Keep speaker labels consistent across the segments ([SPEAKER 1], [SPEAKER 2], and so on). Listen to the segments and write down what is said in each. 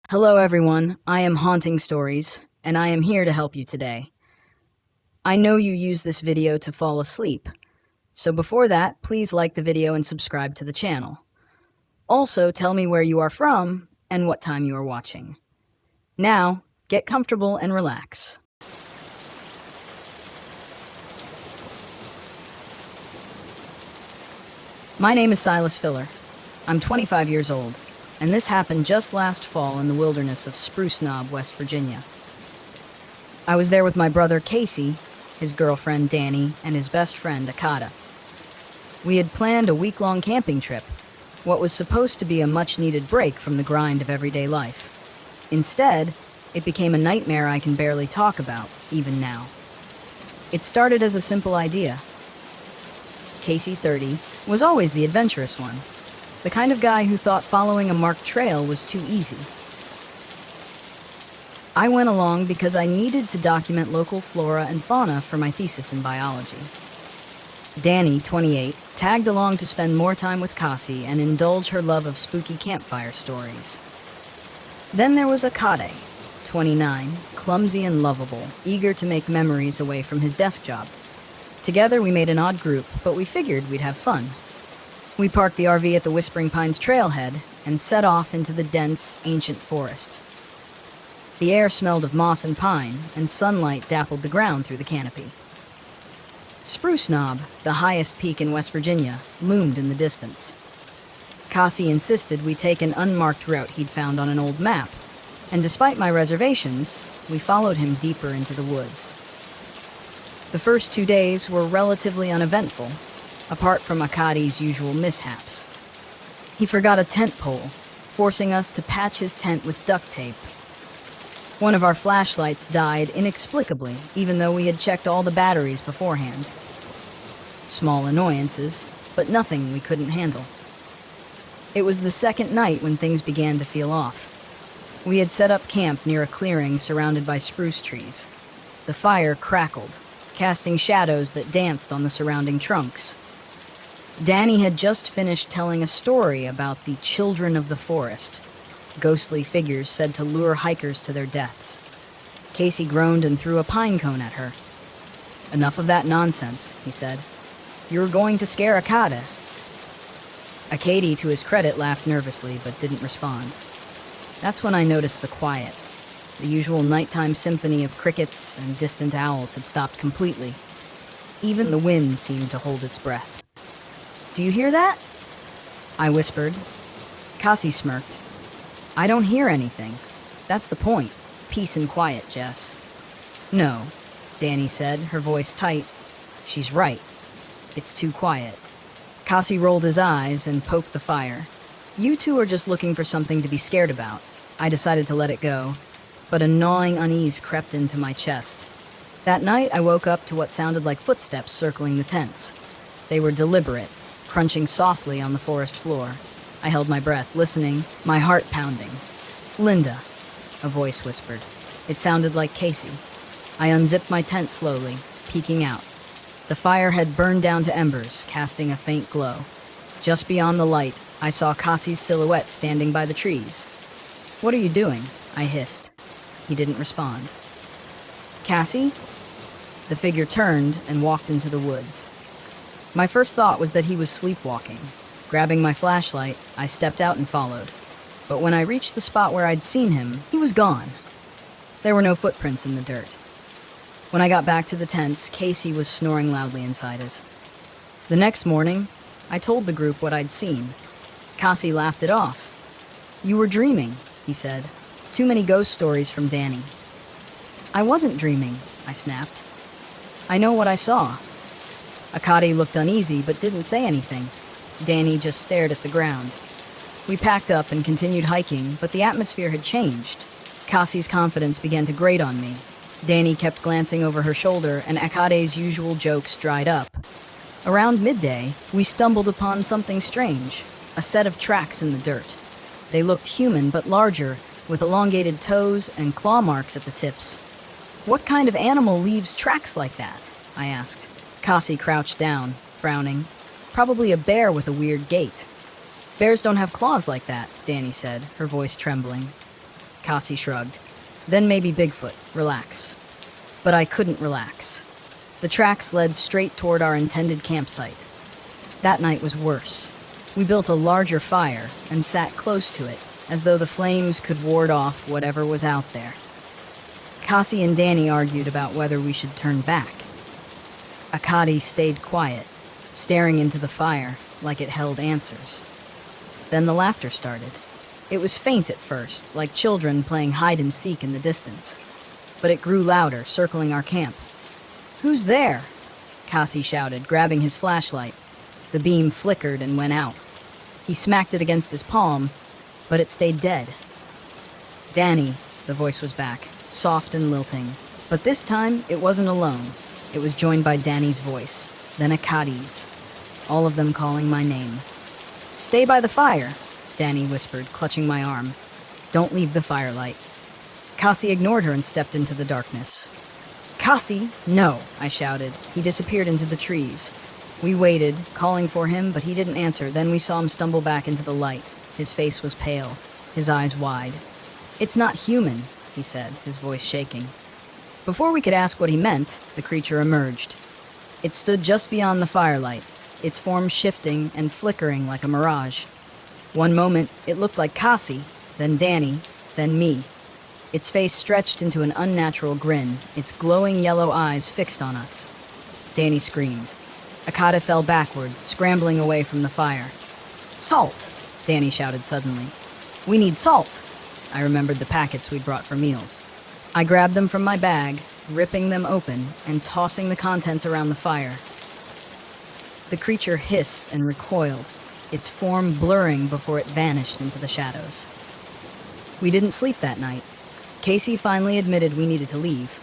[SPEAKER 1] Hello everyone, I am Haunting Stories, and I am here to help you today. I know you use this video to fall asleep, so before that, please like the video and subscribe to the channel. Also, tell me where you are from and what time you are watching. Now, get comfortable and relax. My name is Silas Filler. I'm 25 years old, and this happened just last fall in the wilderness of Spruce, West Virginia. I was there with my brother Casey, his girlfriend Danny, and his best friend Akata. We had planned a week-long camping trip, what was supposed to be a much-needed break from the grind of everyday life. Instead, it became a nightmare I can barely talk about, even now. It started as a simple idea. Casey, 30, was always the adventurous one, the kind of guy who thought following a marked trail was too easy. I went along because I needed to document local flora and fauna for my thesis in biology. Danny, 28, tagged along to spend more time with Cassie and indulge her love of spooky campfire stories. Then there was Akade, 29, clumsy and lovable, eager to make memories away from his desk job. Together we made an odd group, but we figured we'd have fun. We parked the RV at the Whispering Pines trailhead and set off into the dense, ancient forest. The air smelled of moss and pine, and sunlight dappled the ground through the canopy. Spruce Knob, the highest peak in West Virginia, loomed in the distance. Cassie insisted we take an unmarked route he'd found on an old map, and despite my reservations, we followed him deeper into the woods. The first 2 days were relatively uneventful, apart from Akade's usual mishaps. He forgot a tent pole, forcing us to patch his tent with duct tape. One of our flashlights died inexplicably, even though we had checked all the batteries beforehand. Small annoyances, but nothing we couldn't handle. It was the second night when things began to feel off. We had set up camp near a clearing surrounded by spruce trees. The fire crackled, casting shadows that danced on the surrounding trunks. Danny had just finished telling a story about the children of the forest, ghostly figures said to lure hikers to their deaths. Casey groaned and threw a pine cone at her. "Enough of that nonsense," he said. "You're going to scare Akata." Akade, to his credit, laughed nervously but didn't respond. That's when I noticed the quiet. The usual nighttime symphony of crickets and distant owls had stopped completely. Even the wind seemed to hold its breath. "Do you hear that?" I whispered. Cassie smirked. "I don't hear anything. That's the point. Peace and quiet, Jess." "No," Danny said, her voice tight. "She's right. It's too quiet." Cassie rolled his eyes and poked the fire. "You two are just looking for something to be scared about." I decided to let it go, but a gnawing unease crept into my chest. That night, I woke up to what sounded like footsteps circling the tents. They were deliberate, crunching softly on the forest floor. I held my breath, listening, my heart pounding. "Linda," a voice whispered. It sounded like Casey. I unzipped my tent slowly, peeking out. The fire had burned down to embers, casting a faint glow. Just beyond the light, I saw Cassie's silhouette standing by the trees. "What are you doing?" I hissed. He didn't respond. "Cassie?" The figure turned and walked into the woods. My first thought was that he was sleepwalking. Grabbing my flashlight, I stepped out and followed. But when I reached the spot where I'd seen him, he was gone. There were no footprints in the dirt. When I got back to the tents, Casey was snoring loudly inside his. The next morning, I told the group what I'd seen. Cassie laughed it off. "You were dreaming," he said. "Too many ghost stories from Danny." "I wasn't dreaming," I snapped. "I know what I saw." Akade looked uneasy but didn't say anything. Danny just stared at the ground. We packed up and continued hiking, but the atmosphere had changed. Cassie's confidence began to grate on me. Danny kept glancing over her shoulder, and Akade's usual jokes dried up. Around midday, we stumbled upon something strange, a set of tracks in the dirt. They looked human but larger, with elongated toes and claw marks at the tips. "What kind of animal leaves tracks like that?" I asked. Cassie crouched down, frowning. "Probably a bear with a weird gait." "Bears don't have claws like that," Danny said, her voice trembling. Cassie shrugged. Then maybe Bigfoot. Relax. But I couldn't relax. The tracks led straight toward our intended campsite. That night was worse. We built a larger fire and sat close to it, as though the flames could ward off whatever was out there. Cassie and Danny argued about whether we should turn back. Akadi stayed quiet, staring into the fire like it held answers. Then the laughter started. It was faint at first, like children playing hide-and-seek in the distance. But it grew louder, circling our camp. "Who's there?" Cassie shouted, grabbing his flashlight. The beam flickered and went out. He smacked it against his palm, but it stayed dead. "Danny," the voice was back, soft and lilting. But this time, it wasn't alone. It was joined by Danny's voice, then Akadi's, all of them calling my name. "Stay by the fire," Danny whispered, clutching my arm. "Don't leave the firelight." Cassie ignored her and stepped into the darkness. "Cassie, no," I shouted. He disappeared into the trees. We waited, calling for him, but he didn't answer. Then we saw him stumble back into the light. His face was pale, his eyes wide. "It's not human," he said, his voice shaking. Before we could ask what he meant, the creature emerged. It stood just beyond the firelight, its form shifting and flickering like a mirage. One moment, it looked like Cassie, then Danny, then me. Its face stretched into an unnatural grin, its glowing yellow eyes fixed on us. Danny screamed. Akata fell backward, scrambling away from the fire. "Salt!" Danny shouted suddenly. "We need salt!" I remembered the packets we'd brought for meals. I grabbed them from my bag, ripping them open and tossing the contents around the fire. The creature hissed and recoiled, its form blurring before it vanished into the shadows. We didn't sleep that night. Casey finally admitted we needed to leave.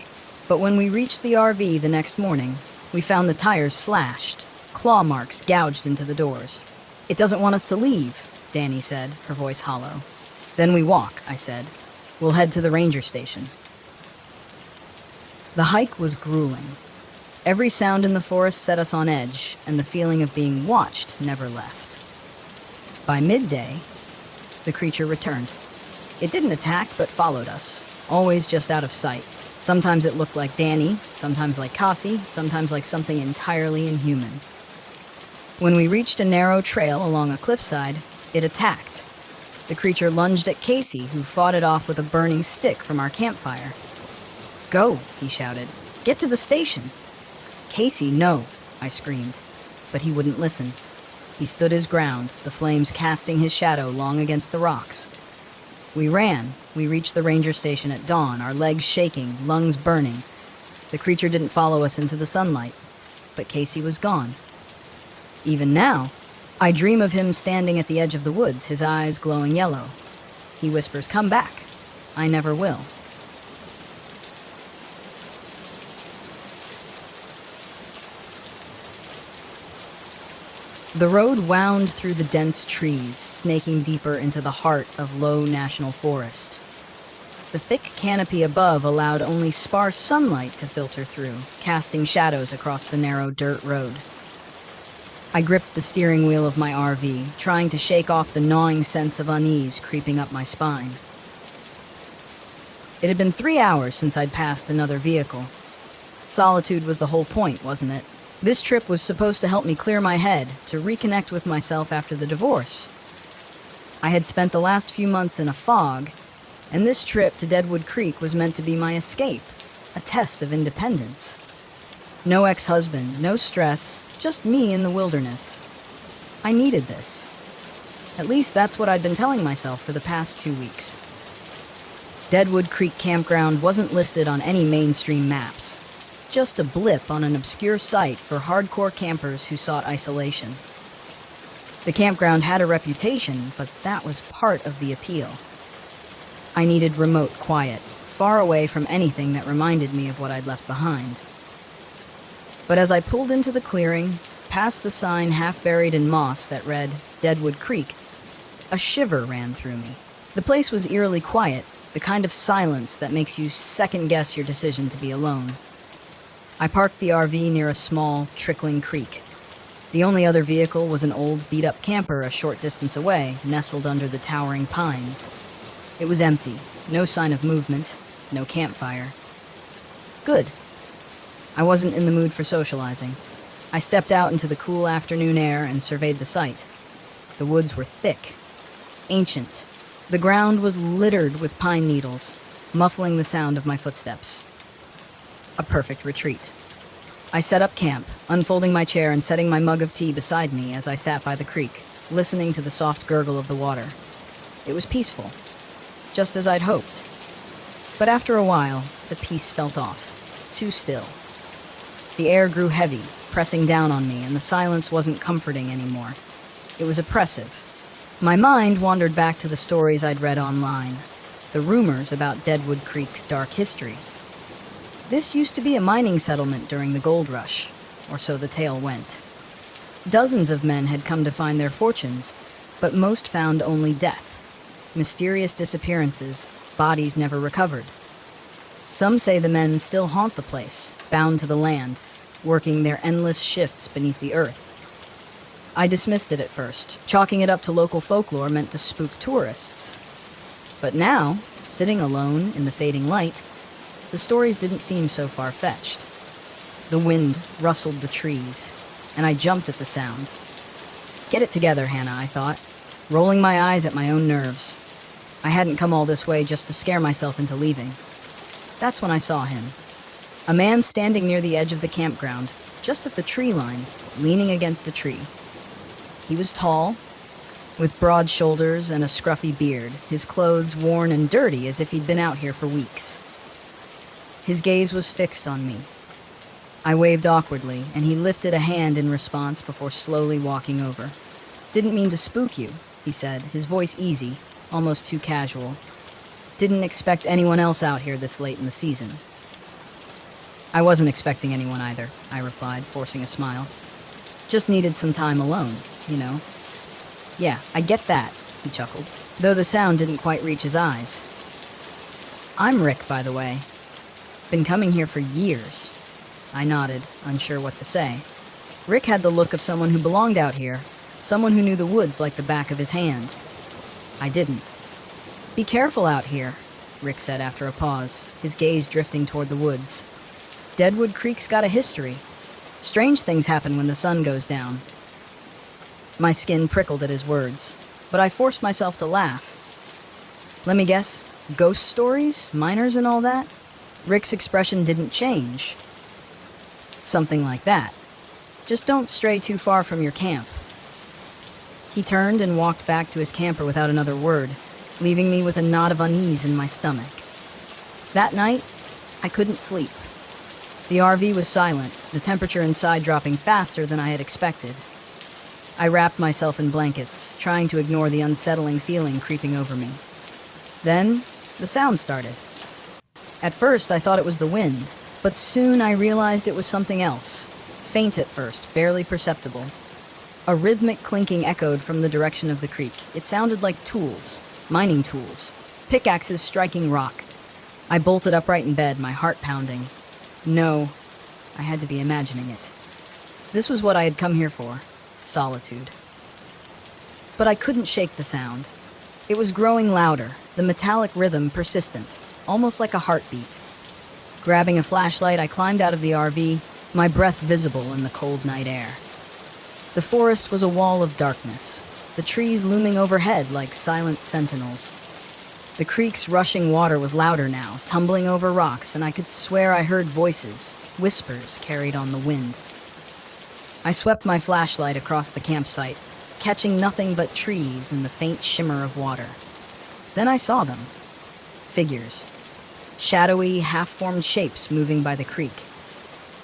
[SPEAKER 1] But when we reached the RV the next morning, we found the tires slashed, claw marks gouged into the doors. "It doesn't want us to leave," Danny said, her voice hollow. "Then we walk," I said. "We'll head to the ranger station." The hike was grueling. Every sound in the forest set us on edge, and the feeling of being watched never left. By midday, the creature returned. It didn't attack, but followed us, always just out of sight. Sometimes it looked like Danny, sometimes like Cassie, sometimes like something entirely inhuman. When we reached a narrow trail along a cliffside, it attacked. The creature lunged at Casey, who fought it off with a burning stick from our campfire. "Go," he shouted. "Get to the station." "Casey, no," I screamed. But he wouldn't listen. He stood his ground, the flames casting his shadow long against the rocks. We ran. We reached the ranger station at dawn, our legs shaking, lungs burning. The creature didn't follow us into the sunlight, but Casey was gone. Even now, I dream of him standing at the edge of the woods, his eyes glowing yellow. He whispers, "Come back." I never will. The road wound through the dense trees, snaking deeper into the heart of Low National Forest. The thick canopy above allowed only sparse sunlight to filter through, casting shadows across the narrow dirt road. I gripped the steering wheel of my RV, trying to shake off the gnawing sense of unease creeping up my spine. It had been 3 hours since I'd passed another vehicle. Solitude was the whole point, wasn't it? This trip was supposed to help me clear my head, to reconnect with myself after the divorce. I had spent the last few months in a fog, and this trip to Deadwood Creek was meant to be my escape, a test of independence. No ex-husband, no stress, just me in the wilderness. I needed this. At least that's what I'd been telling myself for the past 2 weeks. Deadwood Creek Campground wasn't listed on any mainstream maps. Just a blip on an obscure site for hardcore campers who sought isolation. The campground had a reputation, but that was part of the appeal. I needed remote quiet, far away from anything that reminded me of what I'd left behind. But as I pulled into the clearing, past the sign half buried in moss that read Deadwood Creek, a shiver ran through me. The place was eerily quiet, the kind of silence that makes you second-guess your decision to be alone. I parked the RV near a small, trickling creek. The only other vehicle was an old, beat-up camper a short distance away, nestled under the towering pines. It was empty, No sign of movement, no campfire. Good. I wasn't in the mood for socializing. I stepped out into the cool afternoon air and surveyed the site. The woods were thick, ancient. The ground was littered with pine needles, muffling the sound of my footsteps. A perfect retreat. I set up camp, unfolding my chair and setting my mug of tea beside me as I sat by the creek, listening to the soft gurgle of the water. It was peaceful, just as I'd hoped. But after a while, the peace felt off, too still. The air grew heavy, pressing down on me, and the silence wasn't comforting anymore. It was oppressive. My mind wandered back to the stories I'd read online, the rumors about Deadwood Creek's dark history. This used to be a mining settlement during the gold rush, or so the tale went. Dozens of men had come to find their fortunes, but most found only death. Mysterious disappearances, bodies never recovered. Some say the men still haunt the place, bound to the land, working their endless shifts beneath the earth. I dismissed it at first, chalking it up to local folklore meant to spook tourists. But now, sitting alone in the fading light, the stories didn't seem so far-fetched. The wind rustled the trees, and I jumped at the sound. Get it together, Hannah, I thought, rolling my eyes at my own nerves. I hadn't come all this way just to scare myself into leaving. That's when I saw him. A man standing near the edge of the campground, just at the tree line, leaning against a tree. He was tall, with broad shoulders and a scruffy beard, his clothes worn and dirty as if he'd been out here for weeks. His gaze was fixed on me. I waved awkwardly, and he lifted a hand in response before slowly walking over. "Didn't mean to spook you," he said, his voice easy, almost too casual. "Didn't expect anyone else out here this late in the season." "I wasn't expecting anyone either," I replied, forcing a smile. "Just needed some time alone, you know." "Yeah, I get that," he chuckled, though the sound didn't quite reach his eyes. "I'm Rick, by the way. Been coming here for years." I nodded, unsure what to say. Rick had the look of someone who belonged out here, someone who knew the woods like the back of his hand. I didn't. "Be careful out here," Rick said after a pause, his gaze drifting toward the woods. "Deadwood Creek's got a history. Strange things happen when the sun goes down." My skin prickled at his words, but I forced myself to laugh. "Let me guess, ghost stories, miners and all that?" Rick's expression didn't change. "Something like that. Just don't stray too far from your camp." He turned and walked back to his camper without another word, leaving me with a knot of unease in my stomach. That night, I couldn't sleep. The RV was silent, the temperature inside dropping faster than I had expected. I wrapped myself in blankets, trying to ignore the unsettling feeling creeping over me. Then, the sound started. At first, I thought it was the wind, but soon I realized it was something else. Faint at first, barely perceptible. A rhythmic clinking echoed from the direction of the creek. It sounded like tools, mining tools, pickaxes striking rock. I bolted upright in bed, my heart pounding. No, I had to be imagining it. This was what I had come here for, solitude. But I couldn't shake the sound. It was growing louder, the metallic rhythm persistent, almost like a heartbeat. Grabbing a flashlight, I climbed out of the RV, my breath visible in the cold night air. The forest was a wall of darkness, the trees looming overhead like silent sentinels. The creek's rushing water was louder now, tumbling over rocks, and I could swear I heard voices, whispers carried on the wind. I swept my flashlight across the campsite, catching nothing but trees and the faint shimmer of water. Then I saw them. Figures. Shadowy, half-formed shapes moving by the creek.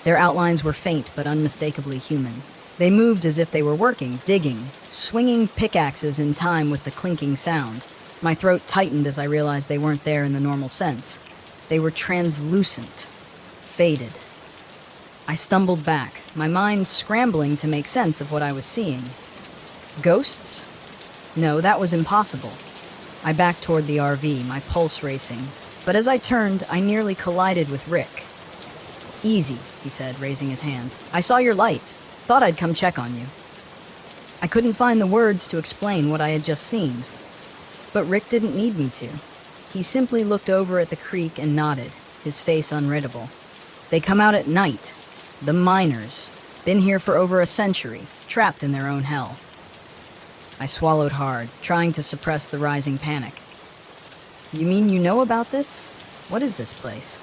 [SPEAKER 1] Their outlines were faint but unmistakably human. They moved as if they were working, digging, swinging pickaxes in time with the clinking sound. My throat tightened as I realized they weren't there in the normal sense. They were translucent, faded. I stumbled back, my mind scrambling to make sense of what I was seeing. Ghosts? No, that was impossible. I backed toward the RV, my pulse racing. But as I turned, I nearly collided with Rick. "Easy," he said, raising his hands. "I saw your light. Thought I'd come check on you." I couldn't find the words to explain what I had just seen. But Rick didn't need me to. He simply looked over at the creek and nodded, his face unreadable. They come out at night. The miners. Been here for over a century, trapped in their own hell. I swallowed hard, trying to suppress the rising panic. You mean you know about this? What is this place?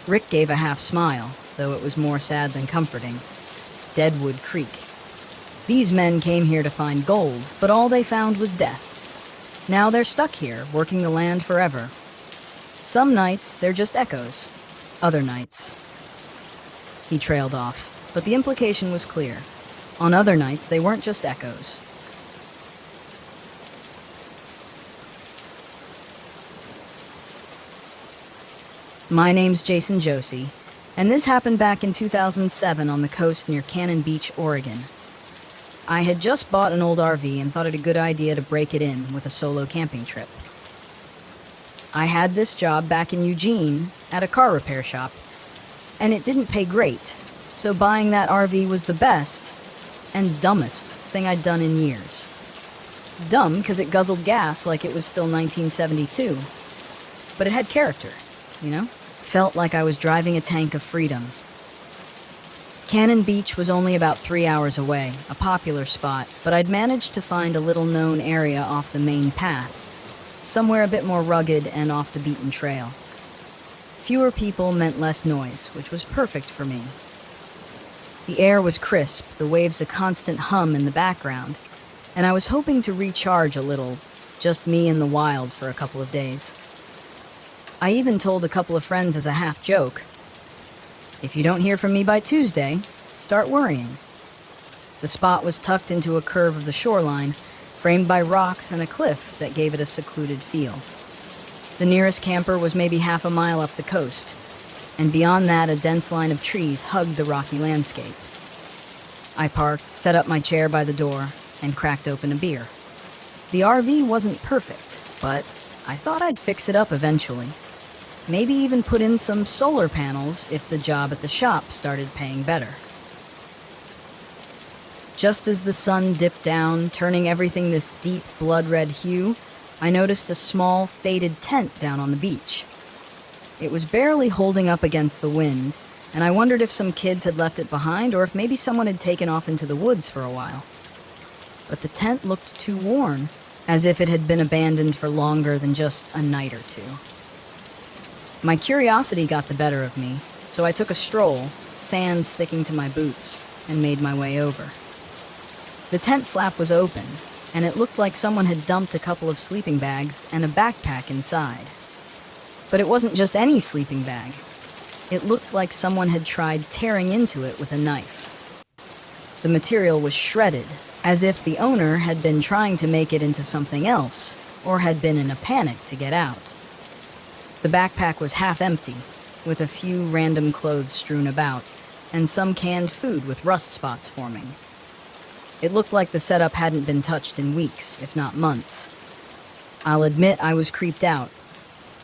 [SPEAKER 1] Rick gave a half smile, though it was more sad than comforting. Deadwood Creek. These men came here to find gold, but all they found was death. Now they're stuck here, working the land forever. Some nights, they're just echoes. Other nights... He trailed off, but the implication was clear. On other nights, they weren't just echoes. My name's Jason Josie, and this happened back in 2007 on the coast near Cannon Beach, Oregon. I had just bought an old RV and thought it a good idea to break it in with a solo camping trip. I had this job back in Eugene at a car repair shop, and it didn't pay great, so buying that RV was the best and dumbest thing I'd done in years. Dumb because it guzzled gas like it was still 1972, but it had character, you know? Felt like I was driving a tank of freedom. Cannon Beach was only about 3 hours away, a popular spot, but I'd managed to find a little-known area off the main path, somewhere a bit more rugged and off the beaten trail. Fewer people meant less noise, which was perfect for me. The air was crisp, the waves a constant hum in the background, and I was hoping to recharge a little, just me in the wild for a couple of days. I even told a couple of friends as a half joke, if you don't hear from me by Tuesday, start worrying. The spot was tucked into a curve of the shoreline, framed by rocks and a cliff that gave it a secluded feel. The nearest camper was maybe half a mile up the coast, and beyond that a dense line of trees hugged the rocky landscape. I parked, set up my chair by the door, and cracked open a beer. The RV wasn't perfect, but I thought I'd fix it up eventually. Maybe even put in some solar panels if the job at the shop started paying better. Just as the sun dipped down, turning everything this deep blood-red hue, I noticed a small, faded tent down on the beach. It was barely holding up against the wind, and I wondered if some kids had left it behind or if maybe someone had taken off into the woods for a while. But the tent looked too worn, as if it had been abandoned for longer than just a night or two. My curiosity got the better of me, so I took a stroll, sand sticking to my boots, and made my way over. The tent flap was open, and it looked like someone had dumped a couple of sleeping bags and a backpack inside. But it wasn't just any sleeping bag. It looked like someone had tried tearing into it with a knife. The material was shredded, as if the owner had been trying to make it into something else, or had been in a panic to get out. The backpack was half empty, with a few random clothes strewn about, and some canned food with rust spots forming. It looked like the setup hadn't been touched in weeks, if not months. I'll admit I was creeped out.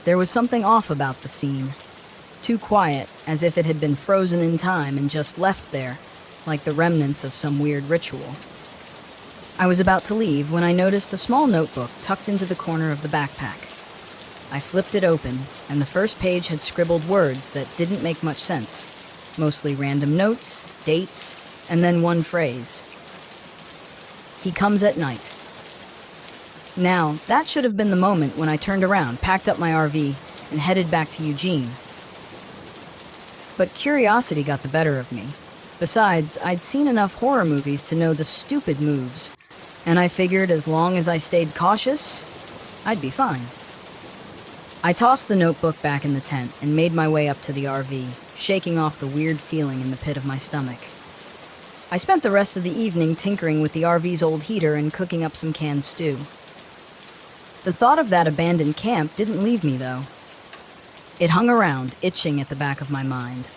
[SPEAKER 1] There was something off about the scene. Too quiet, as if it had been frozen in time and just left there, like the remnants of some weird ritual. I was about to leave when I noticed a small notebook tucked into the corner of the backpack. I flipped it open, and the first page had scribbled words that didn't make much sense. Mostly random notes, dates, and then one phrase. He comes at night. Now, that should have been the moment when I turned around, packed up my RV, and headed back to Eugene. But curiosity got the better of me. Besides, I'd seen enough horror movies to know the stupid moves, and I figured as long as I stayed cautious, I'd be fine. I tossed the notebook back in the tent and made my way up to the RV, shaking off the weird feeling in the pit of my stomach. I spent the rest of the evening tinkering with the RV's old heater and cooking up some canned stew. The thought of that abandoned camp didn't leave me, though. It hung around, itching at the back of my mind.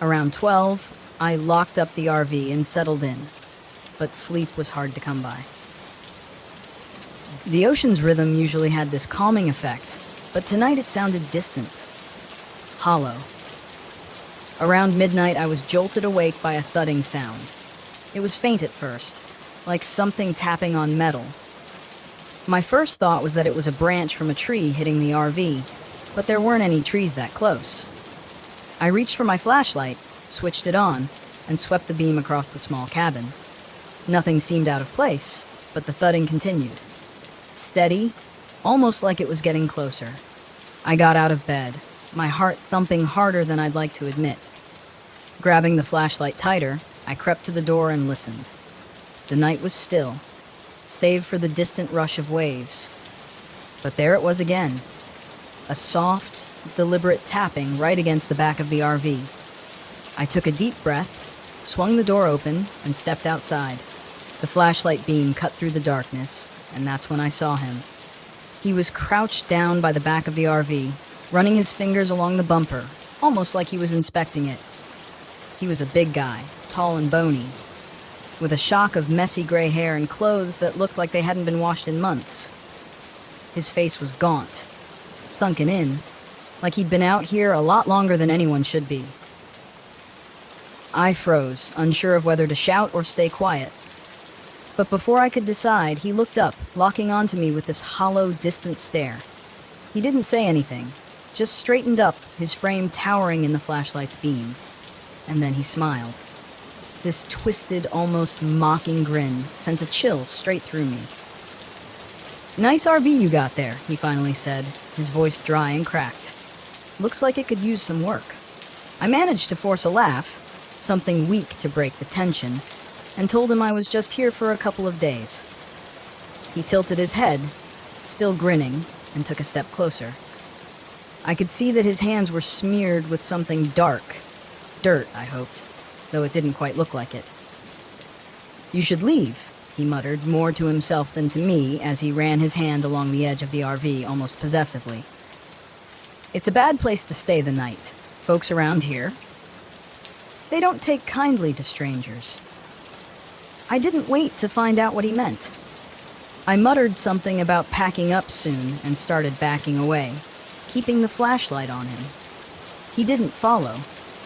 [SPEAKER 1] Around 12, I locked up the RV and settled in, but sleep was hard to come by. The ocean's rhythm usually had this calming effect, but tonight it sounded distant, hollow. Around midnight, I was jolted awake by a thudding sound. It was faint at first, like something tapping on metal. My first thought was that it was a branch from a tree hitting the RV, but there weren't any trees that close. I reached for my flashlight, switched it on, and swept the beam across the small cabin. Nothing seemed out of place, but the thudding continued. Steady, almost like it was getting closer. I got out of bed, my heart thumping harder than I'd like to admit. Grabbing the flashlight tighter, I crept to the door and listened. The night was still, save for the distant rush of waves. But there it was again. A soft, deliberate tapping right against the back of the RV. I took a deep breath, swung the door open, and stepped outside. The flashlight beam cut through the darkness, and that's when I saw him. He was crouched down by the back of the RV, running his fingers along the bumper, almost like he was inspecting it. He was a big guy, tall and bony, with a shock of messy gray hair and clothes that looked like they hadn't been washed in months. His face was gaunt, sunken in, like he'd been out here a lot longer than anyone should be. I froze, unsure of whether to shout or stay quiet. But before I could decide, he looked up, locking onto me with this hollow, distant stare. He didn't say anything, just straightened up, his frame towering in the flashlight's beam. And then he smiled. This twisted, almost mocking grin sent a chill straight through me. "Nice RV you got there," he finally said, his voice dry and cracked. "Looks like it could use some work." I managed to force a laugh, something weak to break the tension, and told him I was just here for a couple of days. He tilted his head, still grinning, and took a step closer. I could see that his hands were smeared with something dark. Dirt, I hoped, though it didn't quite look like it. "You should leave," he muttered, more to himself than to me, as he ran his hand along the edge of the RV almost possessively. "It's a bad place to stay the night. Folks around here, they don't take kindly to strangers." I didn't wait to find out what he meant. I muttered something about packing up soon and started backing away, keeping the flashlight on him. He didn't follow,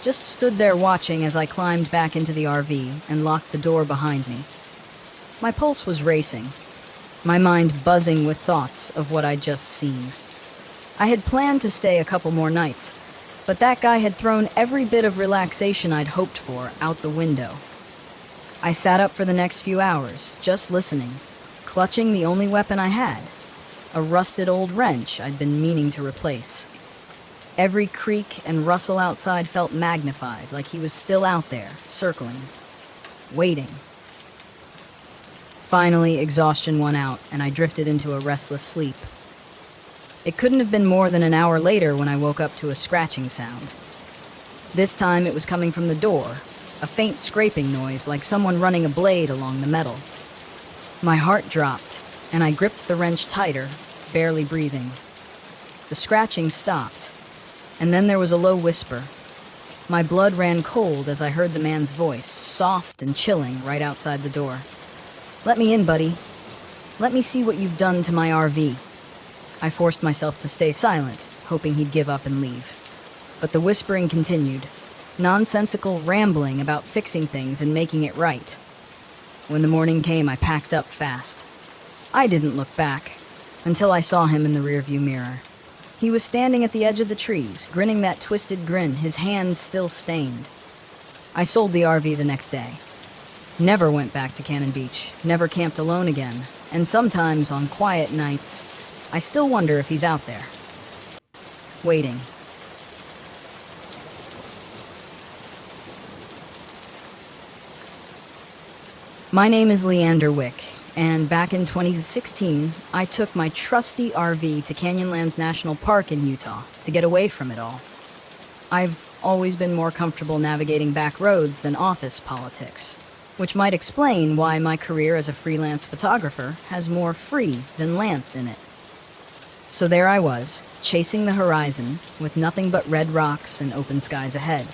[SPEAKER 1] just stood there watching as I climbed back into the RV and locked the door behind me. My pulse was racing, my mind buzzing with thoughts of what I'd just seen. I had planned to stay a couple more nights, but that guy had thrown every bit of relaxation I'd hoped for out the window. I sat up for the next few hours, just listening, clutching the only weapon I had, a rusted old wrench I'd been meaning to replace. Every creak and rustle outside felt magnified, like he was still out there, circling, waiting. Finally, exhaustion won out, and I drifted into a restless sleep. It couldn't have been more than an hour later when I woke up to a scratching sound. This time it was coming from the door, a faint scraping noise like someone running a blade along the metal. My heart dropped, and I gripped the wrench tighter, barely breathing. The scratching stopped, and then there was a low whisper. My blood ran cold as I heard the man's voice, soft and chilling, right outside the door. "Let me in, buddy. Let me see what you've done to my RV." I forced myself to stay silent, hoping he'd give up and leave. But the whispering continued, nonsensical rambling about fixing things and making it right. When the morning came, I packed up fast. I didn't look back, until I saw him in the rearview mirror. He was standing at the edge of the trees, grinning that twisted grin, his hands still stained. I sold the RV the next day. Never went back to Cannon Beach, never camped alone again, and sometimes on quiet nights, I still wonder if he's out there, waiting. My name is Leander Wick, and back in 2016, I took my trusty RV to Canyonlands National Park in Utah to get away from it all. I've always been more comfortable navigating back roads than office politics, which might explain why my career as a freelance photographer has more free than Lance in it. So there I was, chasing the horizon, with nothing but red rocks and open skies ahead.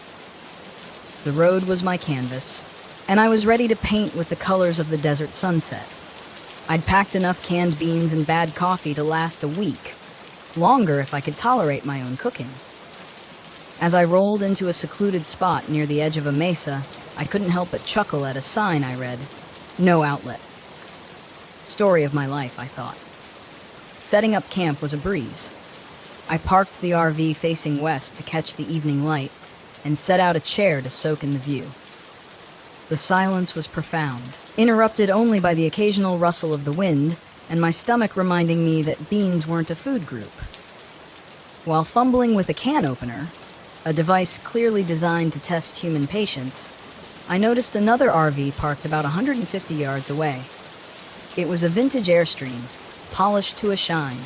[SPEAKER 1] The road was my canvas, and I was ready to paint with the colors of the desert sunset. I'd packed enough canned beans and bad coffee to last a week, longer if I could tolerate my own cooking. As I rolled into a secluded spot near the edge of a mesa, I couldn't help but chuckle at a sign I read, "No outlet." Story of my life, I thought. Setting up camp was a breeze. I parked the RV facing west to catch the evening light and set out a chair to soak in the view. The silence was profound, interrupted only by the occasional rustle of the wind and my stomach reminding me that beans weren't a food group. While fumbling with a can opener, a device clearly designed to test human patience, I noticed another RV parked about 150 yards away. It was a vintage Airstream, polished to a shine.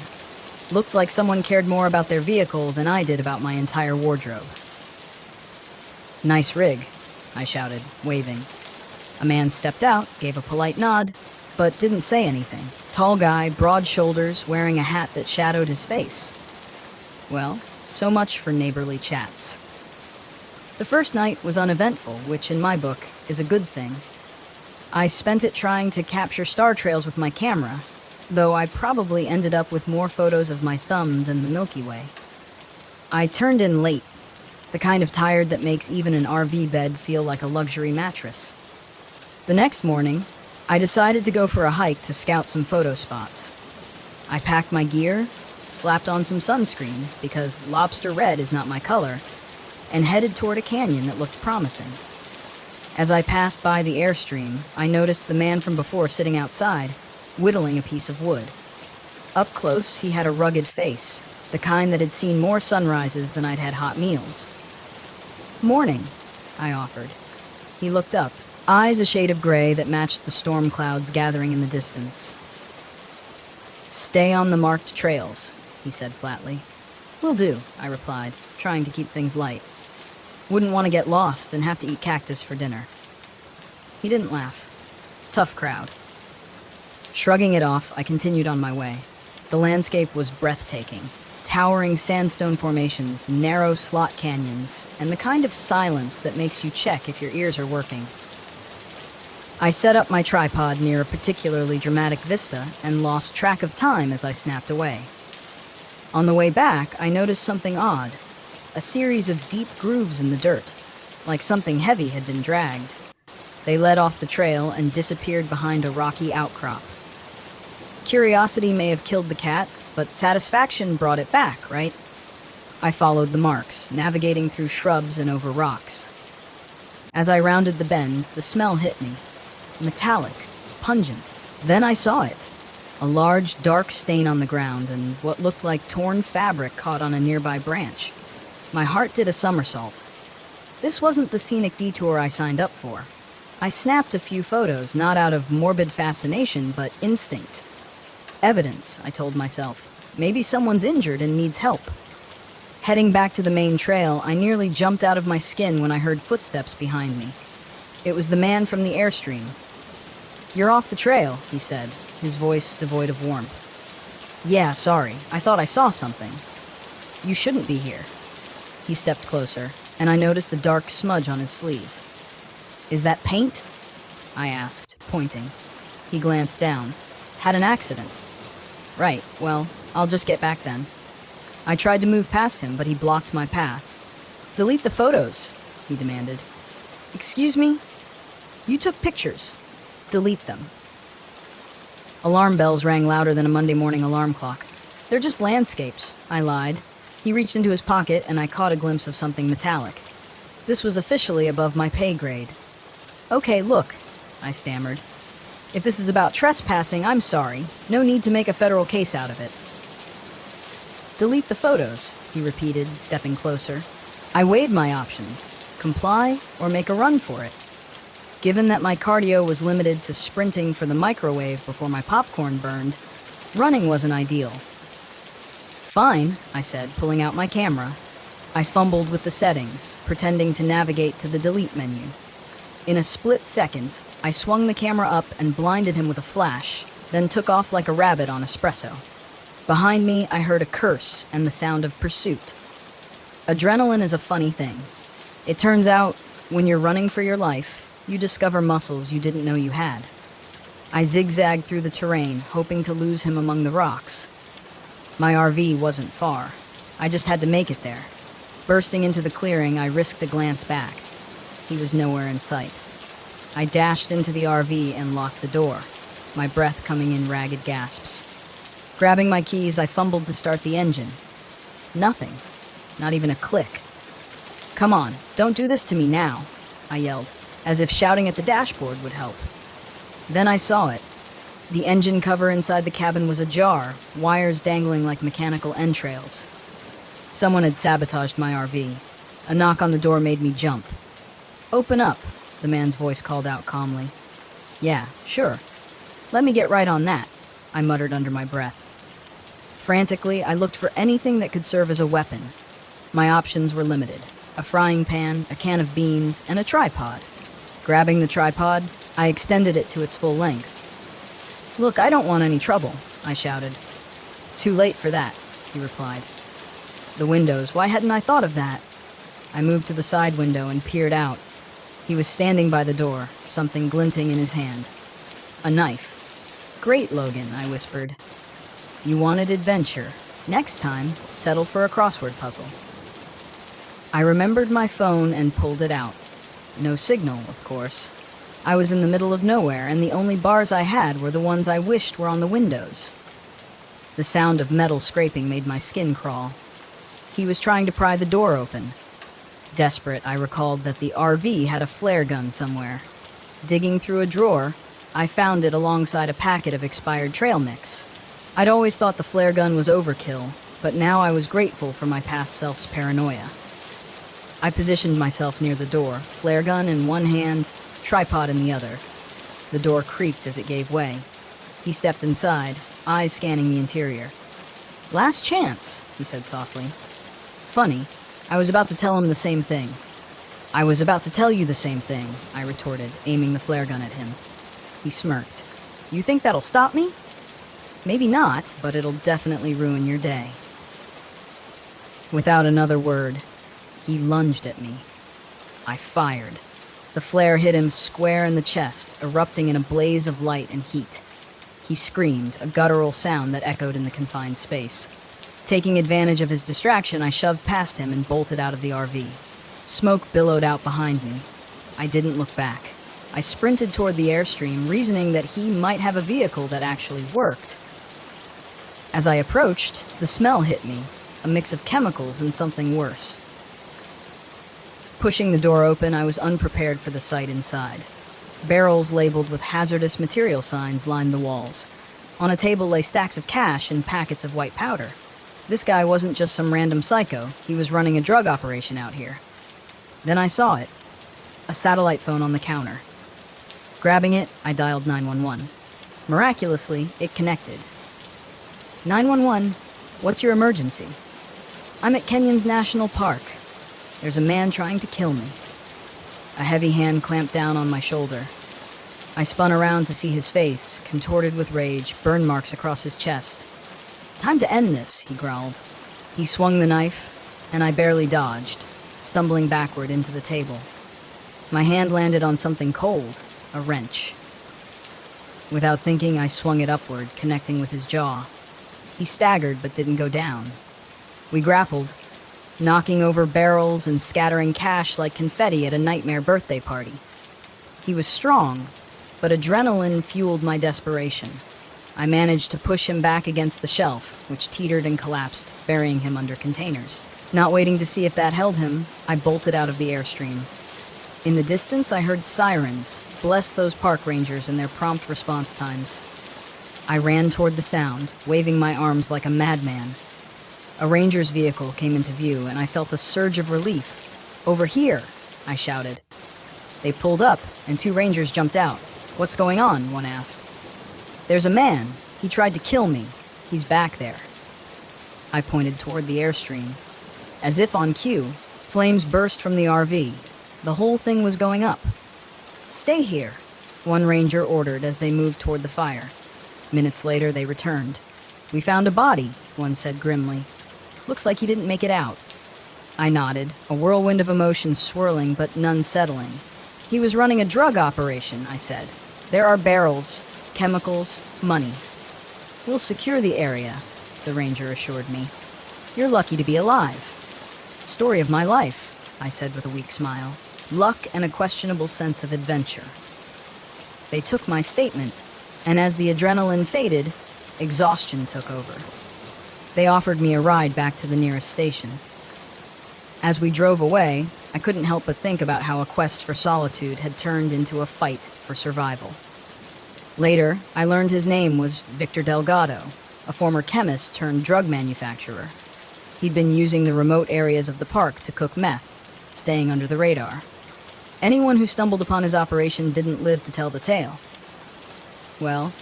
[SPEAKER 1] Looked like someone cared more about their vehicle than I did about my entire wardrobe. "Nice rig," I shouted, waving. A man stepped out, gave a polite nod, but didn't say anything. Tall guy, broad shoulders, wearing a hat that shadowed his face. Well, so much for neighborly chats. The first night was uneventful, which in my book is a good thing. I spent it trying to capture star trails with my camera, though I probably ended up with more photos of my thumb than the Milky Way. I turned in late, the kind of tired that makes even an RV bed feel like a luxury mattress. The next morning, I decided to go for a hike to scout some photo spots. I packed my gear, slapped on some sunscreen, because lobster red is not my color, and headed toward a canyon that looked promising. As I passed by the Airstream, I noticed the man from before sitting outside, whittling a piece of wood. Up close, he had a rugged face, the kind that had seen more sunrises than I'd had hot meals. "Morning," I offered. He looked up, eyes a shade of gray that matched the storm clouds gathering in the distance. "Stay on the marked trails," he said flatly. "Will do," I replied, trying to keep things light. Wouldn't want to get lost and have to eat cactus for dinner. He didn't laugh. Tough crowd. Shrugging it off, I continued on my way. The landscape was breathtaking. Towering sandstone formations, narrow slot canyons, and the kind of silence that makes you check if your ears are working. I set up my tripod near a particularly dramatic vista and lost track of time as I snapped away. On the way back, I noticed something odd. A series of deep grooves in the dirt, like something heavy had been dragged. They led off the trail and disappeared behind a rocky outcrop. Curiosity may have killed the cat, but satisfaction brought it back, right? I followed the marks, navigating through shrubs and over rocks. As I rounded the bend, the smell hit me. Metallic, pungent. Then I saw it. A large, dark stain on the ground and what looked like torn fabric caught on a nearby branch. My heart did a somersault. This wasn't the scenic detour I signed up for. I snapped a few photos, not out of morbid fascination, but instinct. Evidence, I told myself. Maybe someone's injured and needs help. Heading back to the main trail, I nearly jumped out of my skin when I heard footsteps behind me. It was the man from the Airstream. "You're off the trail," he said, his voice devoid of warmth. "Yeah, sorry. I thought I saw something." "You shouldn't be here." He stepped closer, and I noticed a dark smudge on his sleeve. "Is that paint?" I asked, pointing. He glanced down. "Had an accident." "Right, well, I'll just get back then." I tried to move past him, but he blocked my path. "Delete the photos," he demanded. "Excuse me? You took pictures. Delete them." Alarm bells rang louder than a Monday morning alarm clock. "They're just landscapes," I lied. He reached into his pocket, and I caught a glimpse of something metallic. This was officially above my pay grade. "Okay, look," I stammered. "If this is about trespassing, I'm sorry. No need to make a federal case out of it." "Delete the photos," he repeated, stepping closer. I weighed my options, comply or make a run for it. Given that my cardio was limited to sprinting for the microwave before my popcorn burned, running wasn't ideal. "Fine," I said, pulling out my camera. I fumbled with the settings, pretending to navigate to the delete menu. In a split second, I swung the camera up and blinded him with a flash, then took off like a rabbit on espresso. Behind me, I heard a curse and the sound of pursuit. Adrenaline is a funny thing. It turns out, when you're running for your life, you discover muscles you didn't know you had. I zigzagged through the terrain, hoping to lose him among the rocks. My RV wasn't far. I just had to make it there. Bursting into the clearing, I risked a glance back. He was nowhere in sight. I dashed into the RV and locked the door, my breath coming in ragged gasps. Grabbing my keys, I fumbled to start the engine. Nothing. Not even a click. "Come on, don't do this to me now," I yelled, as if shouting at the dashboard would help. Then I saw it. The engine cover inside the cabin was ajar, wires dangling like mechanical entrails. Someone had sabotaged my RV. A knock on the door made me jump. "Open up," the man's voice called out calmly. "Yeah, sure. Let me get right on that," I muttered under my breath. Frantically, I looked for anything that could serve as a weapon. My options were limited: a frying pan, a can of beans, and a tripod. Grabbing the tripod, I extended it to its full length. "Look, I don't want any trouble," I shouted. "Too late for that," he replied. The windows, why hadn't I thought of that? I moved to the side window and peered out. He was standing by the door, something glinting in his hand. A knife. "Great, Logan," I whispered. "You wanted adventure. Next time, settle for a crossword puzzle." I remembered my phone and pulled it out. No signal, of course. I was in the middle of nowhere, and the only bars I had were the ones I wished were on the windows. The sound of metal scraping made my skin crawl. He was trying to pry the door open. Desperate, I recalled that the RV had a flare gun somewhere. Digging through a drawer, I found it alongside a packet of expired trail mix. I'd always thought the flare gun was overkill, but now I was grateful for my past self's paranoia. I positioned myself near the door, flare gun in one hand, tripod in the other. The door creaked as it gave way. He stepped inside, eyes scanning the interior. "Last chance," he said softly. Funny, I was about to tell him the same thing. "I was about to tell you the same thing," I retorted, aiming the flare gun at him. He smirked. "You think that'll stop me?" "Maybe not, but it'll definitely ruin your day." Without another word, he lunged at me. I fired. The flare hit him square in the chest, erupting in a blaze of light and heat. He screamed, a guttural sound that echoed in the confined space. Taking advantage of his distraction, I shoved past him and bolted out of the RV. Smoke billowed out behind me. I didn't look back. I sprinted toward the airstream, reasoning that he might have a vehicle that actually worked. As I approached, the smell hit me, a mix of chemicals and something worse. Pushing the door open, I was unprepared for the sight inside. Barrels labeled with hazardous material signs lined the walls. On a table lay stacks of cash and packets of white powder. This guy wasn't just some random psycho, he was running a drug operation out here. Then I saw it. A satellite phone on the counter. Grabbing it, I dialed 911. Miraculously, it connected. 911, what's your emergency? I'm at Kenyon's National Park. There's a man trying to kill me. A heavy hand clamped down on my shoulder. I spun around to see his face, contorted with rage, burn marks across his chest. "Time to end this," he growled. He swung the knife, and I barely dodged, stumbling backward into the table. My hand landed on something cold, a wrench. Without thinking, I swung it upward, connecting with his jaw. He staggered but didn't go down. We grappled, knocking over barrels and scattering cash like confetti at a nightmare birthday party. He was strong, but adrenaline fueled my desperation. I managed to push him back against the shelf, which teetered and collapsed, burying him under containers. Not waiting to see if that held him, I bolted out of the airstream. In the distance, I heard sirens. Bless those park rangers and their prompt response times. I ran toward the sound, waving my arms like a madman. A ranger's vehicle came into view, and I felt a surge of relief. "Over here!" I shouted. They pulled up, and 2 rangers jumped out. "What's going on?" one asked. "There's a man. He tried to kill me. He's back there." I pointed toward the airstream. As if on cue, flames burst from the RV. The whole thing was going up. "Stay here," one ranger ordered as they moved toward the fire. Minutes later, they returned. "We found a body," one said grimly. "Looks like he didn't make it out." I nodded, a whirlwind of emotions swirling but none settling. "He was running a drug operation," I said. "There are barrels, chemicals, money." "We'll secure the area," the ranger assured me. "You're lucky to be alive." "Story of my life," I said with a weak smile. "Luck and a questionable sense of adventure." They took my statement, and as the adrenaline faded, Exhaustion took over. They offered me a ride back to the nearest station. As we drove away, I couldn't help but think about how a quest for solitude had turned into a fight for survival. Later, I learned his name was Victor Delgado, a former chemist turned drug manufacturer. He'd been using the remote areas of the park to cook meth, staying under the radar. Anyone who stumbled upon his operation didn't live to tell the tale. Well,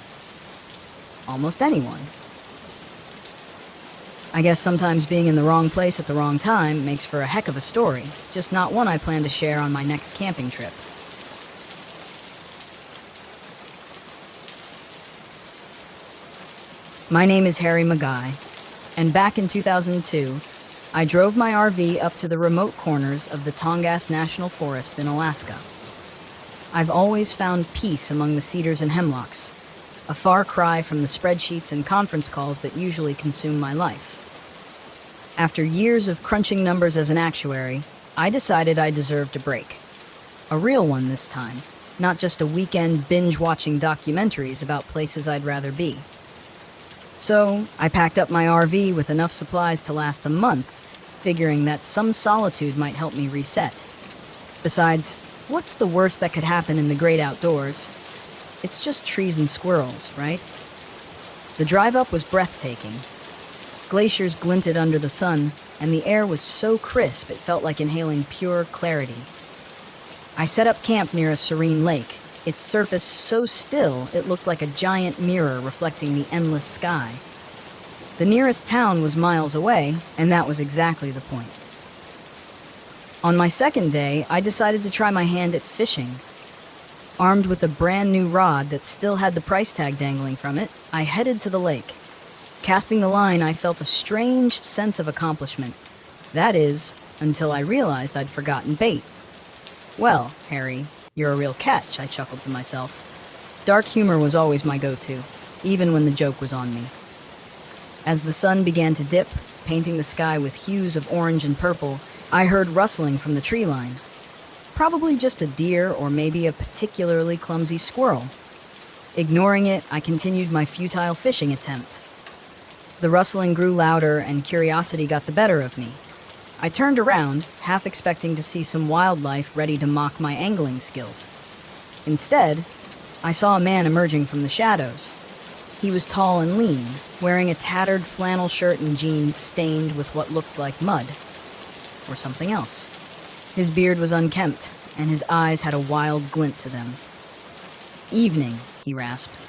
[SPEAKER 1] almost anyone. I guess sometimes being in the wrong place at the wrong time makes for a heck of a story, just not one I plan to share on my next camping trip. My name is Harry Maguy, and back in 2002, I drove my RV up to the remote corners of the Tongass National Forest in Alaska. I've always found peace among the cedars and hemlocks, a far cry from the spreadsheets and conference calls that usually consume my life. After years of crunching numbers as an actuary, I decided I deserved a break. A real one this time, not just a weekend binge-watching documentaries about places I'd rather be. So, I packed up my RV with enough supplies to last a month, figuring that some solitude might help me reset. Besides, what's the worst that could happen in the great outdoors? It's just trees and squirrels, right? The drive up was breathtaking. Glaciers glinted under the sun, and the air was so crisp it felt like inhaling pure clarity. I set up camp near a serene lake, its surface so still it looked like a giant mirror reflecting the endless sky. The nearest town was miles away, and that was exactly the point. On my second day, I decided to try my hand at fishing. Armed with a brand new rod that still had the price tag dangling from it, I headed to the lake. Casting the line, I felt a strange sense of accomplishment. That is, until I realized I'd forgotten bait. Well, Harry, you're a real catch, I chuckled to myself. Dark humor was always my go-to, even when the joke was on me. As the sun began to dip, painting the sky with hues of orange and purple, I heard rustling from the tree line. Probably just a deer or maybe a particularly clumsy squirrel. Ignoring it, I continued my futile fishing attempt. The rustling grew louder and curiosity got the better of me. I turned around, half expecting to see some wildlife ready to mock my angling skills. Instead, I saw a man emerging from the shadows. He was tall and lean, wearing a tattered flannel shirt and jeans stained with what looked like mud. Or something else. His beard was unkempt, and his eyes had a wild glint to them. "Evening," he rasped.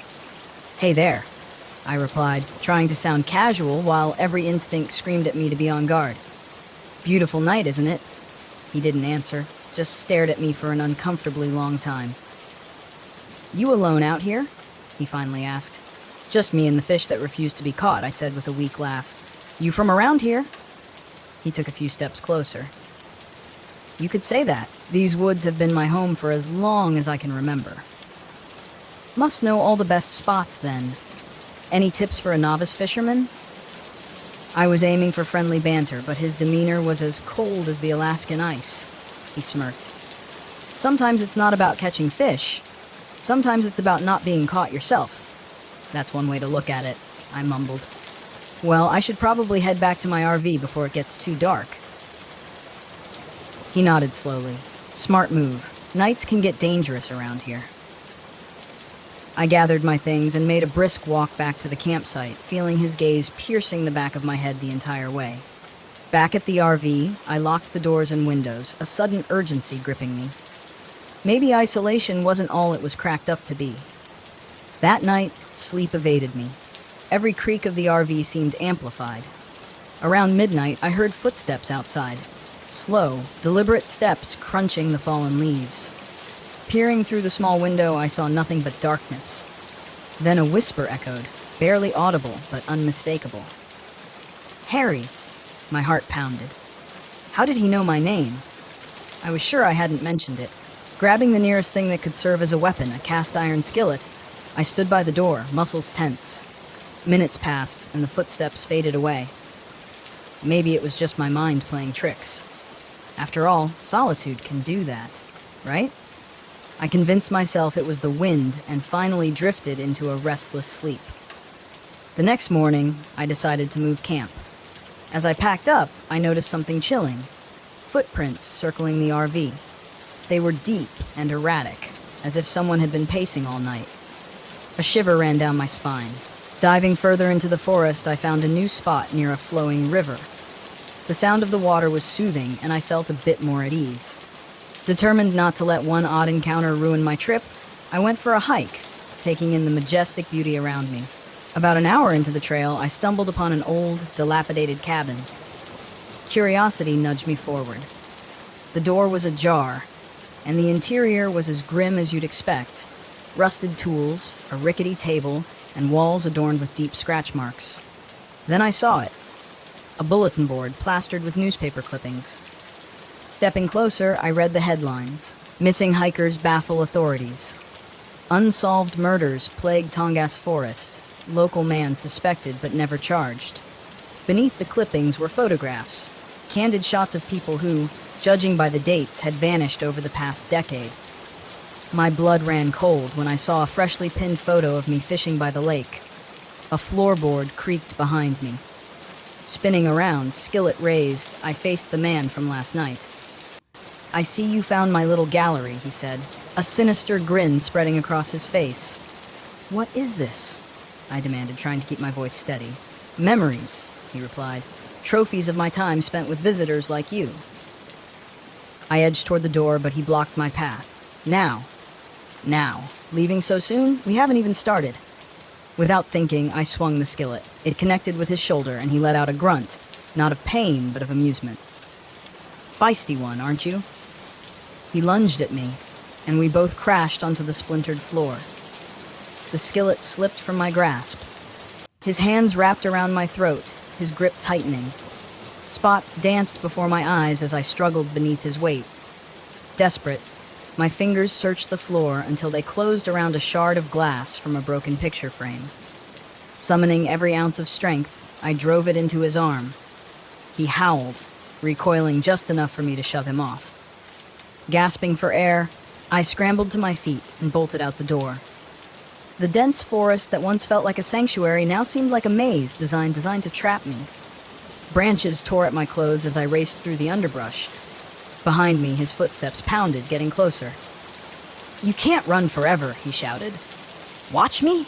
[SPEAKER 1] "Hey there," I replied, trying to sound casual while every instinct screamed at me to be on guard. "Beautiful night, isn't it?" He didn't answer, just stared at me for an uncomfortably long time. "You alone out here?" he finally asked. "Just me and the fish that refused to be caught," I said with a weak laugh. "You from around here?" He took a few steps closer. "You could say that. These woods have been my home for as long as I can remember." "Must know all the best spots, then. Any tips for a novice fisherman?" I was aiming for friendly banter, but his demeanor was as cold as the Alaskan ice. He smirked. "Sometimes it's not about catching fish. Sometimes it's about not being caught yourself." "That's one way to look at it," I mumbled. "Well, I should probably head back to my RV before it gets too dark." He nodded slowly. "Smart move. Nights can get dangerous around here." I gathered my things and made a brisk walk back to the campsite, feeling his gaze piercing the back of my head the entire way. Back at the RV, I locked the doors and windows, a sudden urgency gripping me. Maybe isolation wasn't all it was cracked up to be. That night, sleep evaded me. Every creak of the RV seemed amplified. Around midnight, I heard footsteps outside. Slow, deliberate steps crunching the fallen leaves. Peering through the small window, I saw nothing but darkness. Then a whisper echoed, barely audible but unmistakable. "Harry!" My heart pounded. How did he know my name? I was sure I hadn't mentioned it. Grabbing the nearest thing that could serve as a weapon, a cast-iron skillet, I stood by the door, muscles tense. Minutes passed, and the footsteps faded away. Maybe it was just my mind playing tricks. After all, solitude can do that, right? I convinced myself it was the wind and finally drifted into a restless sleep. The next morning, I decided to move camp. As I packed up, I noticed something chilling. Footprints circling the RV. They were deep and erratic, as if someone had been pacing all night. A shiver ran down my spine. Diving further into the forest, I found a new spot near a flowing river. The sound of the water was soothing, and I felt a bit more at ease. Determined not to let one odd encounter ruin my trip, I went for a hike, taking in the majestic beauty around me. About an hour into the trail, I stumbled upon an old, dilapidated cabin. Curiosity nudged me forward. The door was ajar, and the interior was as grim as you'd expect. Rusted tools, a rickety table, and walls adorned with deep scratch marks. Then I saw it. A bulletin board plastered with newspaper clippings. Stepping closer, I read the headlines. Missing hikers baffle authorities. Unsolved murders plague Tongass Forest. Local man suspected but never charged. Beneath the clippings were photographs, candid shots of people who, judging by the dates, had vanished over the past decade. My blood ran cold when I saw a freshly pinned photo of me fishing by the lake. A floorboard creaked behind me. Spinning around, skillet raised, I faced the man from last night. "I see you found my little gallery," he said, a sinister grin spreading across his face. "What is this?" I demanded, trying to keep my voice steady. "Memories," he replied. "Trophies of my time spent with visitors like you." I edged toward the door, but he blocked my path. Now. Leaving so soon? We haven't even started." Without thinking, I swung the skillet. It connected with his shoulder, and he let out a grunt, not of pain, but of amusement. "Feisty one, aren't you?" He lunged at me, and we both crashed onto the splintered floor. The skillet slipped from my grasp. His hands wrapped around my throat, his grip tightening. Spots danced before my eyes as I struggled beneath his weight. Desperate, my fingers searched the floor until they closed around a shard of glass from a broken picture frame. Summoning every ounce of strength, I drove it into his arm. He howled, recoiling just enough for me to shove him off. Gasping for air, I scrambled to my feet and bolted out the door. The dense forest that once felt like a sanctuary now seemed like a maze designed to trap me. Branches tore at my clothes as I raced through the underbrush. Behind me, his footsteps pounded, getting closer. "You can't run forever," he shouted. "Watch me?"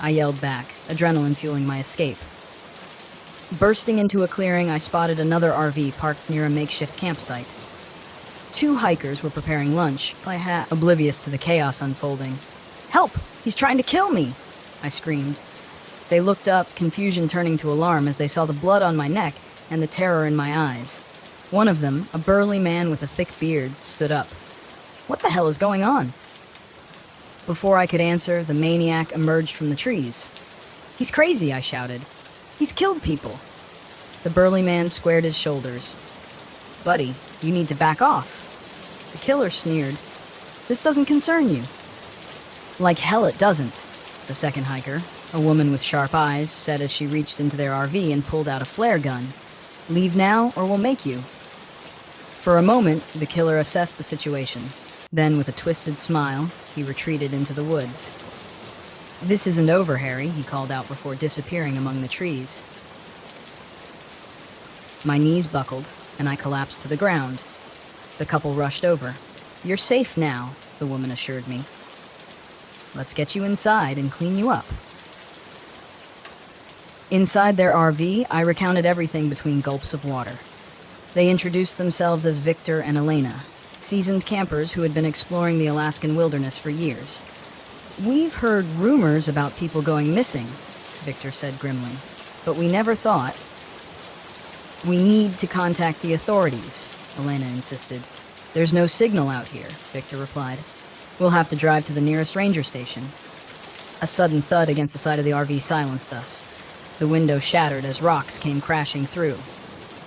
[SPEAKER 1] I yelled back, adrenaline fueling my escape. Bursting into a clearing, I spotted another RV parked near a makeshift campsite. 2 hikers were preparing lunch, oblivious to the chaos unfolding. "Help! He's trying to kill me!" I screamed. They looked up, confusion turning to alarm as they saw the blood on my neck and the terror in my eyes. One of them, a burly man with a thick beard, stood up. "What the hell is going on?" Before I could answer, the maniac emerged from the trees. "He's crazy," I shouted. "He's killed people." The burly man squared his shoulders. "Buddy, you need to back off." The killer sneered. "This doesn't concern you." "Like hell it doesn't," the second hiker, a woman with sharp eyes, said as she reached into their RV and pulled out a flare gun. "Leave now or we'll make you." For a moment, the killer assessed the situation. Then, with a twisted smile, he retreated into the woods. "This isn't over, Harry," he called out before disappearing among the trees. My knees buckled, and I collapsed to the ground. The couple rushed over. "You're safe now," the woman assured me. "Let's get you inside and clean you up." Inside their RV, I recounted everything between gulps of water. They introduced themselves as Victor and Elena, seasoned campers who had been exploring the Alaskan wilderness for years. "We've heard rumors about people going missing," Victor said grimly, "but we never thought." "We need to contact the authorities," Elena insisted. "There's no signal out here," Victor replied. "We'll have to drive to the nearest ranger station." A sudden thud against the side of the RV silenced us. The window shattered as rocks came crashing through.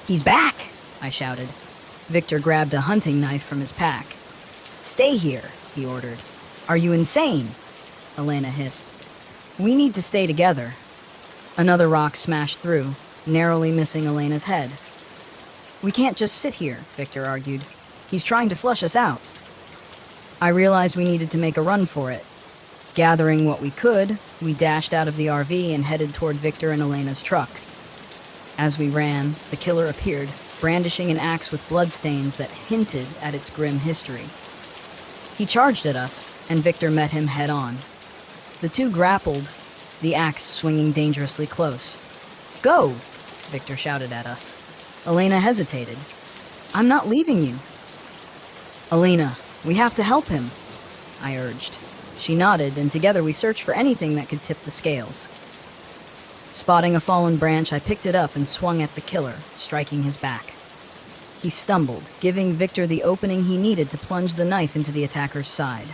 [SPEAKER 1] "He's back!" I shouted. Victor grabbed a hunting knife from his pack. "Stay here," he ordered. "Are you insane?" Elena hissed. "We need to stay together." Another rock smashed through, narrowly missing Elena's head. "We can't just sit here," Victor argued. "He's trying to flush us out." I realized we needed to make a run for it. Gathering what we could, we dashed out of the RV and headed toward Victor and Elena's truck. As we ran, the killer appeared, brandishing an axe with bloodstains that hinted at its grim history. He charged at us, and Victor met him head-on. The two grappled, the axe swinging dangerously close. "Go!" Victor shouted at us. Elena hesitated. "I'm not leaving you." "Elena, we have to help him," I urged. She nodded, and together we searched for anything that could tip the scales. Spotting a fallen branch, I picked it up and swung at the killer, striking his back. He stumbled, giving Victor the opening he needed to plunge the knife into the attacker's side.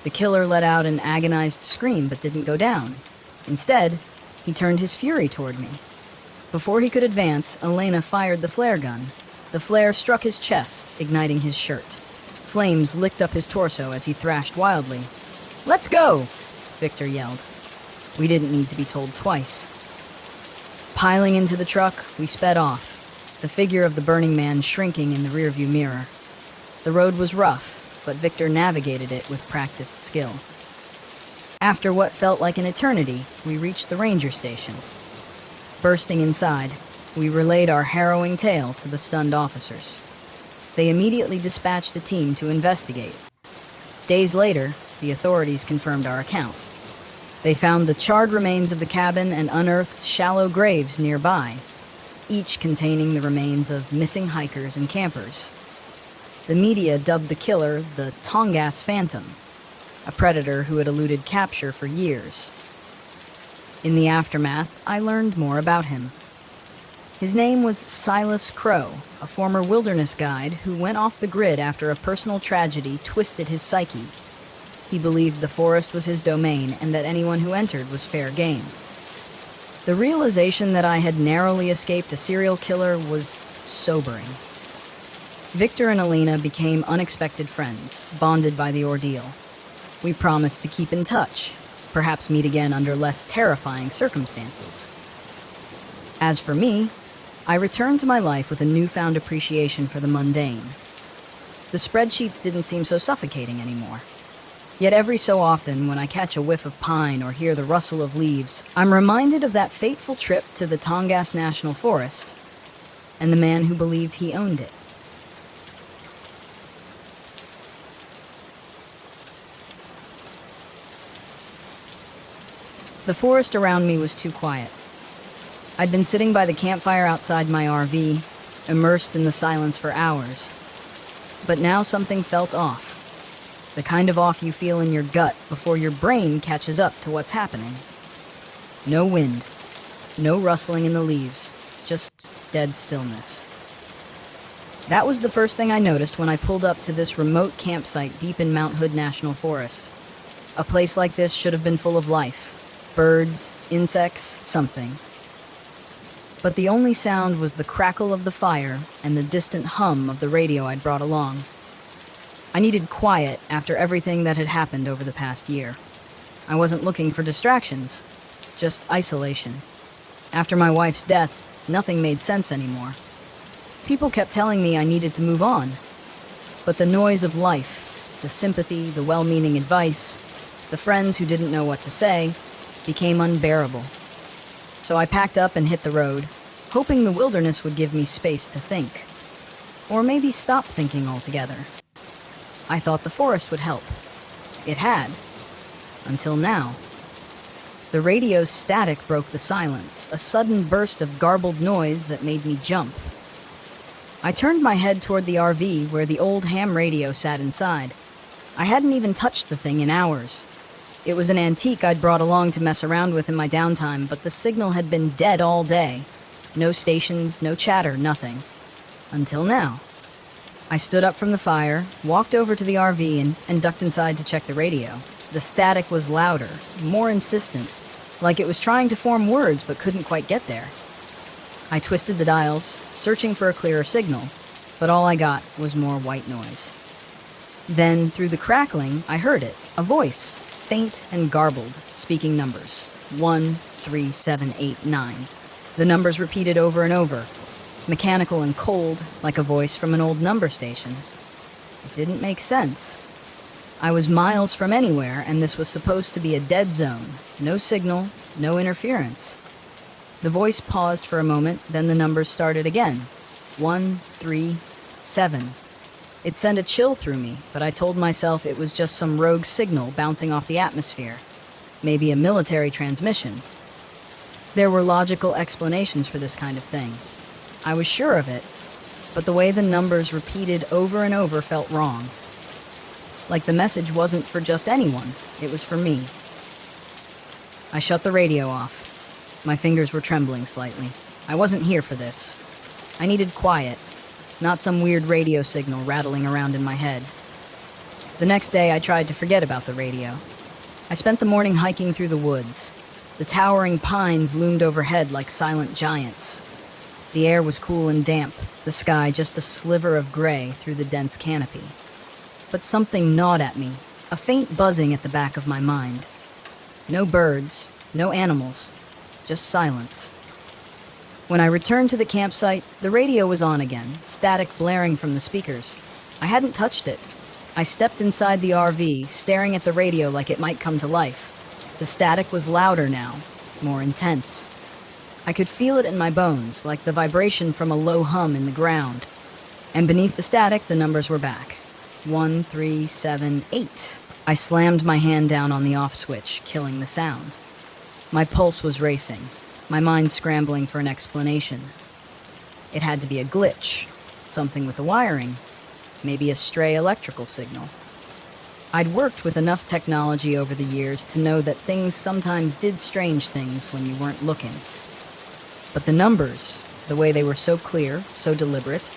[SPEAKER 1] The killer let out an agonized scream but didn't go down. Instead, he turned his fury toward me. Before he could advance, Elena fired the flare gun. The flare struck his chest, igniting his shirt. Flames licked up his torso as he thrashed wildly. "Let's go!" Victor yelled. We didn't need to be told twice. Piling into the truck, we sped off, the figure of the burning man shrinking in the rearview mirror. The road was rough, but Victor navigated it with practiced skill. After what felt like an eternity, we reached the ranger station. Bursting inside, we relayed our harrowing tale to the stunned officers. They immediately dispatched a team to investigate. Days later, the authorities confirmed our account. They found the charred remains of the cabin and unearthed shallow graves nearby, each containing the remains of missing hikers and campers. The media dubbed the killer the Tongass Phantom, a predator who had eluded capture for years. In the aftermath, I learned more about him. His name was Silas Crow, a former wilderness guide who went off the grid after a personal tragedy twisted his psyche. He believed the forest was his domain and that anyone who entered was fair game. The realization that I had narrowly escaped a serial killer was sobering. Victor and Elena became unexpected friends, bonded by the ordeal. We promised to keep in touch, perhaps meet again under less terrifying circumstances. As for me, I returned to my life with a newfound appreciation for the mundane. The spreadsheets didn't seem so suffocating anymore. Yet every so often, when I catch a whiff of pine or hear the rustle of leaves, I'm reminded of that fateful trip to the Tongass National Forest and the man who believed he owned it. The forest around me was too quiet. I'd been sitting by the campfire outside my RV, immersed in the silence for hours. But now something felt off. The kind of off you feel in your gut before your brain catches up to what's happening. No wind, no rustling in the leaves, just dead stillness. That was the first thing I noticed when I pulled up to this remote campsite deep in Mount Hood National Forest. A place like this should have been full of life. Birds, insects, something. But the only sound was the crackle of the fire and the distant hum of the radio I'd brought along. I needed quiet after everything that had happened over the past year. I wasn't looking for distractions, just isolation. After my wife's death, nothing made sense anymore. People kept telling me I needed to move on. But the noise of life, the sympathy, the well-meaning advice, the friends who didn't know what to say, became unbearable. So I packed up and hit the road, hoping the wilderness would give me space to think. Or maybe stop thinking altogether. I thought the forest would help. It had. Until now. The radio's static broke the silence, a sudden burst of garbled noise that made me jump. I turned my head toward the RV where the old ham radio sat inside. I hadn't even touched the thing in hours. It was an antique I'd brought along to mess around with in my downtime, but the signal had been dead all day. No stations, no chatter, nothing. Until now. I stood up from the fire, walked over to the RV, and ducked inside to check the radio. The static was louder, more insistent, like it was trying to form words but couldn't quite get there. I twisted the dials, searching for a clearer signal, but all I got was more white noise. Then, through the crackling, I heard it, a voice, faint and garbled, speaking numbers. 1, 3, 7, 8, 9. The numbers repeated over and over, mechanical and cold, like a voice from an old number station. It didn't make sense. I was miles from anywhere, and this was supposed to be a dead zone. No signal, no interference. The voice paused for a moment, then the numbers started again. 1, 3, 7. It sent a chill through me, but I told myself it was just some rogue signal bouncing off the atmosphere. Maybe a military transmission. There were logical explanations for this kind of thing. I was sure of it, but the way the numbers repeated over and over felt wrong. Like the message wasn't for just anyone, it was for me. I shut the radio off. My fingers were trembling slightly. I wasn't here for this. I needed quiet, not some weird radio signal rattling around in my head. The next day, I tried to forget about the radio. I spent the morning hiking through the woods. The towering pines loomed overhead like silent giants. The air was cool and damp, the sky just a sliver of gray through the dense canopy. But something gnawed at me, a faint buzzing at the back of my mind. No birds, no animals, just silence. When I returned to the campsite, the radio was on again, static blaring from the speakers. I hadn't touched it. I stepped inside the RV, staring at the radio like it might come to life. The static was louder now, more intense. I could feel it in my bones, like the vibration from a low hum in the ground. And beneath the static, the numbers were back. 1, 3, 7, 8. I slammed my hand down on the off switch, killing the sound. My pulse was racing, my mind scrambling for an explanation. It had to be a glitch, something with the wiring, maybe a stray electrical signal. I'd worked with enough technology over the years to know that things sometimes did strange things when you weren't looking. But the numbers, the way they were so clear, so deliberate,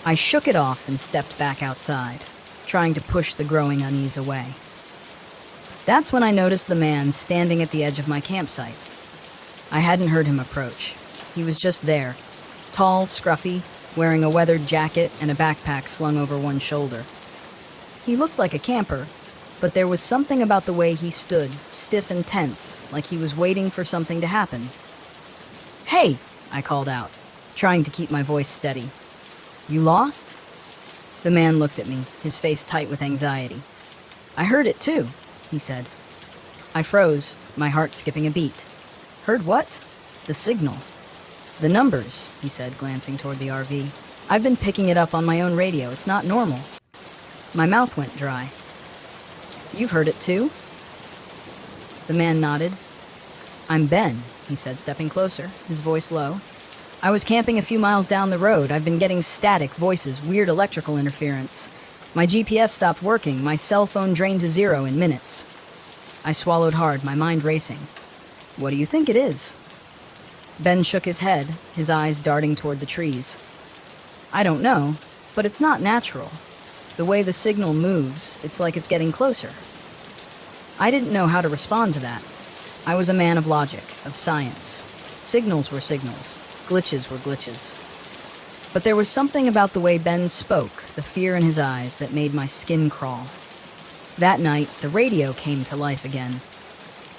[SPEAKER 1] I shook it off and stepped back outside, trying to push the growing unease away. That's when I noticed the man standing at the edge of my campsite. I hadn't heard him approach. He was just there, tall, scruffy, wearing a weathered jacket and a backpack slung over one shoulder. He looked like a camper, but there was something about the way he stood, stiff and tense, like he was waiting for something to happen. "Hey!" I called out, trying to keep my voice steady. "You lost?" The man looked at me, his face tight with anxiety. "I heard it too," he said. I froze, my heart skipping a beat. "Heard what?" "The signal." "The numbers," he said, glancing toward the RV. "I've been picking it up on my own radio. It's not normal." My mouth went dry. "You've heard it too?" The man nodded. "I'm Ben," he said, stepping closer, his voice low. "I was camping a few miles down the road. I've been getting static voices, weird electrical interference. My GPS stopped working. My cell phone drained to 0 in minutes." I swallowed hard, my mind racing. "What do you think it is?" Ben shook his head, his eyes darting toward the trees. "I don't know, but it's not natural. The way the signal moves, it's like it's getting closer." I didn't know how to respond to that. I was a man of logic, of science. Signals were signals. Glitches were glitches. But there was something about the way Ben spoke, the fear in his eyes, that made my skin crawl. That night, the radio came to life again.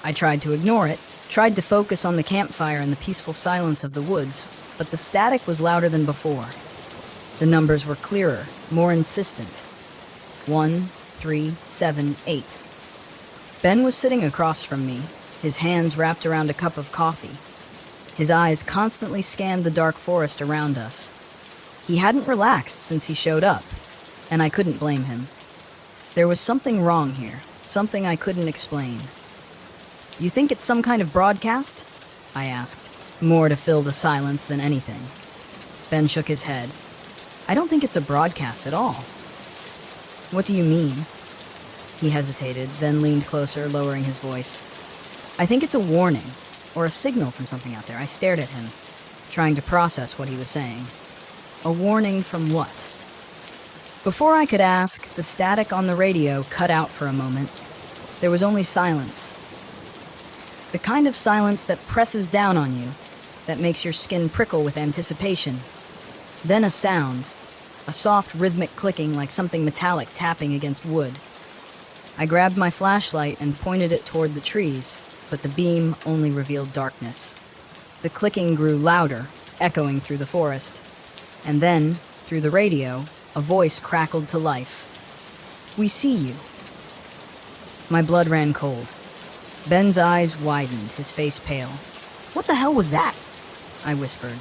[SPEAKER 1] I tried to ignore it, tried to focus on the campfire and the peaceful silence of the woods, but the static was louder than before. The numbers were clearer, more insistent. 1, 3, 7, 8. Ben was sitting across from me, his hands wrapped around a cup of coffee. His eyes constantly scanned the dark forest around us. He hadn't relaxed since he showed up, and I couldn't blame him. There was something wrong here, something I couldn't explain. "You think it's some kind of broadcast?" I asked, more to fill the silence than anything. Ben shook his head. "I don't think it's a broadcast at all." "What do you mean?" He hesitated, then leaned closer, lowering his voice. "I think it's a warning, or a signal from something out there." I stared at him, trying to process what he was saying. A warning from what? Before I could ask, the static on the radio cut out for a moment. There was only silence. The kind of silence that presses down on you, that makes your skin prickle with anticipation. Then a sound, a soft rhythmic clicking like something metallic tapping against wood. I grabbed my flashlight and pointed it toward the trees, but the beam only revealed darkness. The clicking grew louder, echoing through the forest. And then, through the radio, a voice crackled to life. "We see you. My blood ran cold. Ben's eyes widened, his face pale. "What the hell was that?" I whispered,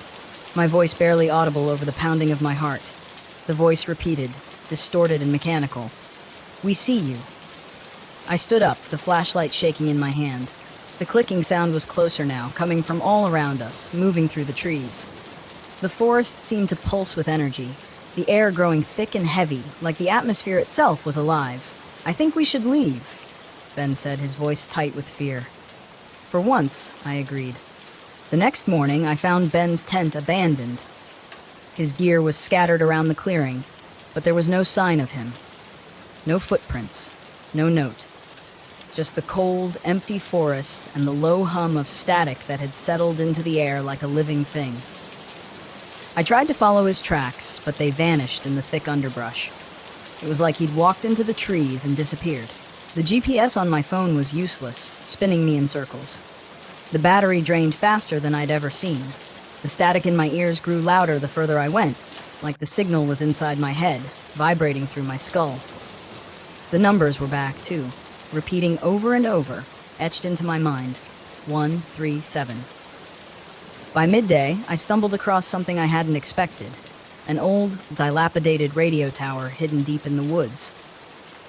[SPEAKER 1] my voice barely audible over the pounding of my heart. The voice repeated, distorted and mechanical. "We see you." I stood up, the flashlight shaking in my hand. The clicking sound was closer now, coming from all around us, moving through the trees. The forest seemed to pulse with energy, the air growing thick and heavy, like the atmosphere itself was alive. "I think we should leave," Ben said, his voice tight with fear. "For once," I agreed. The next morning, I found Ben's tent abandoned. His gear was scattered around the clearing, but there was no sign of him. No footprints, no note. Just the cold, empty forest and the low hum of static that had settled into the air like a living thing. I tried to follow his tracks, but they vanished in the thick underbrush. It was like he'd walked into the trees and disappeared. The GPS on my phone was useless, spinning me in circles. The battery drained faster than I'd ever seen. The static in my ears grew louder the further I went, like the signal was inside my head, vibrating through my skull. The numbers were back, too, repeating over and over, etched into my mind. 137. By midday, I stumbled across something I hadn't expected. An old, dilapidated radio tower hidden deep in the woods.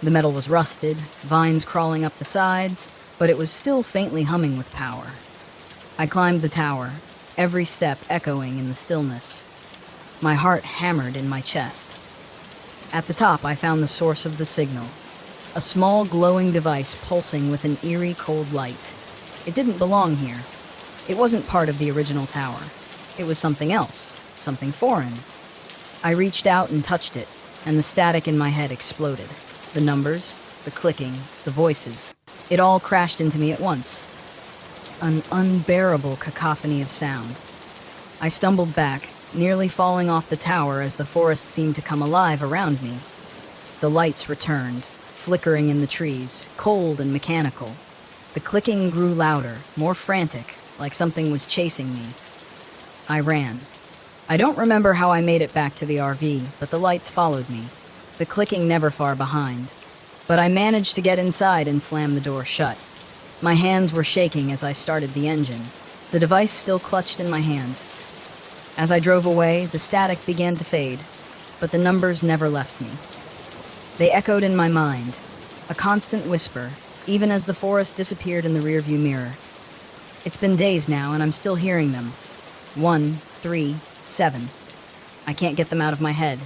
[SPEAKER 1] The metal was rusted, vines crawling up the sides, but it was still faintly humming with power. I climbed the tower, every step echoing in the stillness. My heart hammered in my chest. At the top, I found the source of the signal. A small glowing device pulsing with an eerie cold light. It didn't belong here. It wasn't part of the original tower. It was something else, something foreign. I reached out and touched it, and the static in my head exploded. The numbers, the clicking, the voices. It all crashed into me at once. An unbearable cacophony of sound. I stumbled back, nearly falling off the tower as the forest seemed to come alive around me. The lights returned, flickering in the trees, cold and mechanical. The clicking grew louder, more frantic, like something was chasing me. I ran. I don't remember how I made it back to the RV, but the lights followed me, the clicking never far behind. But I managed to get inside and slam the door shut. My hands were shaking as I started the engine, the device still clutched in my hand. As I drove away, the static began to fade, but the numbers never left me. They echoed in my mind, a constant whisper, even as the forest disappeared in the rearview mirror. It's been days now, and I'm still hearing them. 137. I can't get them out of my head.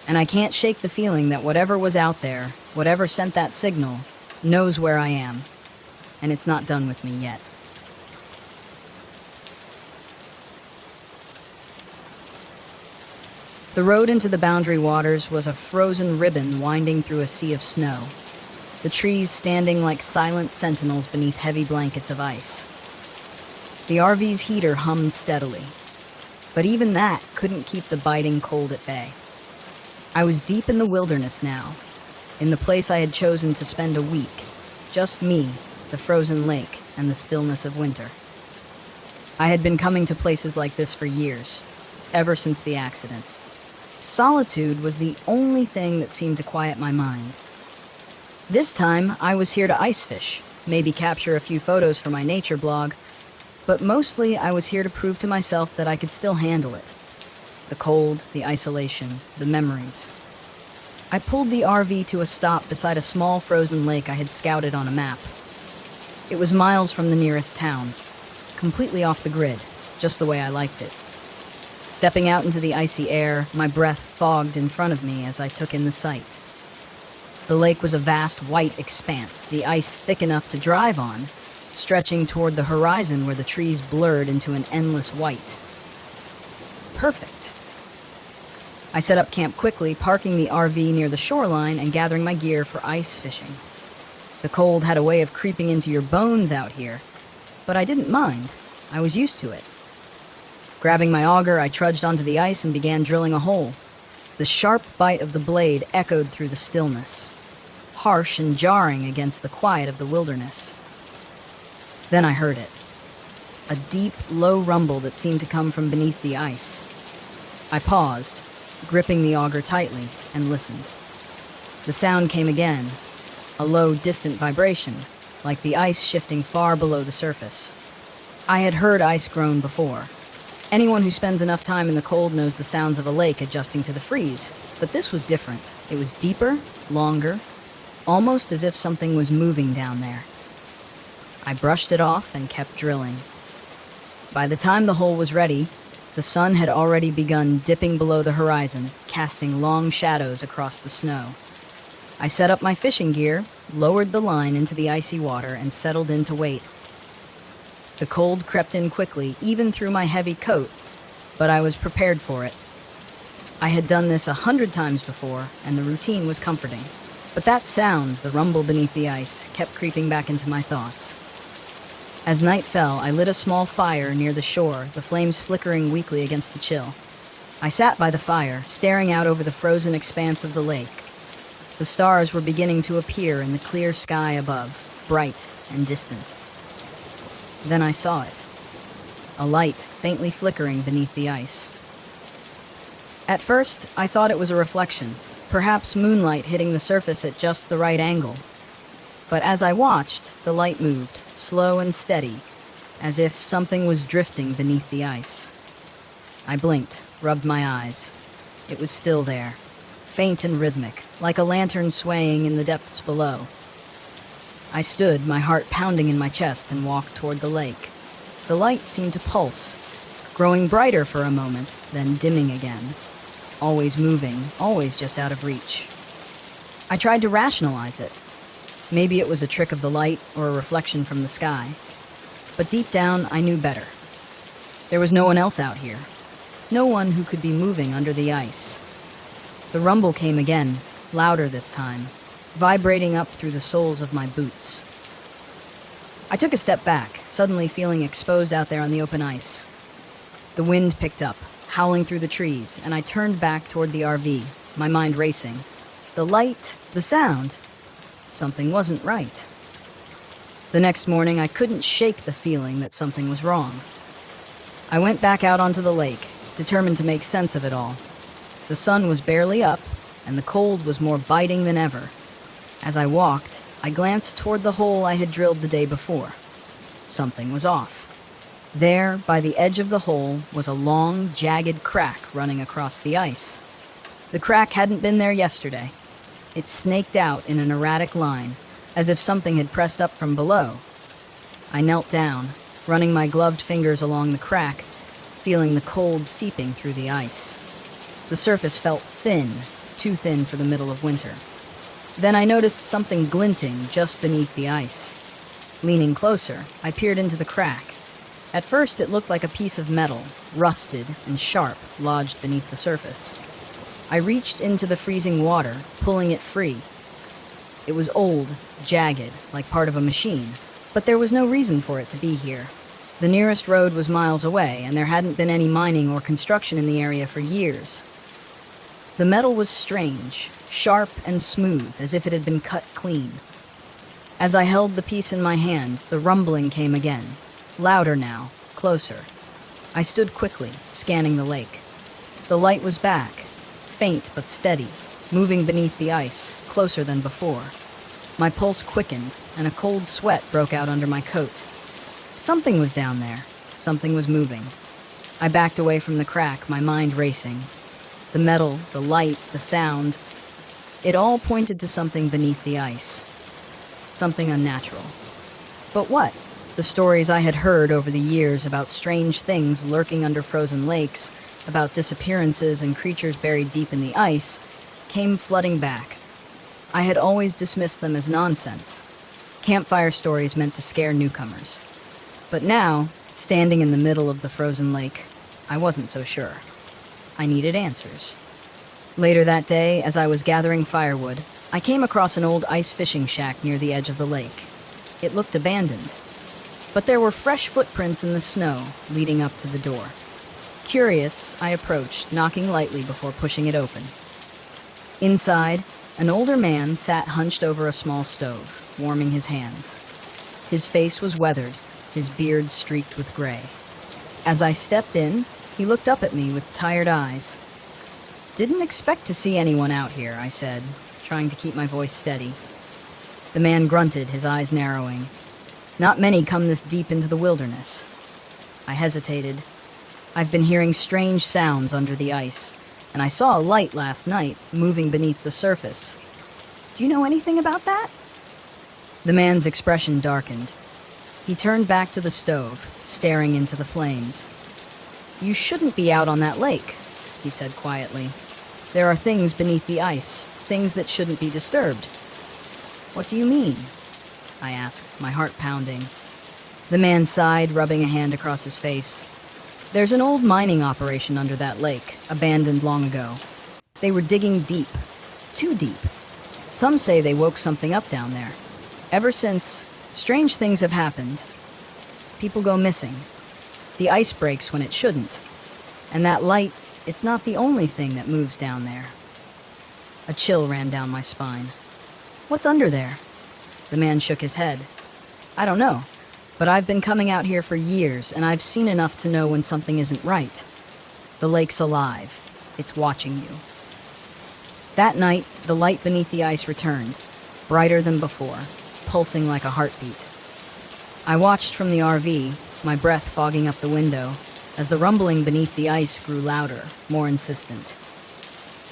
[SPEAKER 1] And I can't shake the feeling that whatever was out there, whatever sent that signal, knows where I am. And it's not done with me yet. The road into the Boundary Waters was a frozen ribbon winding through a sea of snow, the trees standing like silent sentinels beneath heavy blankets of ice. The RV's heater hummed steadily, but even that couldn't keep the biting cold at bay. I was deep in the wilderness now, in the place I had chosen to spend a week, just me, the frozen lake, and the stillness of winter. I had been coming to places like this for years, ever since the accident. Solitude was the only thing that seemed to quiet my mind. This time, I was here to ice fish, maybe capture a few photos for my nature blog, but mostly I was here to prove to myself that I could still handle it. The cold, the isolation, the memories. I pulled the RV to a stop beside a small frozen lake I had scouted on a map. It was miles from the nearest town, completely off the grid, just the way I liked it. Stepping out into the icy air, my breath fogged in front of me as I took in the sight. The lake was a vast white expanse, the ice thick enough to drive on, stretching toward the horizon where the trees blurred into an endless white. Perfect. I set up camp quickly, parking the RV near the shoreline and gathering my gear for ice fishing. The cold had a way of creeping into your bones out here, but I didn't mind. I was used to it. Grabbing my auger, I trudged onto the ice and began drilling a hole. The sharp bite of the blade echoed through the stillness, harsh and jarring against the quiet of the wilderness. Then I heard it. A deep, low rumble that seemed to come from beneath the ice. I paused, gripping the auger tightly, and listened. The sound came again, a a low, distant vibration, like the ice shifting far below the surface. I had heard ice groan before. Anyone who spends enough time in the cold knows the sounds of a lake adjusting to the freeze, but this was different. It was deeper, longer, almost as if something was moving down there. I brushed it off and kept drilling. By the time the hole was ready, the sun had already begun dipping below the horizon, casting long shadows across the snow. I set up my fishing gear, lowered the line into the icy water, and settled in to wait. The cold crept in quickly, even through my heavy coat, but I was prepared for it. I had done this 100 times before, and the routine was comforting. But that sound, the rumble beneath the ice, kept creeping back into my thoughts. As night fell, I lit a small fire near the shore, the flames flickering weakly against the chill. I sat by the fire, staring out over the frozen expanse of the lake. The stars were beginning to appear in the clear sky above, bright and distant. Then I saw it. A light faintly flickering beneath the ice. At first, I thought it was a reflection, perhaps moonlight hitting the surface at just the right angle. But as I watched, the light moved, slow and steady, as if something was drifting beneath the ice. I blinked, rubbed my eyes. It was still there, faint and rhythmic, like a lantern swaying in the depths below. I stood, my heart pounding in my chest, and walked toward the lake. The light seemed to pulse, growing brighter for a moment, then dimming again. Always moving, always just out of reach. I tried to rationalize it. Maybe it was a trick of the light or a reflection from the sky. But deep down, I knew better. There was no one else out here. No one who could be moving under the ice. The rumble came again, louder this time, vibrating up through the soles of my boots. I took a step back, suddenly feeling exposed out there on the open ice. The wind picked up, howling through the trees, and I turned back toward the RV, my mind racing. The light, the sound, something wasn't right. The next morning, I couldn't shake the feeling that something was wrong. I went back out onto the lake, determined to make sense of it all. The sun was barely up, and the cold was more biting than ever. As I walked, I glanced toward the hole I had drilled the day before. Something was off. There, by the edge of the hole, was a long, jagged crack running across the ice. The crack hadn't been there yesterday. It snaked out in an erratic line, as if something had pressed up from below. I knelt down, running my gloved fingers along the crack, feeling the cold seeping through the ice. The surface felt thin, too thin for the middle of winter. Then I noticed something glinting just beneath the ice. Leaning closer, I peered into the crack. At first, it looked like a piece of metal, rusted and sharp, lodged beneath the surface. I reached into the freezing water, pulling it free. It was old, jagged, like part of a machine, but there was no reason for it to be here. The nearest road was miles away, and there hadn't been any mining or construction in the area for years. The metal was strange, sharp and smooth, as if it had been cut clean. As I held the piece in my hand, the rumbling came again. Louder now, closer. I stood quickly, scanning the lake. The light was back, faint but steady, moving beneath the ice, closer than before. My pulse quickened, and a cold sweat broke out under my coat. Something was down there. Something was moving. I backed away from the crack, my mind racing. The metal, the light, the sound, it all pointed to something beneath the ice. Something unnatural. But what? The stories I had heard over the years about strange things lurking under frozen lakes, about disappearances and creatures buried deep in the ice, came flooding back. I had always dismissed them as nonsense. Campfire stories meant to scare newcomers. But now, standing in the middle of the frozen lake, I wasn't so sure. I needed answers. Later that day, as I was gathering firewood, I came across an old ice fishing shack near the edge of the lake. It looked abandoned, but there were fresh footprints in the snow leading up to the door. Curious, I approached, knocking lightly before pushing it open. Inside, an older man sat hunched over a small stove, warming his hands. His face was weathered, his beard streaked with gray. As I stepped in, he looked up at me with tired eyes. "Didn't expect to see anyone out here," I said, trying to keep my voice steady. The man grunted, his eyes narrowing. Not many come this deep into the wilderness. I hesitated. I've been hearing strange sounds under the ice, and I saw a light last night moving beneath the surface. Do you know anything about that? The man's expression darkened. He turned back to the stove, staring into the flames. You shouldn't be out on that lake, he said quietly. There are things beneath the ice, things that shouldn't be disturbed. What do you mean? I asked, my heart pounding. The man sighed, rubbing a hand across his face. There's an old mining operation under that lake, abandoned long ago. They were digging deep, too deep. Some say they woke something up down there. Ever since, strange things have happened. People go missing. The ice breaks when it shouldn't. And that light, it's not the only thing that moves down there. A chill ran down my spine. What's under there? The man shook his head. I don't know, but I've been coming out here for years, and I've seen enough to know when something isn't right. The lake's alive. It's watching you. That night, the light beneath the ice returned, brighter than before, pulsing like a heartbeat. I watched from the RV, my breath fogging up the window, as the rumbling beneath the ice grew louder, more insistent.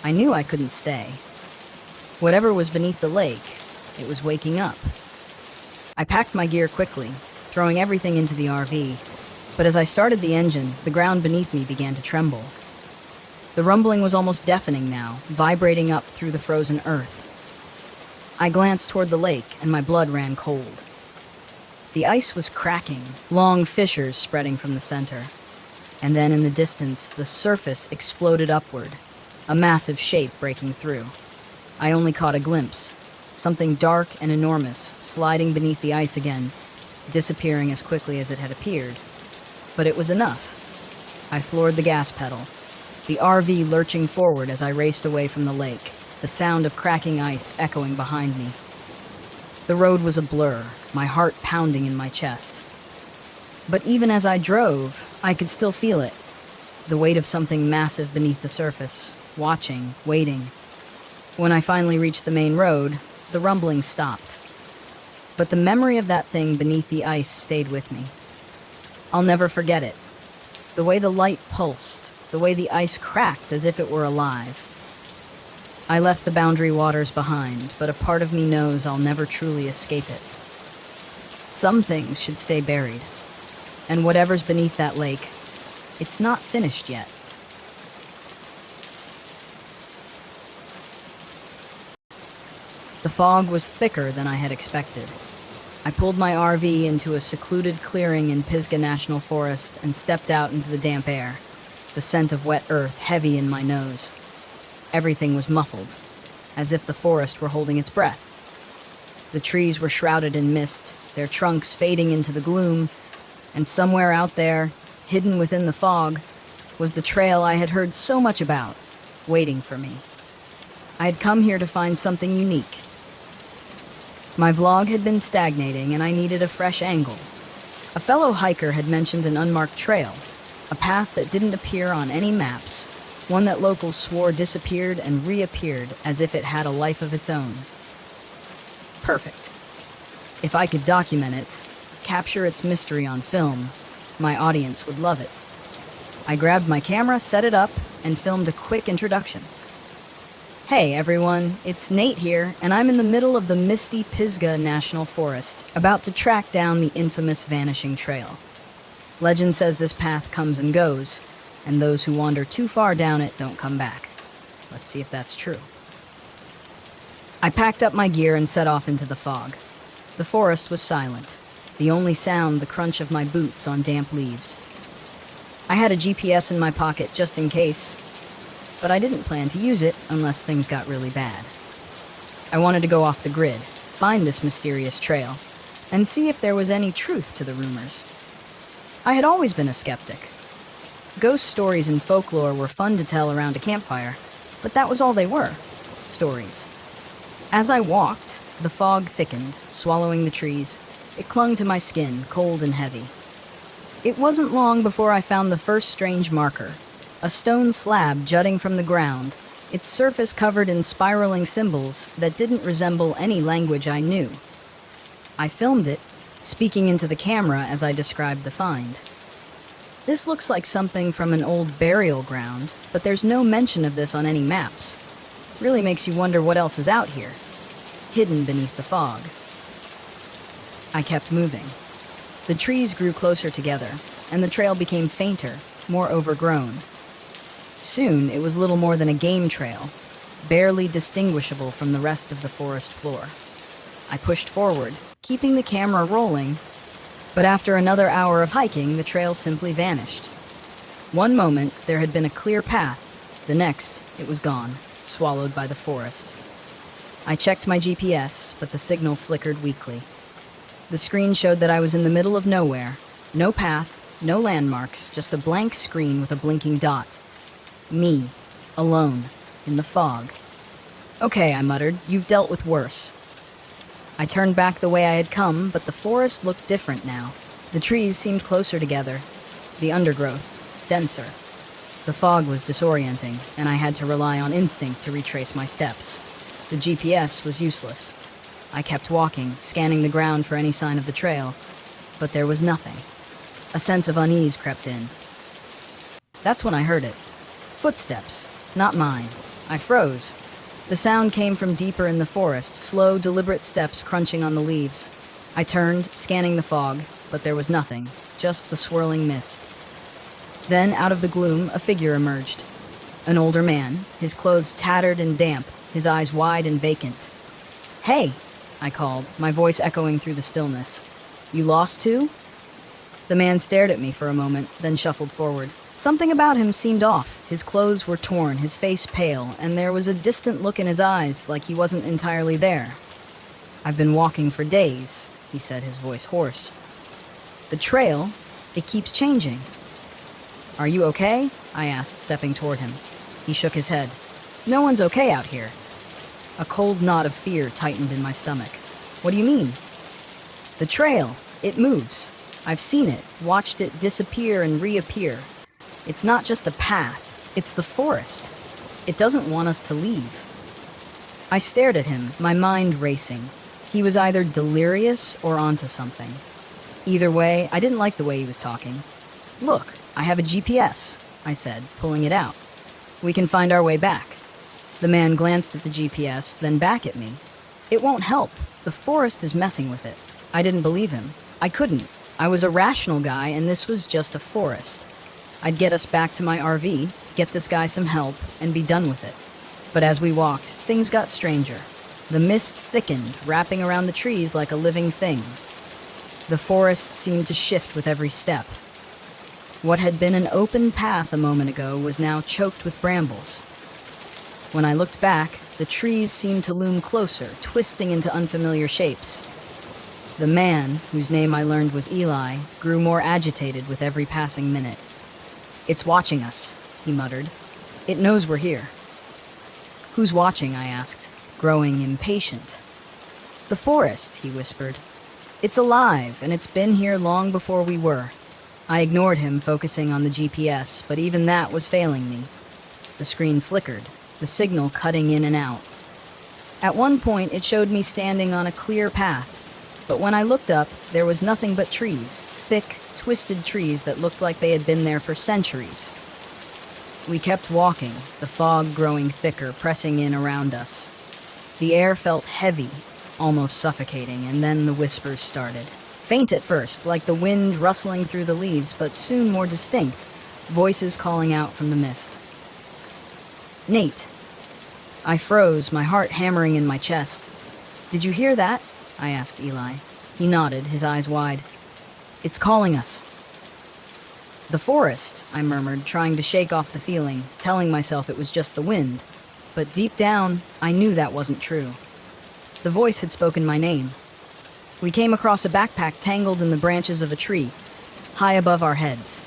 [SPEAKER 1] I knew I couldn't stay. Whatever was beneath the lake, it was waking up. I packed my gear quickly, throwing everything into the RV, but as I started the engine, the ground beneath me began to tremble. The rumbling was almost deafening now, vibrating up through the frozen earth. I glanced toward the lake, and my blood ran cold. The ice was cracking, long fissures spreading from the center. And then in the distance, the surface exploded upward, a massive shape breaking through. I only caught a glimpse, something dark and enormous, sliding beneath the ice again, disappearing as quickly as it had appeared. But it was enough. I floored the gas pedal, the RV lurching forward as I raced away from the lake, the sound of cracking ice echoing behind me. The road was a blur, my heart pounding in my chest. But even as I drove, I could still feel it, the weight of something massive beneath the surface, watching, waiting. When I finally reached the main road, the rumbling stopped. But the memory of that thing beneath the ice stayed with me. I'll never forget it. The way the light pulsed, the way the ice cracked as if it were alive. I left the boundary waters behind, but a part of me knows I'll never truly escape it. Some things should stay buried. And whatever's beneath that lake, it's not finished yet. The fog was thicker than I had expected. I pulled my RV into a secluded clearing in Pisgah National Forest and stepped out into the damp air, the scent of wet earth heavy in my nose. Everything was muffled, as if the forest were holding its breath. The trees were shrouded in mist, their trunks fading into the gloom, and somewhere out there, hidden within the fog, was the trail I had heard so much about, waiting for me. I had come here to find something unique. My vlog had been stagnating and I needed a fresh angle. A fellow hiker had mentioned an unmarked trail, a path that didn't appear on any maps, one that locals swore disappeared and reappeared as if it had a life of its own. Perfect. If I could document it, capture its mystery on film, my audience would love it. I grabbed my camera, set it up, and filmed a quick introduction. Hey everyone, it's Nate here, and I'm in the middle of the misty Pisgah National Forest, about to track down the infamous Vanishing Trail. Legend says this path comes and goes, and those who wander too far down it don't come back. Let's see if that's true. I packed up my gear and set off into the fog. The forest was silent, the only sound the crunch of my boots on damp leaves. I had a GPS in my pocket just in case, but I didn't plan to use it unless things got really bad. I wanted to go off the grid, find this mysterious trail, and see if there was any truth to the rumors. I had always been a skeptic. Ghost stories and folklore were fun to tell around a campfire, but that was all they were, stories. As I walked, the fog thickened, swallowing the trees. It clung to my skin, cold and heavy. It wasn't long before I found the first strange marker, a stone slab jutting from the ground, its surface covered in spiraling symbols that didn't resemble any language I knew. I filmed it, speaking into the camera as I described the find. This looks like something from an old burial ground, but there's no mention of this on any maps. Really makes you wonder what else is out here, hidden beneath the fog. I kept moving. The trees grew closer together, and the trail became fainter, more overgrown. Soon, it was little more than a game trail, barely distinguishable from the rest of the forest floor. I pushed forward, keeping the camera rolling, but after another hour of hiking, the trail simply vanished. One moment, there had been a clear path. The next, it was gone, swallowed by the forest. I checked my GPS, but the signal flickered weakly. The screen showed that I was in the middle of nowhere. No path, no landmarks, just a blank screen with a blinking dot. Me, alone, in the fog. Okay, I muttered, you've dealt with worse. I turned back the way I had come, but the forest looked different now. The trees seemed closer together, the undergrowth denser. The fog was disorienting, and I had to rely on instinct to retrace my steps. The GPS was useless. I kept walking, scanning the ground for any sign of the trail, but there was nothing. A sense of unease crept in. That's when I heard it. Footsteps, not mine. I froze. The sound came from deeper in the forest, slow, deliberate steps crunching on the leaves. I turned, scanning the fog, but there was nothing, just the swirling mist. Then, out of the gloom, a figure emerged. An older man, his clothes tattered and damp, his eyes wide and vacant. "Hey," I called, my voice echoing through the stillness. "You lost too?" The man stared at me for a moment, then shuffled forward. Something about him seemed off. His clothes were torn, his face pale, and there was a distant look in his eyes, like he wasn't entirely there. "I've been walking for days," he said, his voice hoarse. "The trail, it keeps changing." "Are you okay?" I asked, stepping toward him. He shook his head. "No one's okay out here." A cold knot of fear tightened in my stomach. "What do you mean?" "The trail, it moves. I've seen it, watched it disappear and reappear. It's not just a path, it's the forest. It doesn't want us to leave." I stared at him, my mind racing. He was either delirious or onto something. Either way, I didn't like the way he was talking. "Look, I have a GPS," I said, pulling it out. "We can find our way back." The man glanced at the GPS, then back at me. "It won't help. The forest is messing with it." I didn't believe him. I couldn't. I was a rational guy, and this was just a forest. I'd get us back to my RV, get this guy some help, and be done with it. But as we walked, things got stranger. The mist thickened, wrapping around the trees like a living thing. The forest seemed to shift with every step. What had been an open path a moment ago was now choked with brambles. When I looked back, the trees seemed to loom closer, twisting into unfamiliar shapes. The man, whose name I learned was Eli, grew more agitated with every passing minute. "It's watching us," he muttered. "It knows we're here." "Who's watching?" I asked, growing impatient. "The forest," he whispered. "It's alive, and it's been here long before we were." I ignored him, focusing on the GPS, but even that was failing me. The screen flickered, the signal cutting in and out. At one point, it showed me standing on a clear path, but when I looked up, there was nothing but trees, thick, twisted trees that looked like they had been there for centuries. We kept walking, the fog growing thicker, pressing in around us. The air felt heavy, almost suffocating, and then the whispers started. Faint at first, like the wind rustling through the leaves, but soon more distinct, voices calling out from the mist. "Nate." I froze, my heart hammering in my chest. "Did you hear that?" I asked Eli. He nodded, his eyes wide. "It's calling us." "The forest," I murmured, trying to shake off the feeling, telling myself it was just the wind. But deep down, I knew that wasn't true. The voice had spoken my name. We came across a backpack tangled in the branches of a tree, high above our heads.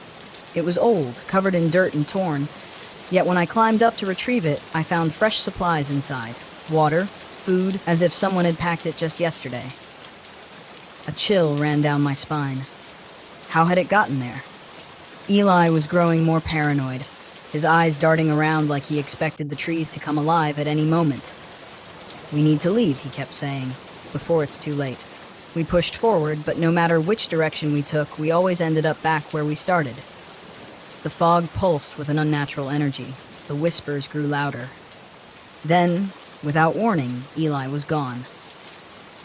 [SPEAKER 1] It was old, covered in dirt and torn, yet when I climbed up to retrieve it, I found fresh supplies inside. Water, food, as if someone had packed it just yesterday. A chill ran down my spine. How had it gotten there? Eli was growing more paranoid, his eyes darting around like he expected the trees to come alive at any moment. "We need to leave," he kept saying, "before it's too late." We pushed forward, but no matter which direction we took, we always ended up back where we started. The fog pulsed with an unnatural energy. The whispers grew louder. Then, without warning, Eli was gone.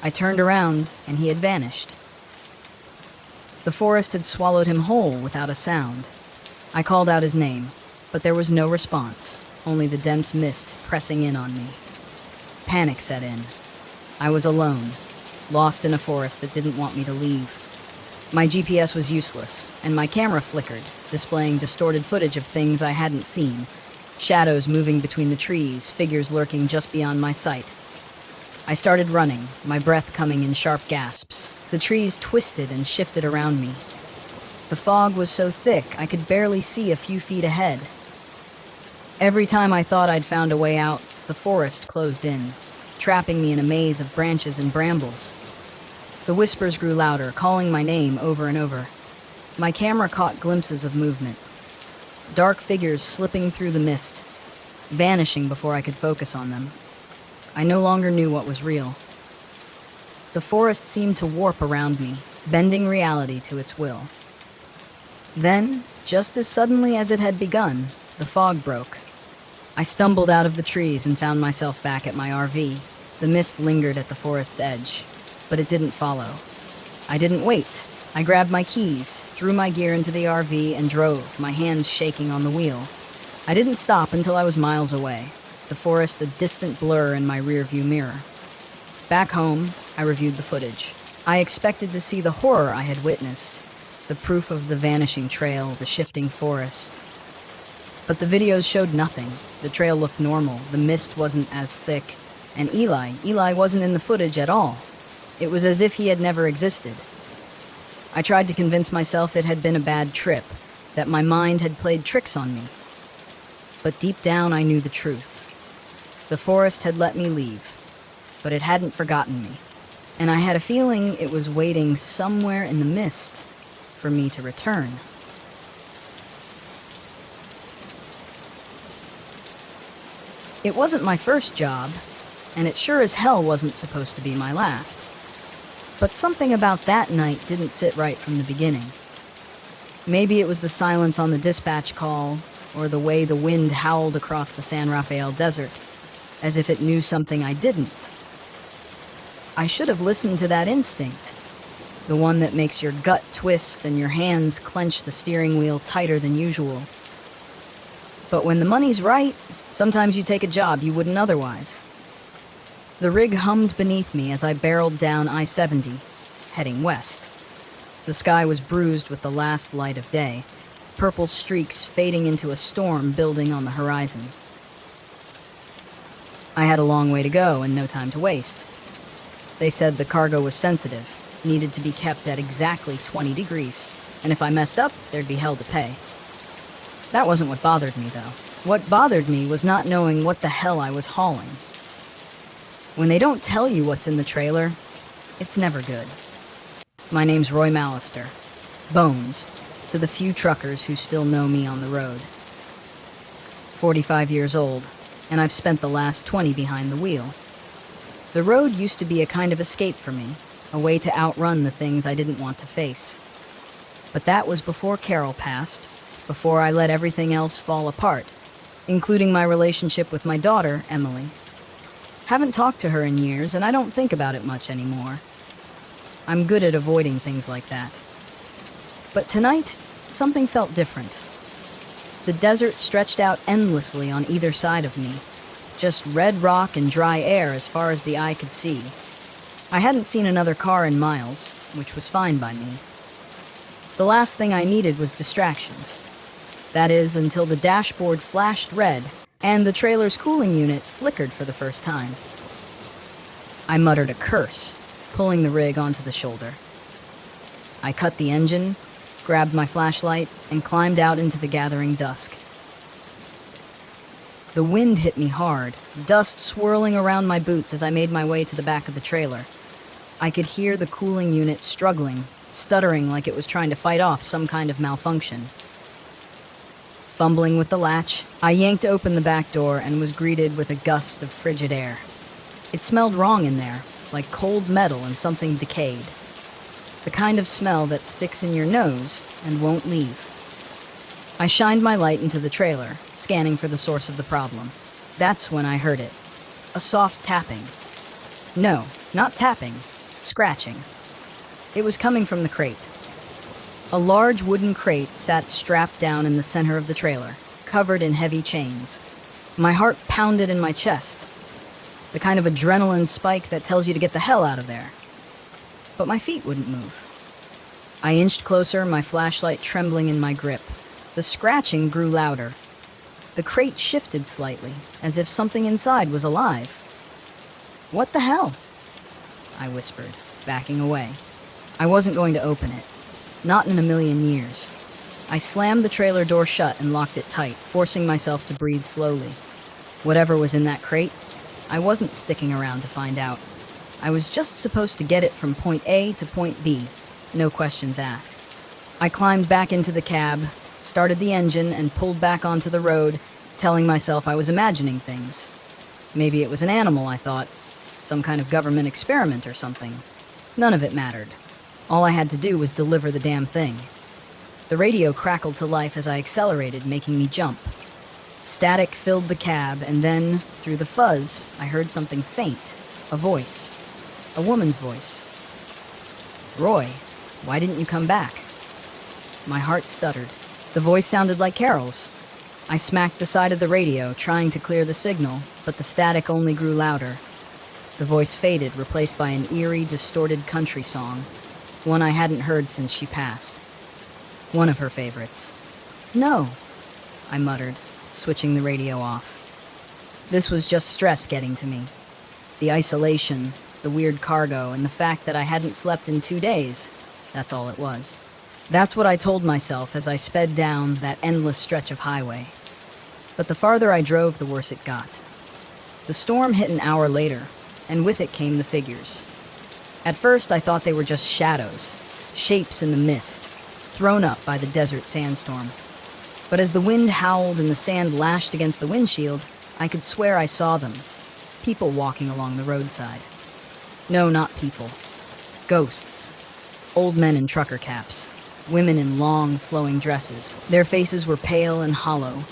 [SPEAKER 1] I turned around, and he had vanished. The forest had swallowed him whole without a sound. I called out his name, but there was no response, only the dense mist pressing in on me. Panic set in. I was alone, lost in a forest that didn't want me to leave. My GPS was useless, and my camera flickered, displaying distorted footage of things I hadn't seen. Shadows moving between the trees, figures lurking just beyond my sight. I started running, my breath coming in sharp gasps. The trees twisted and shifted around me. The fog was so thick I could barely see a few feet ahead. Every time I thought I'd found a way out, the forest closed in, trapping me in a maze of branches and brambles. The whispers grew louder, calling my name over and over. My camera caught glimpses of movement. Dark figures slipping through the mist, vanishing before I could focus on them. I no longer knew what was real. The forest seemed to warp around me, bending reality to its will. Then, just as suddenly as it had begun, the fog broke. I stumbled out of the trees and found myself back at my RV. The mist lingered at the forest's edge, but it didn't follow. I didn't wait. I grabbed my keys, threw my gear into the RV, and drove, my hands shaking on the wheel. I didn't stop until I was miles away, the forest a distant blur in my rearview mirror. Back home, I reviewed the footage. I expected to see the horror I had witnessed, the proof of the vanishing trail, the shifting forest. But the videos showed nothing. The trail looked normal, the mist wasn't as thick, and Eli wasn't in the footage at all. It was as if he had never existed. I tried to convince myself it had been a bad trip, that my mind had played tricks on me. But deep down I knew the truth. The forest had let me leave, but it hadn't forgotten me, and I had a feeling it was waiting somewhere in the mist for me to return. It wasn't my first job, and it sure as hell wasn't supposed to be my last. But something about that night didn't sit right from the beginning. Maybe it was the silence on the dispatch call, or the way the wind howled across the San Rafael desert, as if it knew something I didn't. I should have listened to that instinct, the one that makes your gut twist and your hands clench the steering wheel tighter than usual. But when the money's right, sometimes you take a job you wouldn't otherwise. The rig hummed beneath me as I barreled down I-70, heading west. The sky was bruised with the last light of day, purple streaks fading into a storm building on the horizon. I had a long way to go and no time to waste. They said the cargo was sensitive, needed to be kept at exactly 20 degrees, and if I messed up, there'd be hell to pay. That wasn't what bothered me, though. What bothered me was not knowing what the hell I was hauling. When they don't tell you what's in the trailer, it's never good. My name's Roy Mallister. Bones, to the few truckers who still know me on the road. 45 years old, and I've spent the last 20 behind the wheel. The road used to be a kind of escape for me, a way to outrun the things I didn't want to face. But that was before Carol passed, before I let everything else fall apart, including my relationship with my daughter, Emily. Haven't talked to her in years, and I don't think about it much anymore. I'm good at avoiding things like that. But tonight, something felt different. The desert stretched out endlessly on either side of me, just red rock and dry air as far as the eye could see. I hadn't seen another car in miles, which was fine by me. The last thing I needed was distractions. That is, until the dashboard flashed red and the trailer's cooling unit flickered for the first time. I muttered a curse, pulling the rig onto the shoulder. I cut the engine, grabbed my flashlight, and climbed out into the gathering dusk. The wind hit me hard, dust swirling around my boots as I made my way to the back of the trailer. I could hear the cooling unit struggling, stuttering like it was trying to fight off some kind of malfunction. Fumbling with the latch, I yanked open the back door and was greeted with a gust of frigid air. It smelled wrong in there, like cold metal and something decayed. The kind of smell that sticks in your nose and won't leave. I shined my light into the trailer, scanning for the source of the problem. That's when I heard it. A soft tapping. No, not tapping. Scratching. It was coming from the crate. A large wooden crate sat strapped down in the center of the trailer, covered in heavy chains. My heart pounded in my chest. The kind of adrenaline spike that tells you to get the hell out of there. But my feet wouldn't move. I inched closer, my flashlight trembling in my grip. The scratching grew louder. The crate shifted slightly, as if something inside was alive. "What the hell?" I whispered, backing away. I wasn't going to open it. Not in a million years. I slammed the trailer door shut and locked it tight, forcing myself to breathe slowly. Whatever was in that crate, I wasn't sticking around to find out. I was just supposed to get it from point A to point B, no questions asked. I climbed back into the cab, started the engine, and pulled back onto the road, telling myself I was imagining things. Maybe it was an animal, I thought. Some kind of government experiment or something. None of it mattered. All I had to do was deliver the damn thing. The radio crackled to life as I accelerated, making me jump. Static filled the cab, and then, through the fuzz, I heard something faint. A voice. A woman's voice. "Roy, why didn't you come back?" My heart stuttered. The voice sounded like Carol's. I smacked the side of the radio, trying to clear the signal, but the static only grew louder. The voice faded, replaced by an eerie, distorted country song, one I hadn't heard since she passed. One of her favorites. "No," I muttered, switching the radio off. This was just stress getting to me. The isolation, the weird cargo, and the fact that I hadn't slept in 2 days. That's all it was. That's what I told myself as I sped down that endless stretch of highway. But the farther I drove, the worse it got. The storm hit an hour later, and with it came the figures. At first, I thought they were just shadows, shapes in the mist, thrown up by the desert sandstorm. But as the wind howled and the sand lashed against the windshield, I could swear I saw them. People walking along the roadside. No, not people. Ghosts. Old men in trucker caps. Women in long, flowing dresses. Their faces were pale and hollow,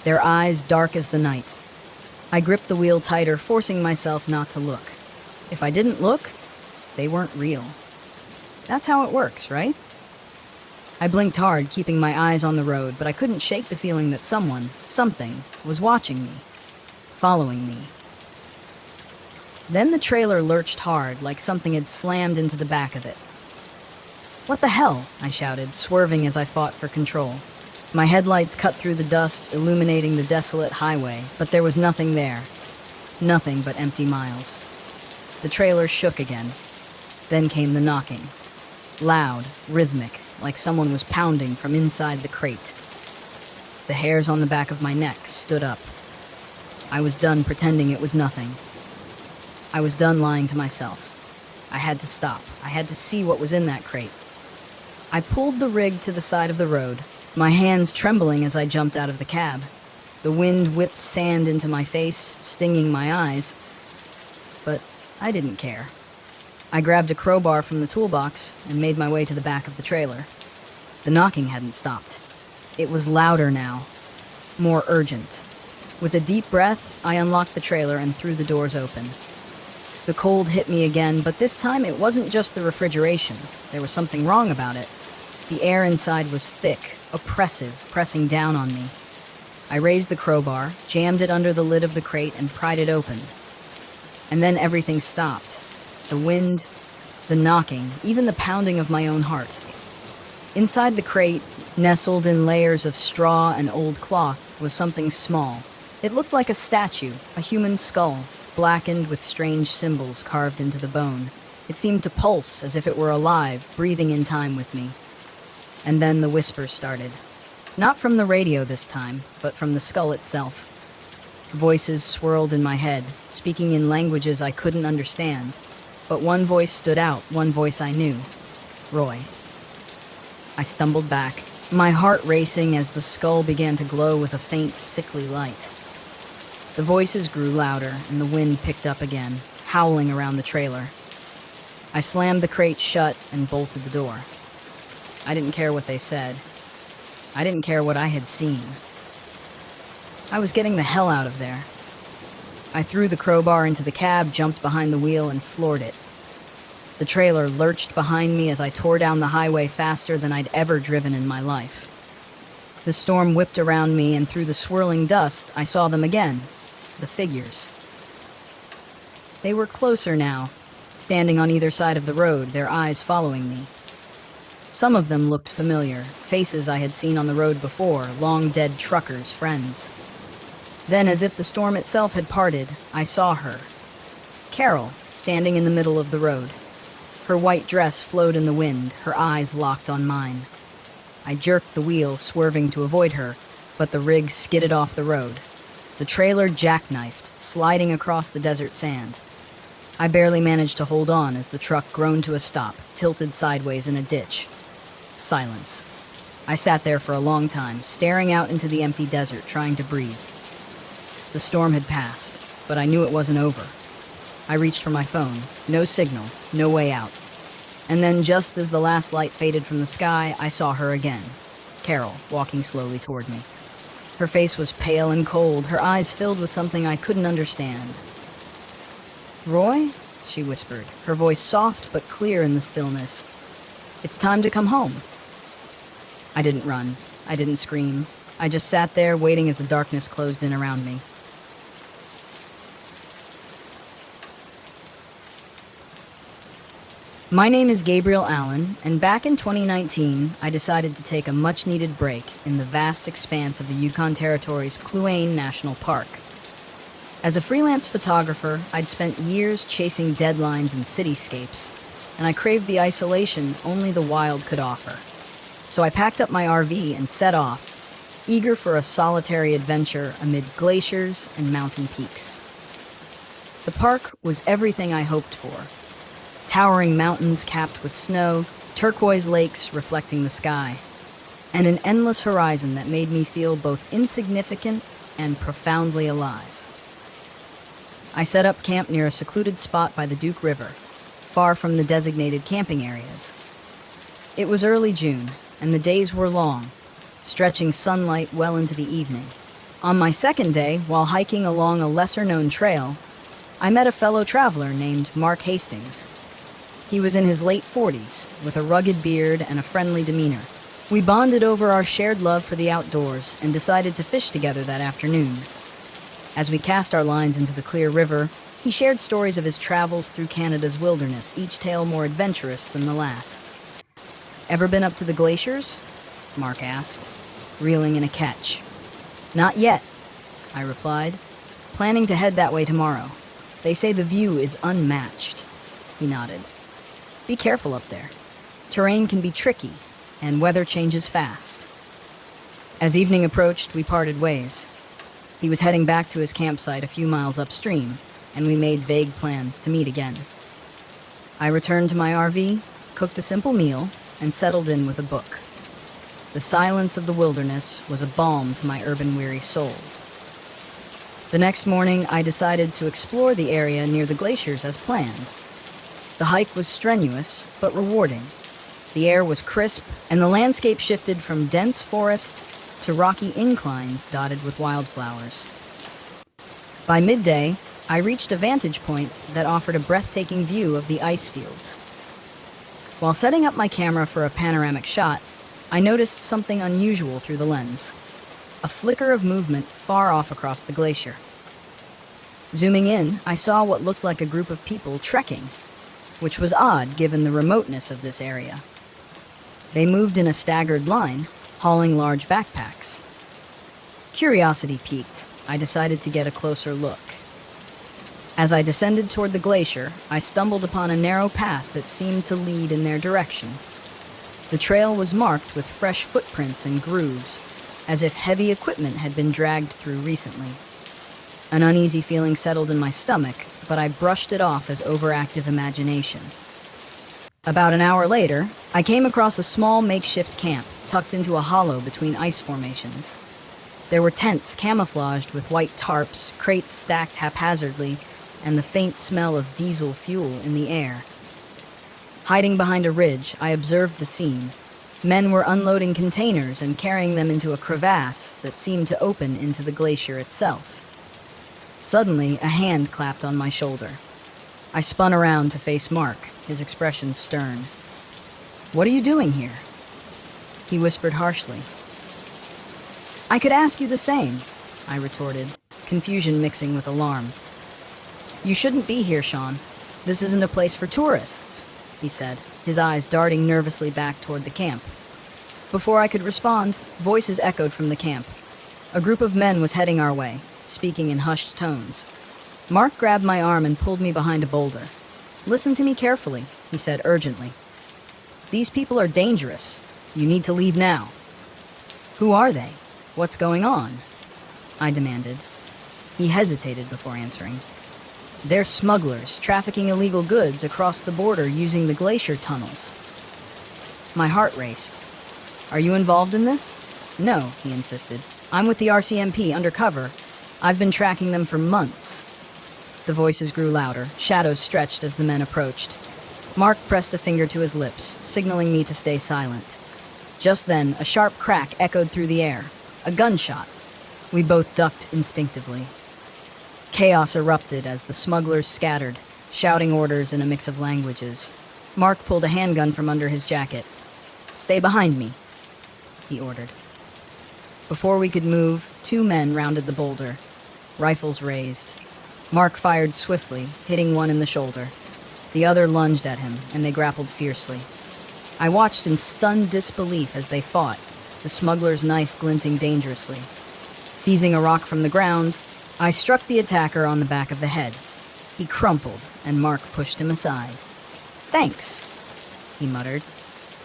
[SPEAKER 1] their eyes dark as the night. I gripped the wheel tighter, forcing myself not to look. If I didn't look, they weren't real. That's how it works, right? I blinked hard, keeping my eyes on the road, but I couldn't shake the feeling that someone, something, was watching me, following me. Then the trailer lurched hard, like something had slammed into the back of it. "What the hell?" I shouted, swerving as I fought for control. My headlights cut through the dust, illuminating the desolate highway, but there was nothing there. Nothing but empty miles. The trailer shook again. Then came the knocking. Loud, rhythmic, like someone was pounding from inside the crate. The hairs on the back of my neck stood up. I was done pretending it was nothing. I was done lying to myself. I had to stop. I had to see what was in that crate. I pulled the rig to the side of the road, my hands trembling as I jumped out of the cab. The wind whipped sand into my face, stinging my eyes. But I didn't care. I grabbed a crowbar from the toolbox and made my way to the back of the trailer. The knocking hadn't stopped. It was louder now, more urgent. With a deep breath, I unlocked the trailer and threw the doors open. The cold hit me again, but this time it wasn't just the refrigeration. There was something wrong about it. The air inside was thick, oppressive, pressing down on me. I raised the crowbar, jammed it under the lid of the crate, and pried it open. And then everything stopped. The wind, the knocking, even the pounding of my own heart. Inside the crate, nestled in layers of straw and old cloth, was something small. It looked like a statue, a human skull, blackened with strange symbols carved into the bone. It seemed to pulse as if it were alive, breathing in time with me. And then the whispers started. Not from the radio this time, but from the skull itself. Voices swirled in my head, speaking in languages I couldn't understand. But one voice stood out, one voice I knew. Roy. I stumbled back, my heart racing as the skull began to glow with a faint, sickly light. The voices grew louder, and the wind picked up again, howling around the trailer. I slammed the crate shut and bolted the door. I didn't care what they said. I didn't care what I had seen. I was getting the hell out of there. I threw the crowbar into the cab, jumped behind the wheel, and floored it. The trailer lurched behind me as I tore down the highway faster than I'd ever driven in my life. The storm whipped around me, and through the swirling dust, I saw them again, the figures. They were closer now, standing on either side of the road, their eyes following me. Some of them looked familiar, faces I had seen on the road before, long-dead truckers, friends. Then, as if the storm itself had parted, I saw her. Carol, standing in the middle of the road. Her white dress flowed in the wind, her eyes locked on mine. I jerked the wheel, swerving to avoid her, but the rig skidded off the road. The trailer jackknifed, sliding across the desert sand. I barely managed to hold on as the truck groaned to a stop, tilted sideways in a ditch. Silence. I sat there for a long time, staring out into the empty desert, trying to breathe. The storm had passed, but I knew it wasn't over. I reached for my phone. No signal, no way out. And then, just as the last light faded from the sky, I saw her again. Carol, walking slowly toward me. Her face was pale and cold, her eyes filled with something I couldn't understand. "Roy?" she whispered, her voice soft but clear in the stillness. "It's time to come home." I didn't run. I didn't scream. I just sat there, waiting as the darkness closed in around me. My name is Gabriel Allen, and back in 2019, I decided to take a much-needed break in the vast expanse of the Yukon Territory's Kluane National Park. As a freelance photographer, I'd spent years chasing deadlines and cityscapes, and I craved the isolation only the wild could offer. So I packed up my RV and set off, eager for a solitary adventure amid glaciers and mountain peaks. The park was everything I hoped for. Towering mountains capped with snow, turquoise lakes reflecting the sky, and an endless horizon that made me feel both insignificant and profoundly alive. I set up camp near a secluded spot by the Duke River, far from the designated camping areas. It was early June, and the days were long, stretching sunlight well into the evening. On my second day, while hiking along a lesser-known trail, I met a fellow traveler named Mark Hastings. He was in his late 40s, with a rugged beard and a friendly demeanor. We bonded over our shared love for the outdoors and decided to fish together that afternoon. As we cast our lines into the clear river, he shared stories of his travels through Canada's wilderness, each tale more adventurous than the last. "Ever been up to the glaciers?" Mark asked, reeling in a catch. "Not yet," I replied, "planning to head that way tomorrow. They say the view is unmatched." He nodded. "Be careful up there. Terrain can be tricky, and weather changes fast." As evening approached, we parted ways. He was heading back to his campsite a few miles upstream, and we made vague plans to meet again. I returned to my RV, cooked a simple meal, and settled in with a book. The silence of the wilderness was a balm to my urban-weary soul. The next morning, I decided to explore the area near the glaciers as planned. The hike was strenuous, but rewarding. The air was crisp, and the landscape shifted from dense forest to rocky inclines dotted with wildflowers. By midday, I reached a vantage point that offered a breathtaking view of the ice fields. While setting up my camera for a panoramic shot, I noticed something unusual through the lens. A flicker of movement far off across the glacier. Zooming in, I saw what looked like a group of people trekking, which was odd given the remoteness of this area. They moved in a staggered line, hauling large backpacks. Curiosity piqued, I decided to get a closer look. As I descended toward the glacier, I stumbled upon a narrow path that seemed to lead in their direction. The trail was marked with fresh footprints and grooves, as if heavy equipment had been dragged through recently. An uneasy feeling settled in my stomach, but I brushed it off as overactive imagination. About an hour later, I came across a small makeshift camp tucked into a hollow between ice formations. There were tents camouflaged with white tarps, crates stacked haphazardly, and the faint smell of diesel fuel in the air. Hiding behind a ridge, I observed the scene. Men were unloading containers and carrying them into a crevasse that seemed to open into the glacier itself. Suddenly, a hand clapped on my shoulder. I spun around to face Mark, his expression stern. "What are you doing here?" He whispered harshly. "I could ask you the same," I retorted, confusion mixing with alarm. "You shouldn't be here, Sean. This isn't a place for tourists," he said, his eyes darting nervously back toward the camp. Before I could respond, voices echoed from the camp. A group of men was heading our way, speaking in hushed tones. Mark grabbed my arm and pulled me behind a boulder. "Listen to me carefully," he said urgently. "These people are dangerous. You need to leave now." "Who are they? What's going on?" I demanded. He hesitated before answering. "They're smugglers trafficking illegal goods across the border using the glacier tunnels." My heart raced. "Are you involved in this?" "No," he insisted. "I'm with the RCMP undercover. I've been tracking them for months." The voices grew louder, shadows stretched as the men approached. Mark pressed a finger to his lips, signaling me to stay silent. Just then, a sharp crack echoed through the air. A gunshot. We both ducked instinctively. Chaos erupted as the smugglers scattered, shouting orders in a mix of languages. Mark pulled a handgun from under his jacket. "Stay behind me," he ordered. Before we could move, 2 men rounded the boulder, rifles raised. Mark fired swiftly, hitting one in the shoulder. The other lunged at him, and they grappled fiercely. I watched in stunned disbelief as they fought, the smuggler's knife glinting dangerously. Seizing a rock from the ground, I struck the attacker on the back of the head. He crumpled, and Mark pushed him aside. "Thanks," he muttered.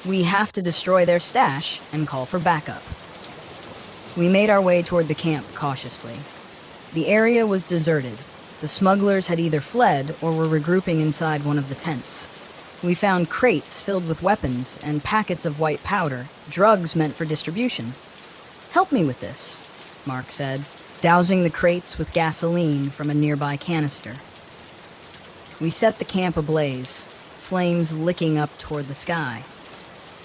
[SPEAKER 1] "We have to destroy their stash and call for backup." We made our way toward the camp cautiously. The area was deserted. The smugglers had either fled or were regrouping inside one of the tents. We found crates filled with weapons and packets of white powder, drugs meant for distribution. "Help me with this," Mark said, dousing the crates with gasoline from a nearby canister. We set the camp ablaze, flames licking up toward the sky.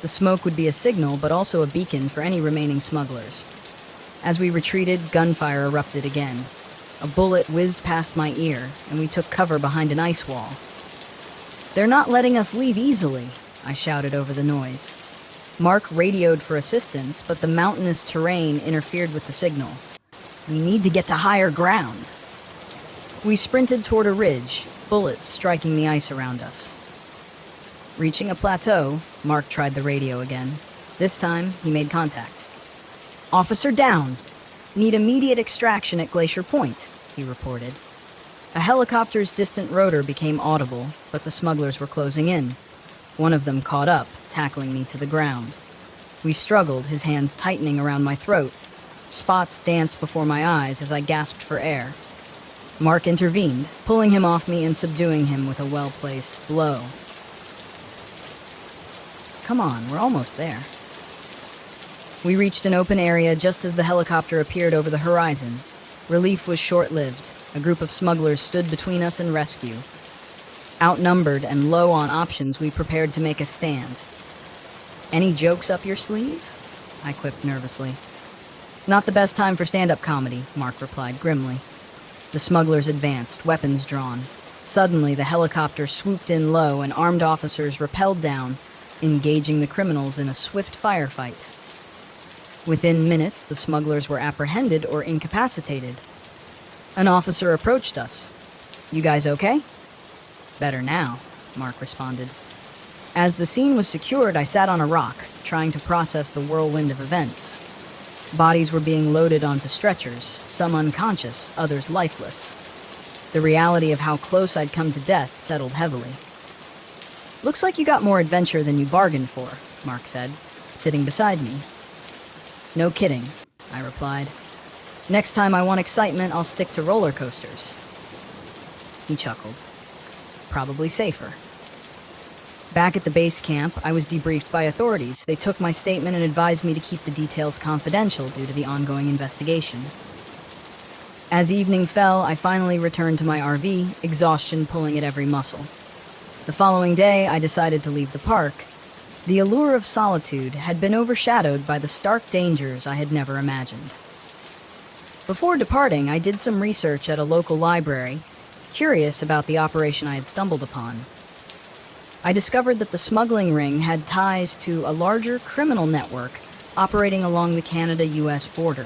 [SPEAKER 1] The smoke would be a signal, but also a beacon for any remaining smugglers. As we retreated, gunfire erupted again. A bullet whizzed past my ear, and we took cover behind an ice wall. "They're not letting us leave easily," I shouted over the noise. Mark radioed for assistance, but the mountainous terrain interfered with the signal. "We need to get to higher ground." We sprinted toward a ridge, bullets striking the ice around us. Reaching a plateau, Mark tried the radio again. This time, he made contact. "Officer down! Need immediate extraction at Glacier Point," he reported. A helicopter's distant rotor became audible, but the smugglers were closing in. One of them caught up, tackling me to the ground. We struggled, his hands tightening around my throat. Spots danced before my eyes as I gasped for air. Mark intervened, pulling him off me and subduing him with a well-placed blow. "Come on, we're almost there." We reached an open area just as the helicopter appeared over the horizon. Relief was short-lived. A group of smugglers stood between us and rescue. Outnumbered and low on options, we prepared to make a stand. "Any jokes up your sleeve?" I quipped nervously. "Not the best time for stand-up comedy," Mark replied grimly. The smugglers advanced, weapons drawn. Suddenly, the helicopter swooped in low and armed officers rappelled down, engaging the criminals in a swift firefight. Within minutes, the smugglers were apprehended or incapacitated. An officer approached us. "You guys okay?" "Better now," Mark responded. As the scene was secured, I sat on a rock, trying to process the whirlwind of events. Bodies were being loaded onto stretchers, some unconscious, others lifeless. The reality of how close I'd come to death settled heavily. "Looks like you got more adventure than you bargained for," Mark said, sitting beside me. "No kidding," I replied. "Next time I want excitement, I'll stick to roller coasters." He chuckled. "Probably safer." Back at the base camp, I was debriefed by authorities. They took my statement and advised me to keep the details confidential due to the ongoing investigation. As evening fell, I finally returned to my RV, exhaustion pulling at every muscle. The following day, I decided to leave the park. The allure of solitude had been overshadowed by the stark dangers I had never imagined. Before departing, I did some research at a local library, curious about the operation I had stumbled upon. I discovered that the smuggling ring had ties to a larger criminal network operating along the Canada-US border.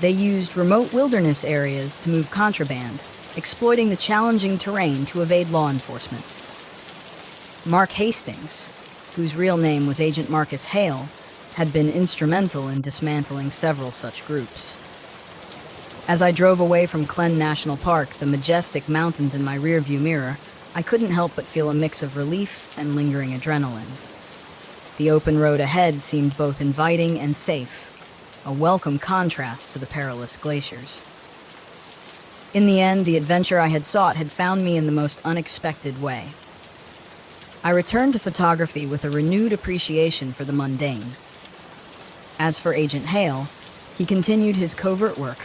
[SPEAKER 1] They used remote wilderness areas to move contraband, exploiting the challenging terrain to evade law enforcement. Mark Hastings, whose real name was Agent Marcus Hale, had been instrumental in dismantling several such groups. As I drove away from Glen National Park, the majestic mountains in my rearview mirror, I couldn't help but feel a mix of relief and lingering adrenaline. The open road ahead seemed both inviting and safe, a welcome contrast to the perilous glaciers. In the end, the adventure I had sought had found me in the most unexpected way. I returned to photography with a renewed appreciation for the mundane. As for Agent Hale, he continued his covert work,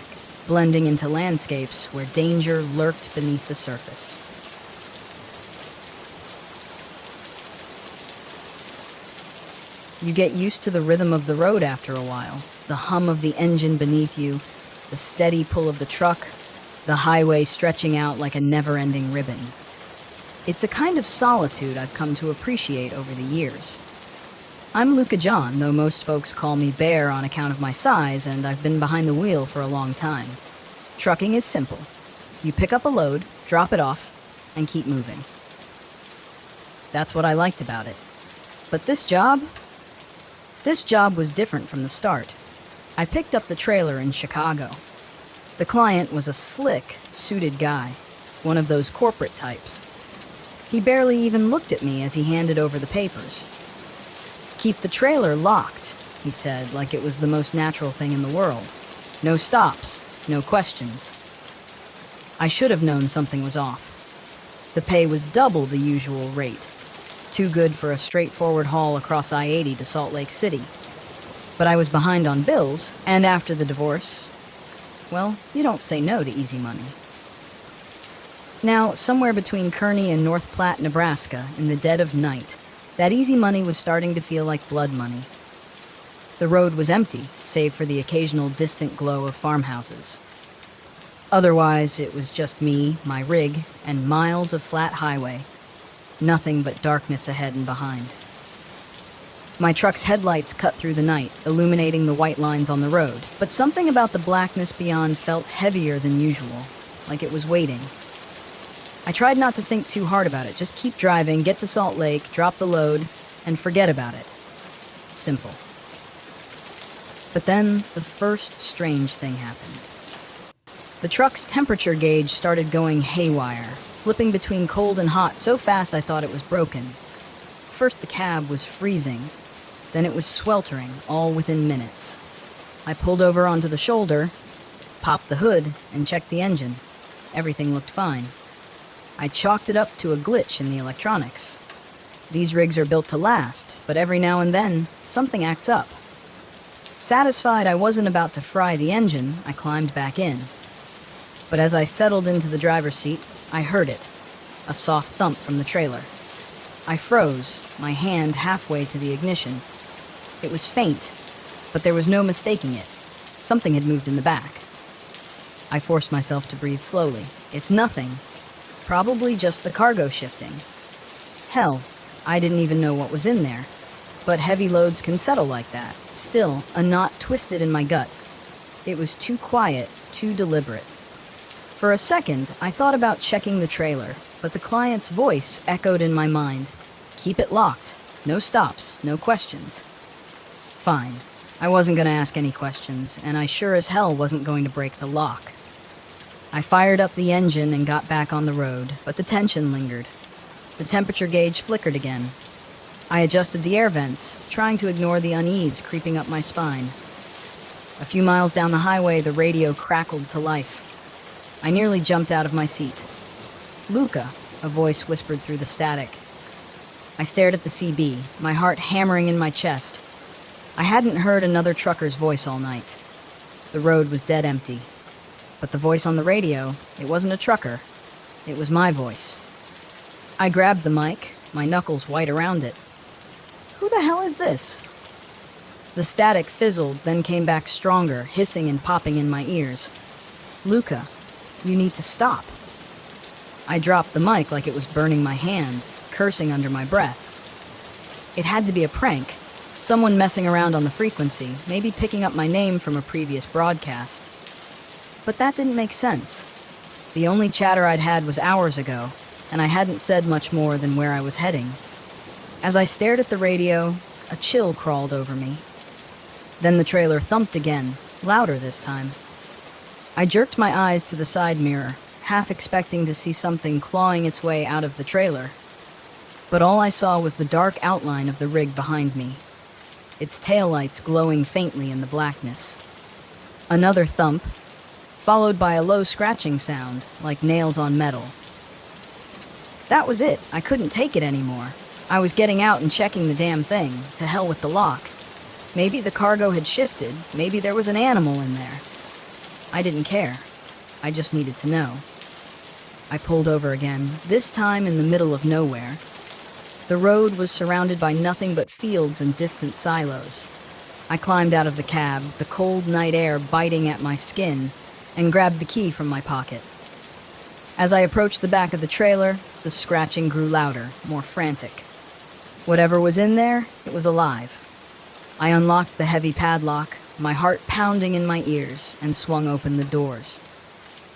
[SPEAKER 1] blending into landscapes where danger lurked beneath the surface. You get used to the rhythm of the road after a while, the hum of the engine beneath you, the steady pull of the truck, the highway stretching out like a never-ending ribbon. It's a kind of solitude I've come to appreciate over the years. I'm Luca John, though most folks call me Bear on account of my size, and I've been behind the wheel for a long time. Trucking is simple. You pick up a load, drop it off, and keep moving. That's what I liked about it. But this job was different from the start. I picked up the trailer in Chicago. The client was a slick, suited guy, one of those corporate types. He barely even looked at me as he handed over the papers. "Keep the trailer locked," he said, like it was the most natural thing in the world. "No stops, no questions." I should have known something was off. The pay was double the usual rate. Too good for a straightforward haul across I-80 to Salt Lake City. But I was behind on bills, and after the divorce, well, you don't say no to easy money. Now, somewhere between Kearney and North Platte, Nebraska, in the dead of night, that easy money was starting to feel like blood money. The road was empty, save for the occasional distant glow of farmhouses. Otherwise, it was just me, my rig, and miles of flat highway. Nothing but darkness ahead and behind. My truck's headlights cut through the night, illuminating the white lines on the road, but something about the blackness beyond felt heavier than usual, like it was waiting. I tried not to think too hard about it, just keep driving, get to Salt Lake, drop the load, and forget about it. Simple. But then, the first strange thing happened. The truck's temperature gauge started going haywire, flipping between cold and hot so fast I thought it was broken. First the cab was freezing, then it was sweltering, all within minutes. I pulled over onto the shoulder, popped the hood, and checked the engine. Everything looked fine. I chalked it up to a glitch in the electronics. These rigs are built to last, but every now and then, something acts up. Satisfied I wasn't about to fry the engine, I climbed back in. But as I settled into the driver's seat, I heard it, a soft thump from the trailer. I froze, my hand halfway to the ignition. It was faint, but there was no mistaking it. Something had moved in the back. I forced myself to breathe slowly. It's nothing. Probably just the cargo shifting. Hell, I didn't even know what was in there. But heavy loads can settle like that. Still, a knot twisted in my gut. It was too quiet, too deliberate. For a second, I thought about checking the trailer, but the client's voice echoed in my mind. Keep it locked. No stops, no questions. Fine. I wasn't going to ask any questions, and I sure as hell wasn't going to break the lock. I fired up the engine and got back on the road, but the tension lingered. The temperature gauge flickered again. I adjusted the air vents, trying to ignore the unease creeping up my spine. A few miles down the highway, the radio crackled to life. I nearly jumped out of my seat. "Luca," a voice whispered through the static. I stared at the CB, my heart hammering in my chest. I hadn't heard another trucker's voice all night. The road was dead empty. But the voice on the radio, it wasn't a trucker. It was my voice. I grabbed the mic, my knuckles white around it. Who the hell is this? The static fizzled, then came back stronger, hissing and popping in my ears. Luca, you need to stop. I dropped the mic like it was burning my hand, cursing under my breath. It had to be a prank. Someone messing around on the frequency, maybe picking up my name from a previous broadcast. But that didn't make sense. The only chatter I'd had was hours ago, and I hadn't said much more than where I was heading. As I stared at the radio, a chill crawled over me. Then the trailer thumped again, louder this time. I jerked my eyes to the side mirror, half expecting to see something clawing its way out of the trailer. But all I saw was the dark outline of the rig behind me, its taillights glowing faintly in the blackness. Another thump, followed by a low scratching sound, like nails on metal. That was it. I couldn't take it anymore. I was getting out and checking the damn thing. To hell with the lock. Maybe the cargo had shifted. Maybe there was an animal in there. I didn't care. I just needed to know. I pulled over again, this time in the middle of nowhere. The road was surrounded by nothing but fields and distant silos. I climbed out of the cab, the cold night air biting at my skin, and grabbed the key from my pocket. As I approached the back of the trailer, the scratching grew louder, more frantic. Whatever was in there, it was alive. I unlocked the heavy padlock, my heart pounding in my ears, and swung open the doors.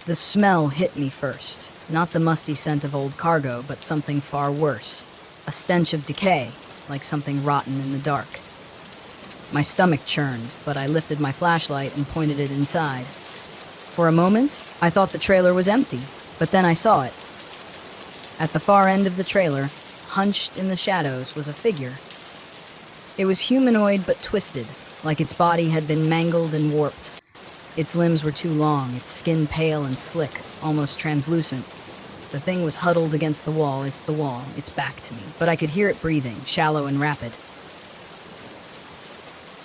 [SPEAKER 1] The smell hit me first, not the musty scent of old cargo, but something far worse, a stench of decay, like something rotten in the dark. My stomach churned, but I lifted my flashlight and pointed it inside. For a moment, I thought the trailer was empty, but then I saw it. At the far end of the trailer, hunched in the shadows, was a figure. It was humanoid but twisted, like its body had been mangled and warped. Its limbs were too long, its skin pale and slick, almost translucent. The thing was huddled against the wall, its back to me, but I could hear it breathing, shallow and rapid.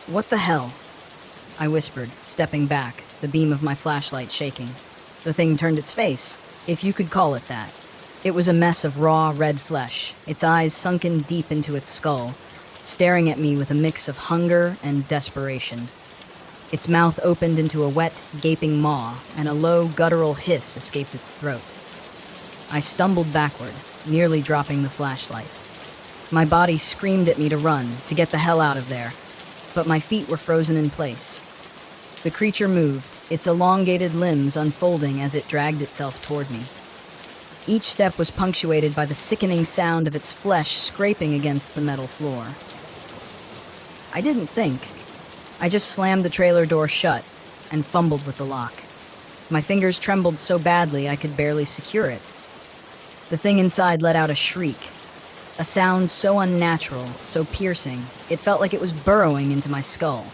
[SPEAKER 1] What the hell? I whispered, stepping back, the beam of my flashlight shaking. The thing turned its face, if you could call it that. It was a mess of raw, red flesh, its eyes sunken deep into its skull, staring at me with a mix of hunger and desperation. Its mouth opened into a wet, gaping maw, and a low, guttural hiss escaped its throat. I stumbled backward, nearly dropping the flashlight. My body screamed at me to run, to get the hell out of there, but my feet were frozen in place. The creature moved, its elongated limbs unfolding as it dragged itself toward me. Each step was punctuated by the sickening sound of its flesh scraping against the metal floor. I didn't think. I just slammed the trailer door shut and fumbled with the lock. My fingers trembled so badly I could barely secure it. The thing inside let out a shriek, a sound so unnatural, so piercing, it felt like it was burrowing into my skull.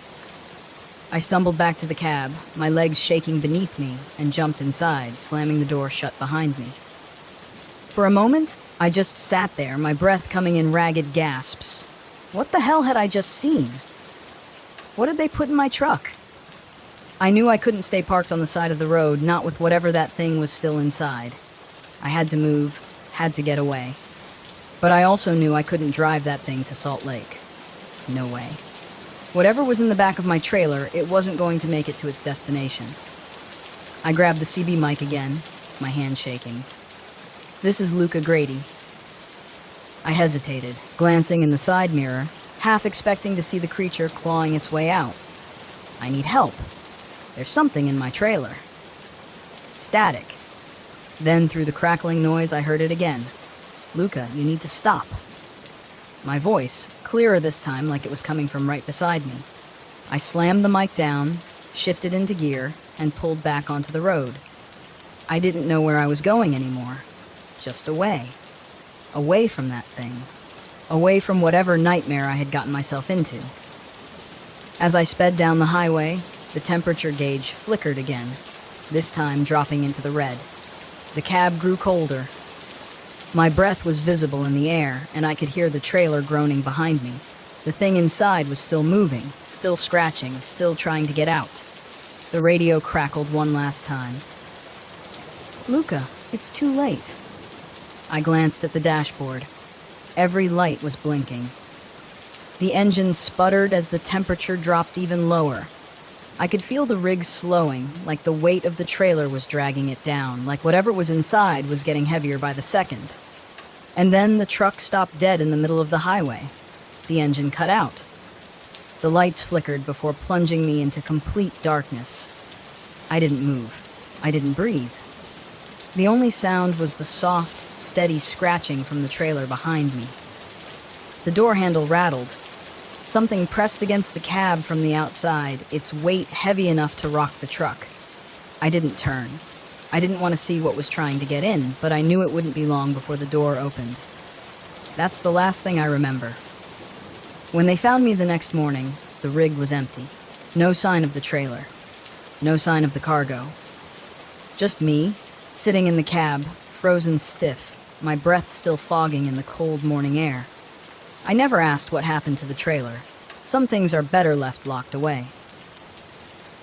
[SPEAKER 1] I stumbled back to the cab, my legs shaking beneath me, and jumped inside, slamming the door shut behind me. For a moment, I just sat there, my breath coming in ragged gasps. What the hell had I just seen? What had they put in my truck? I knew I couldn't stay parked on the side of the road, not with whatever that thing was still inside. I had to move, had to get away. But I also knew I couldn't drive that thing to Salt Lake. No way. Whatever was in the back of my trailer, it wasn't going to make it to its destination. I grabbed the CB mic again, my hand shaking. This is Luca Grady. I hesitated, glancing in the side mirror, half expecting to see the creature clawing its way out. I need help. There's something in my trailer. Static. Then, through the crackling noise, I heard it again. Luca, you need to stop. My voice, clearer this time, like it was coming from right beside me. I slammed the mic down, shifted into gear, and pulled back onto the road. I didn't know where I was going anymore. Just away. Away from that thing. Away from whatever nightmare I had gotten myself into. As I sped down the highway, the temperature gauge flickered again, this time dropping into the red. The cab grew colder. My breath was visible in the air, and I could hear the trailer groaning behind me. The thing inside was still moving, still scratching, still trying to get out. The radio crackled one last time. Luca, it's too late. I glanced at the dashboard. Every light was blinking. The engine sputtered as the temperature dropped even lower. I could feel the rig slowing, like the weight of the trailer was dragging it down, like whatever was inside was getting heavier by the second. And then the truck stopped dead in the middle of the highway. The engine cut out. The lights flickered before plunging me into complete darkness. I didn't move. I didn't breathe. The only sound was the soft, steady scratching from the trailer behind me. The door handle rattled. Something pressed against the cab from the outside, its weight heavy enough to rock the truck. I didn't turn. I didn't want to see what was trying to get in, but I knew it wouldn't be long before the door opened. That's the last thing I remember. When they found me the next morning, the rig was empty. No sign of the trailer. No sign of the cargo. Just me, sitting in the cab, frozen stiff, my breath still fogging in the cold morning air. I never asked what happened to the trailer. Some things are better left locked away.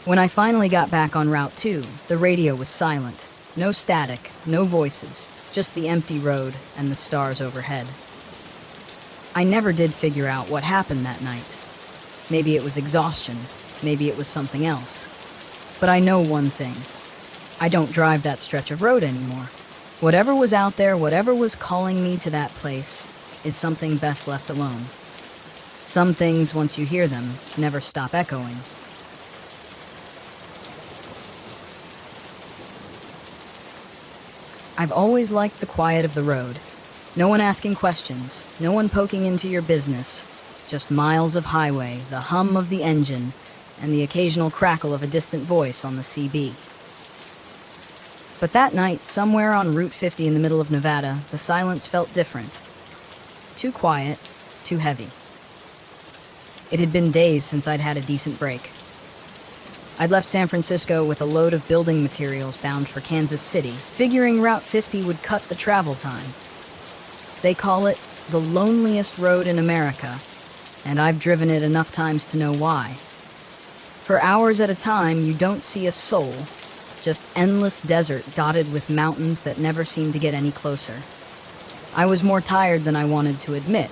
[SPEAKER 1] When I finally got back on Route 2, the radio was silent. No static, no voices, just the empty road and the stars overhead. I never did figure out what happened that night. Maybe it was exhaustion, maybe it was something else. But I know one thing. I don't drive that stretch of road anymore. Whatever was out there, whatever was calling me to that place, is something best left alone. Some things, once you hear them, never stop echoing. I've always liked the quiet of the road. No one asking questions, no one poking into your business. Just miles of highway, the hum of the engine, and the occasional crackle of a distant voice on the CB. But that night, somewhere on Route 50 in the middle of Nevada, the silence felt different. Too quiet, too heavy. It had been days since I'd had a decent break. I'd left San Francisco with a load of building materials bound for Kansas City, figuring Route 50 would cut the travel time. They call it the loneliest road in America, and I've driven it enough times to know why. For hours at a time, you don't see a soul, just endless desert dotted with mountains that never seem to get any closer. I was more tired than I wanted to admit,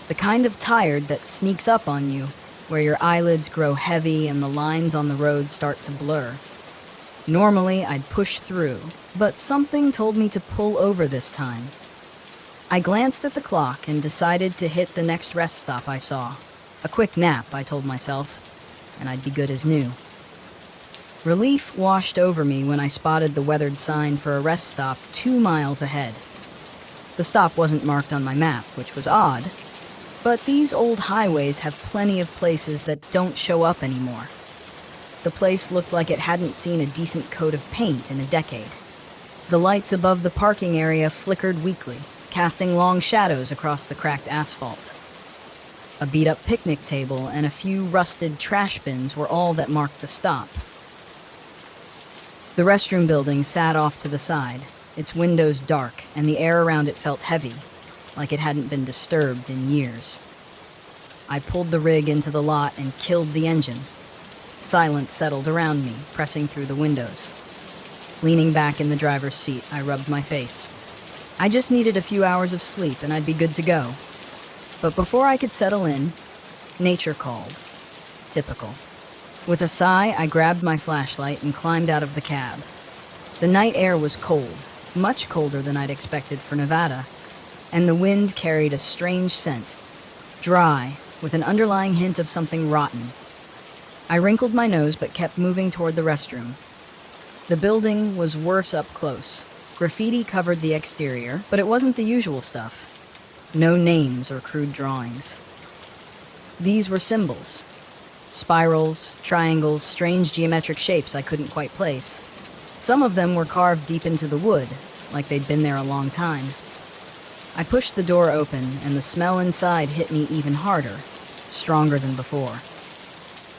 [SPEAKER 1] the kind of tired that sneaks up on you, where your eyelids grow heavy and the lines on the road start to blur. Normally, I'd push through, but something told me to pull over this time. I glanced at the clock and decided to hit the next rest stop I saw. A quick nap, I told myself, and I'd be good as new. Relief washed over me when I spotted the weathered sign for a rest stop 2 miles ahead. The stop wasn't marked on my map, which was odd, but these old highways have plenty of places that don't show up anymore. The place looked like it hadn't seen a decent coat of paint in a decade. The lights above the parking area flickered weakly, casting long shadows across the cracked asphalt. A beat-up picnic table and a few rusted trash bins were all that marked the stop. The restroom building sat off to the side, its windows dark, and the air around it felt heavy, like it hadn't been disturbed in years. I pulled the rig into the lot and killed the engine. Silence settled around me, pressing through the windows. Leaning back in the driver's seat, I rubbed my face. I just needed a few hours of sleep and I'd be good to go. But before I could settle in, nature called. Typical. With a sigh, I grabbed my flashlight and climbed out of the cab. The night air was cold, much colder than I'd expected for Nevada, and the wind carried a strange scent, dry, with an underlying hint of something rotten. I wrinkled my nose but kept moving toward the restroom. The building was worse up close. Graffiti covered the exterior, but it wasn't the usual stuff. No names or crude drawings. These were symbols. Spirals, triangles, strange geometric shapes I couldn't quite place. Some of them were carved deep into the wood, like they'd been there a long time. I pushed the door open, and the smell inside hit me even harder, stronger than before.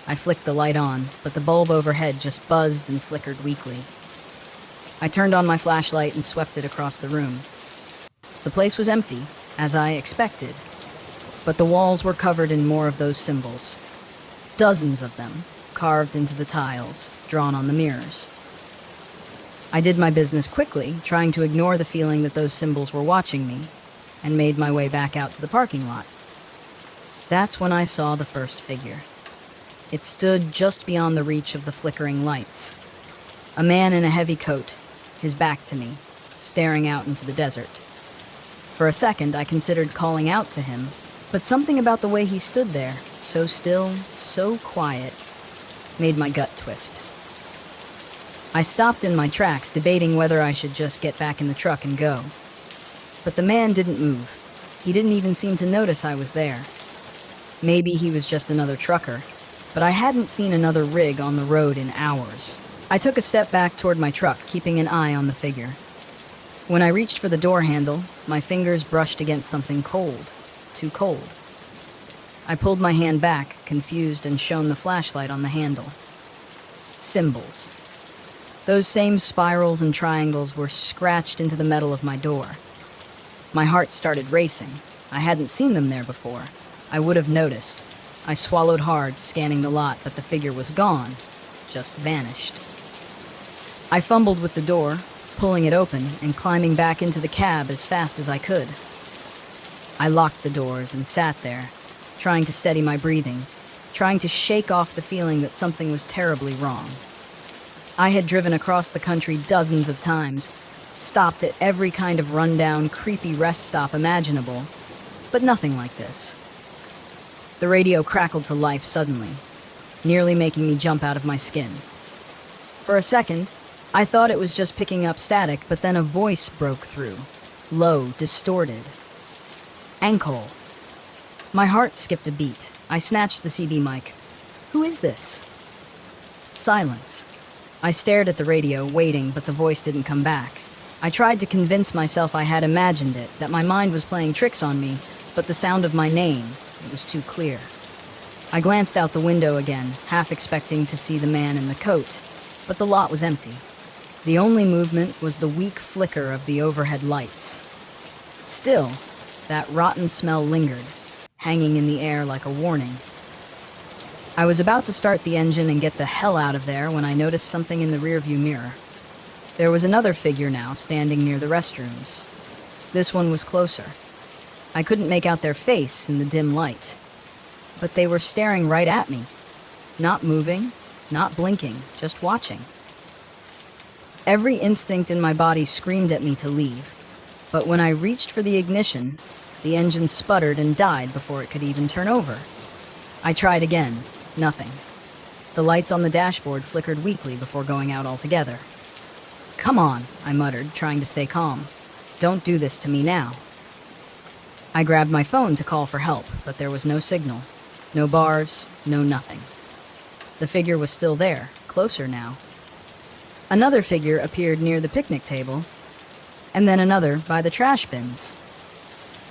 [SPEAKER 1] I flicked the light on, but the bulb overhead just buzzed and flickered weakly. I turned on my flashlight and swept it across the room. The place was empty, as I expected, but the walls were covered in more of those symbols. Dozens of them, carved into the tiles, drawn on the mirrors. I did my business quickly, trying to ignore the feeling that those symbols were watching me, and made my way back out to the parking lot. That's when I saw the first figure. It stood just beyond the reach of the flickering lights. A man in a heavy coat, his back to me, staring out into the desert. For a second, I considered calling out to him, but something about the way he stood there, so still, so quiet, made my gut twist. I stopped in my tracks, debating whether I should just get back in the truck and go. But the man didn't move. He didn't even seem to notice I was there. Maybe he was just another trucker, but I hadn't seen another rig on the road in hours. I took a step back toward my truck, keeping an eye on the figure. When I reached for the door handle, my fingers brushed against something cold, too cold. I pulled my hand back, confused, and shone the flashlight on the handle. Symbols. Those same spirals and triangles were scratched into the metal of my door. My heart started racing. I hadn't seen them there before. I would have noticed. I swallowed hard, scanning the lot, but the figure was gone, just vanished. I fumbled with the door, pulling it open and climbing back into the cab as fast as I could. I locked the doors and sat there, trying to steady my breathing, trying to shake off the feeling that something was terribly wrong. I had driven across the country dozens of times, stopped at every kind of rundown, creepy rest stop imaginable, but nothing like this. The radio crackled to life suddenly, nearly making me jump out of my skin. For a second, I thought it was just picking up static, but then a voice broke through, low, distorted. Ankle. My heart skipped a beat. I snatched the CB mic. Who is this? Silence. I stared at the radio, waiting, but the voice didn't come back. I tried to convince myself I had imagined it, that my mind was playing tricks on me, but the sound of my name, it was too clear. I glanced out the window again, half expecting to see the man in the coat, but the lot was empty. The only movement was the weak flicker of the overhead lights. Still, that rotten smell lingered, hanging in the air like a warning. I was about to start the engine and get the hell out of there when I noticed something in the rearview mirror. There was another figure now standing near the restrooms. This one was closer. I couldn't make out their face in the dim light, but they were staring right at me. Not moving, not blinking, just watching. Every instinct in my body screamed at me to leave, but when I reached for the ignition, the engine sputtered and died before it could even turn over. I tried again. Nothing. The lights on the dashboard flickered weakly before going out altogether. "Come on," I muttered, trying to stay calm. "Don't do this to me now." I grabbed my phone to call for help, but there was no signal. No bars, no nothing. The figure was still there, closer now. Another figure appeared near the picnic table, and then another by the trash bins.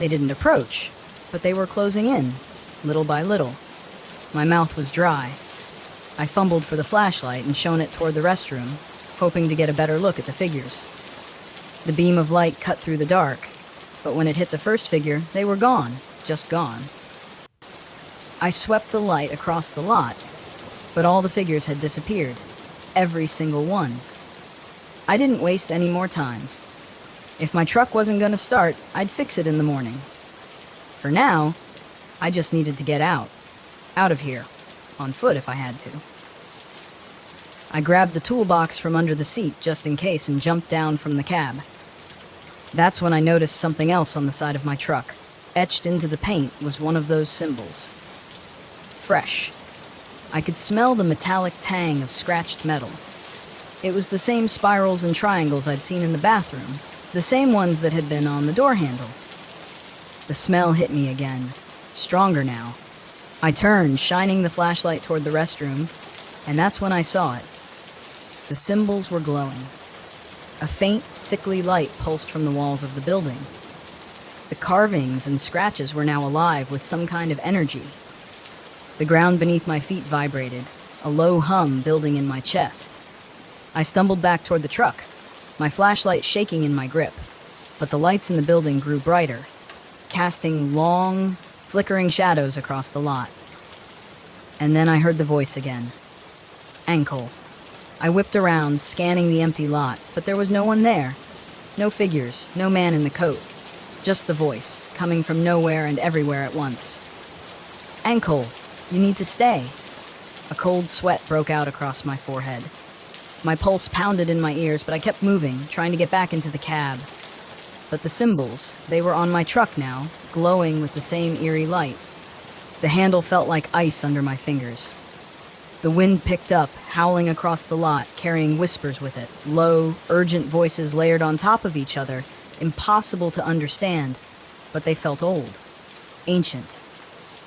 [SPEAKER 1] They didn't approach, but they were closing in, little by little. My mouth was dry. I fumbled for the flashlight and shone it toward the restroom, hoping to get a better look at the figures. The beam of light cut through the dark, but when it hit the first figure, they were gone, just gone. I swept the light across the lot, but all the figures had disappeared, every single one. I didn't waste any more time. If my truck wasn't going to start, I'd fix it in the morning. For now, I just needed to get out of here, on foot if I had to. I grabbed the toolbox from under the seat just in case and jumped down from the cab. That's when I noticed something else on the side of my truck. Etched into the paint was one of those symbols. Fresh. I could smell the metallic tang of scratched metal. It was the same spirals and triangles I'd seen in the bathroom, the same ones that had been on the door handle. The smell hit me again, stronger now. I turned, shining the flashlight toward the restroom, and that's when I saw it. The symbols were glowing. A faint, sickly light pulsed from the walls of the building. The carvings and scratches were now alive with some kind of energy. The ground beneath my feet vibrated, a low hum building in my chest. I stumbled back toward the truck, my flashlight shaking in my grip, but the lights in the building grew brighter, casting long, flickering shadows across the lot. And then I heard the voice again. Ankle. I whipped around, scanning the empty lot, but there was no one there. No figures, no man in the coat. Just the voice, coming from nowhere and everywhere at once. "Ankle, you need to stay." A cold sweat broke out across my forehead. My pulse pounded in my ears, but I kept moving, trying to get back into the cab. But the symbols, they were on my truck now, glowing with the same eerie light. The handle felt like ice under my fingers. The wind picked up, howling across the lot, carrying whispers with it, low, urgent voices layered on top of each other, impossible to understand, but they felt old, ancient.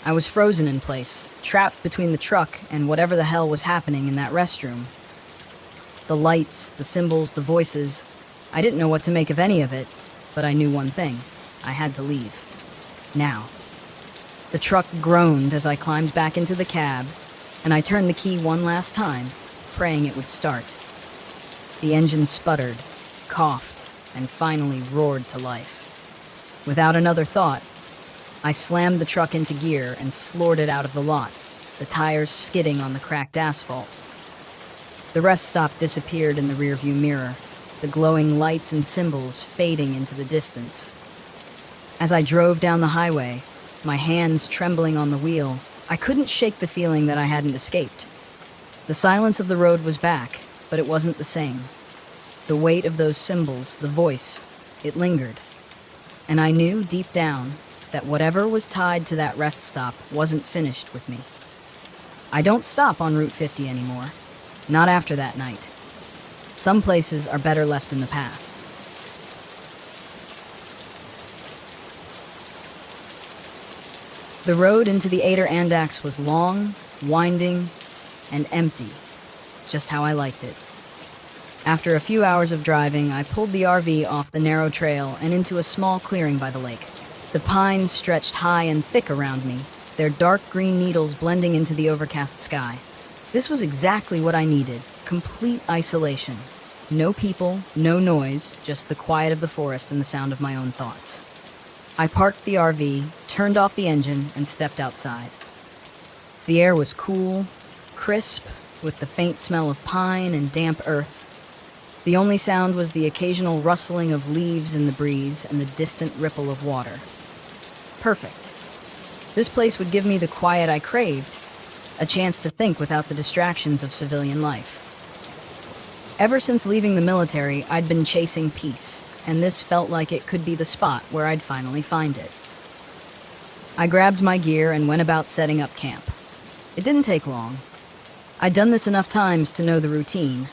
[SPEAKER 1] I was frozen in place, trapped between the truck and whatever the hell was happening in that restroom. The lights, the symbols, the voices, I didn't know what to make of any of it, but I knew one thing. I had to leave. Now. The truck groaned as I climbed back into the cab, and I turned the key one last time, praying it would start. The engine sputtered, coughed, and finally roared to life. Without another thought, I slammed the truck into gear and floored it out of the lot, the tires skidding on the cracked asphalt. The rest stop disappeared in the rearview mirror, the glowing lights and symbols fading into the distance. As I drove down the highway, my hands trembling on the wheel, I couldn't shake the feeling that I hadn't escaped. The silence of the road was back, but it wasn't the same. The weight of those symbols, the voice, it lingered. And I knew deep down that whatever was tied to that rest stop wasn't finished with me. I don't stop on Route 50 anymore. Not after that night. Some places are better left in the past. The road into the Adir-Andax was long, winding, and empty, just how I liked it. After a few hours of driving, I pulled the RV off the narrow trail and into a small clearing by the lake. The pines stretched high and thick around me, their dark green needles blending into the overcast sky. This was exactly what I needed, complete isolation. No people, no noise, just the quiet of the forest and the sound of my own thoughts. I parked the RV, turned off the engine, and stepped outside. The air was cool, crisp, with the faint smell of pine and damp earth. The only sound was the occasional rustling of leaves in the breeze and the distant ripple of water. Perfect. This place would give me the quiet I craved, a chance to think without the distractions of civilian life. Ever since leaving the military, I'd been chasing peace, and this felt like it could be the spot where I'd finally find it. I grabbed my gear and went about setting up camp. It didn't take long. I'd done this enough times to know the routine.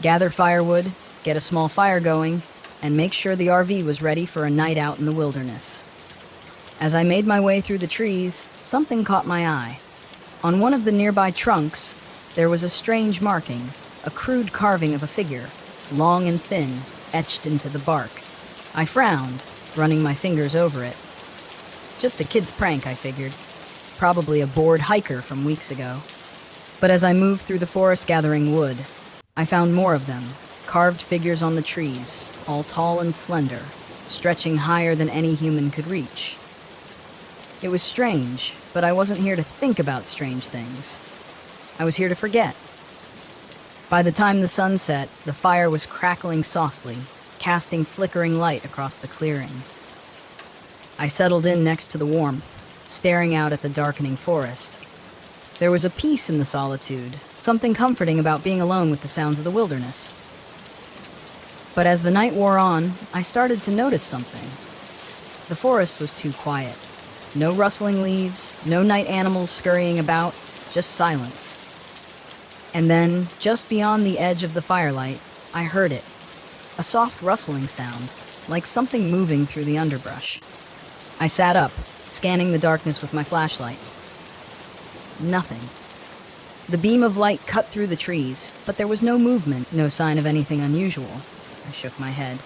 [SPEAKER 1] Gather firewood, get a small fire going, and make sure the RV was ready for a night out in the wilderness. As I made my way through the trees, something caught my eye. On one of the nearby trunks, there was a strange marking, a crude carving of a figure, long and thin, etched into the bark. I frowned, running my fingers over it. Just a kid's prank, I figured. Probably a bored hiker from weeks ago. But as I moved through the forest gathering wood, I found more of them, carved figures on the trees, all tall and slender, stretching higher than any human could reach. It was strange, but I wasn't here to think about strange things. I was here to forget. By the time the sun set, the fire was crackling softly, casting flickering light across the clearing. I settled in next to the warmth, staring out at the darkening forest. There was a peace in the solitude, something comforting about being alone with the sounds of the wilderness. But as the night wore on, I started to notice something. The forest was too quiet. No rustling leaves, no night animals scurrying about, just silence. And then, just beyond the edge of the firelight, I heard it. A soft rustling sound, like something moving through the underbrush. I sat up, scanning the darkness with my flashlight. Nothing. The beam of light cut through the trees, but there was no movement, no sign of anything unusual. I shook my head.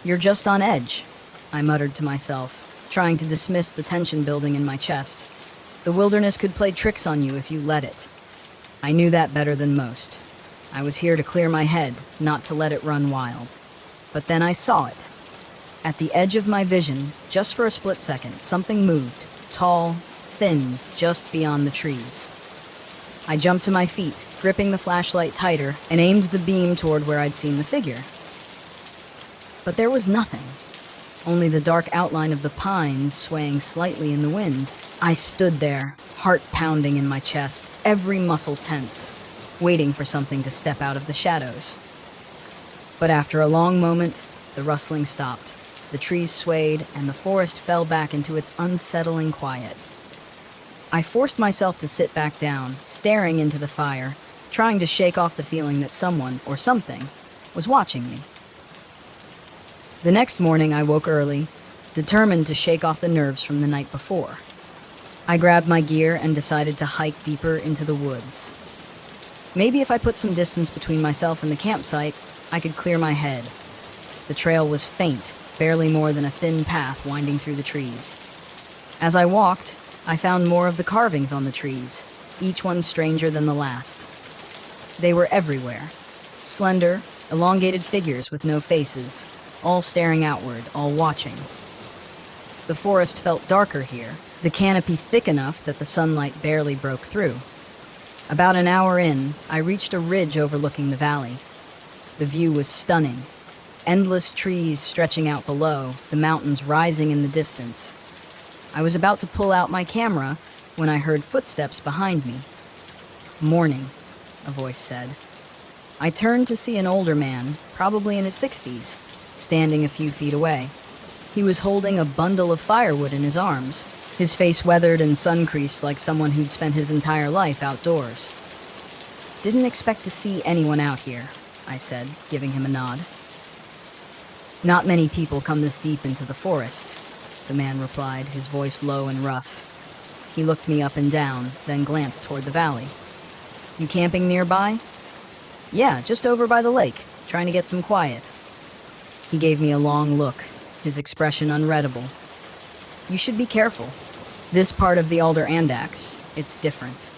[SPEAKER 1] "You're just on edge," I muttered to myself, trying to dismiss the tension building in my chest. The wilderness could play tricks on you if you let it. I knew that better than most. I was here to clear my head, not to let it run wild. But then I saw it. At the edge of my vision, just for a split second, something moved, tall, thin, just beyond the trees. I jumped to my feet, gripping the flashlight tighter, and aimed the beam toward where I'd seen the figure. But there was nothing, only the dark outline of the pines swaying slightly in the wind. I stood there, heart pounding in my chest, every muscle tense, waiting for something to step out of the shadows. But after a long moment, the rustling stopped, the trees swayed, and the forest fell back into its unsettling quiet. I forced myself to sit back down, staring into the fire, trying to shake off the feeling that someone, or something, was watching me. The next morning I woke early, determined to shake off the nerves from the night before. I grabbed my gear and decided to hike deeper into the woods. Maybe if I put some distance between myself and the campsite, I could clear my head. The trail was faint, barely more than a thin path winding through the trees. As I walked, I found more of the carvings on the trees, each one stranger than the last. They were everywhere. Slender, elongated figures with no faces, all staring outward, all watching. The forest felt darker here, the canopy thick enough that the sunlight barely broke through. About an hour in, I reached a ridge overlooking the valley. The view was stunning. Endless trees stretching out below, the mountains rising in the distance. I was about to pull out my camera when I heard footsteps behind me. "Morning," a voice said. I turned to see an older man, probably in his 60s, standing a few feet away. He was holding a bundle of firewood in his arms, his face weathered and sun-creased like someone who'd spent his entire life outdoors. "Didn't expect to see anyone out here," I said, giving him a nod. "Not many people come this deep into the forest," the man replied, his voice low and rough. He looked me up and down, then glanced toward the valley. "You camping nearby?" "Yeah, just over by the lake, trying to get some quiet." He gave me a long look, his expression unreadable. "You should be careful. This part of the Alder Andax, it's different."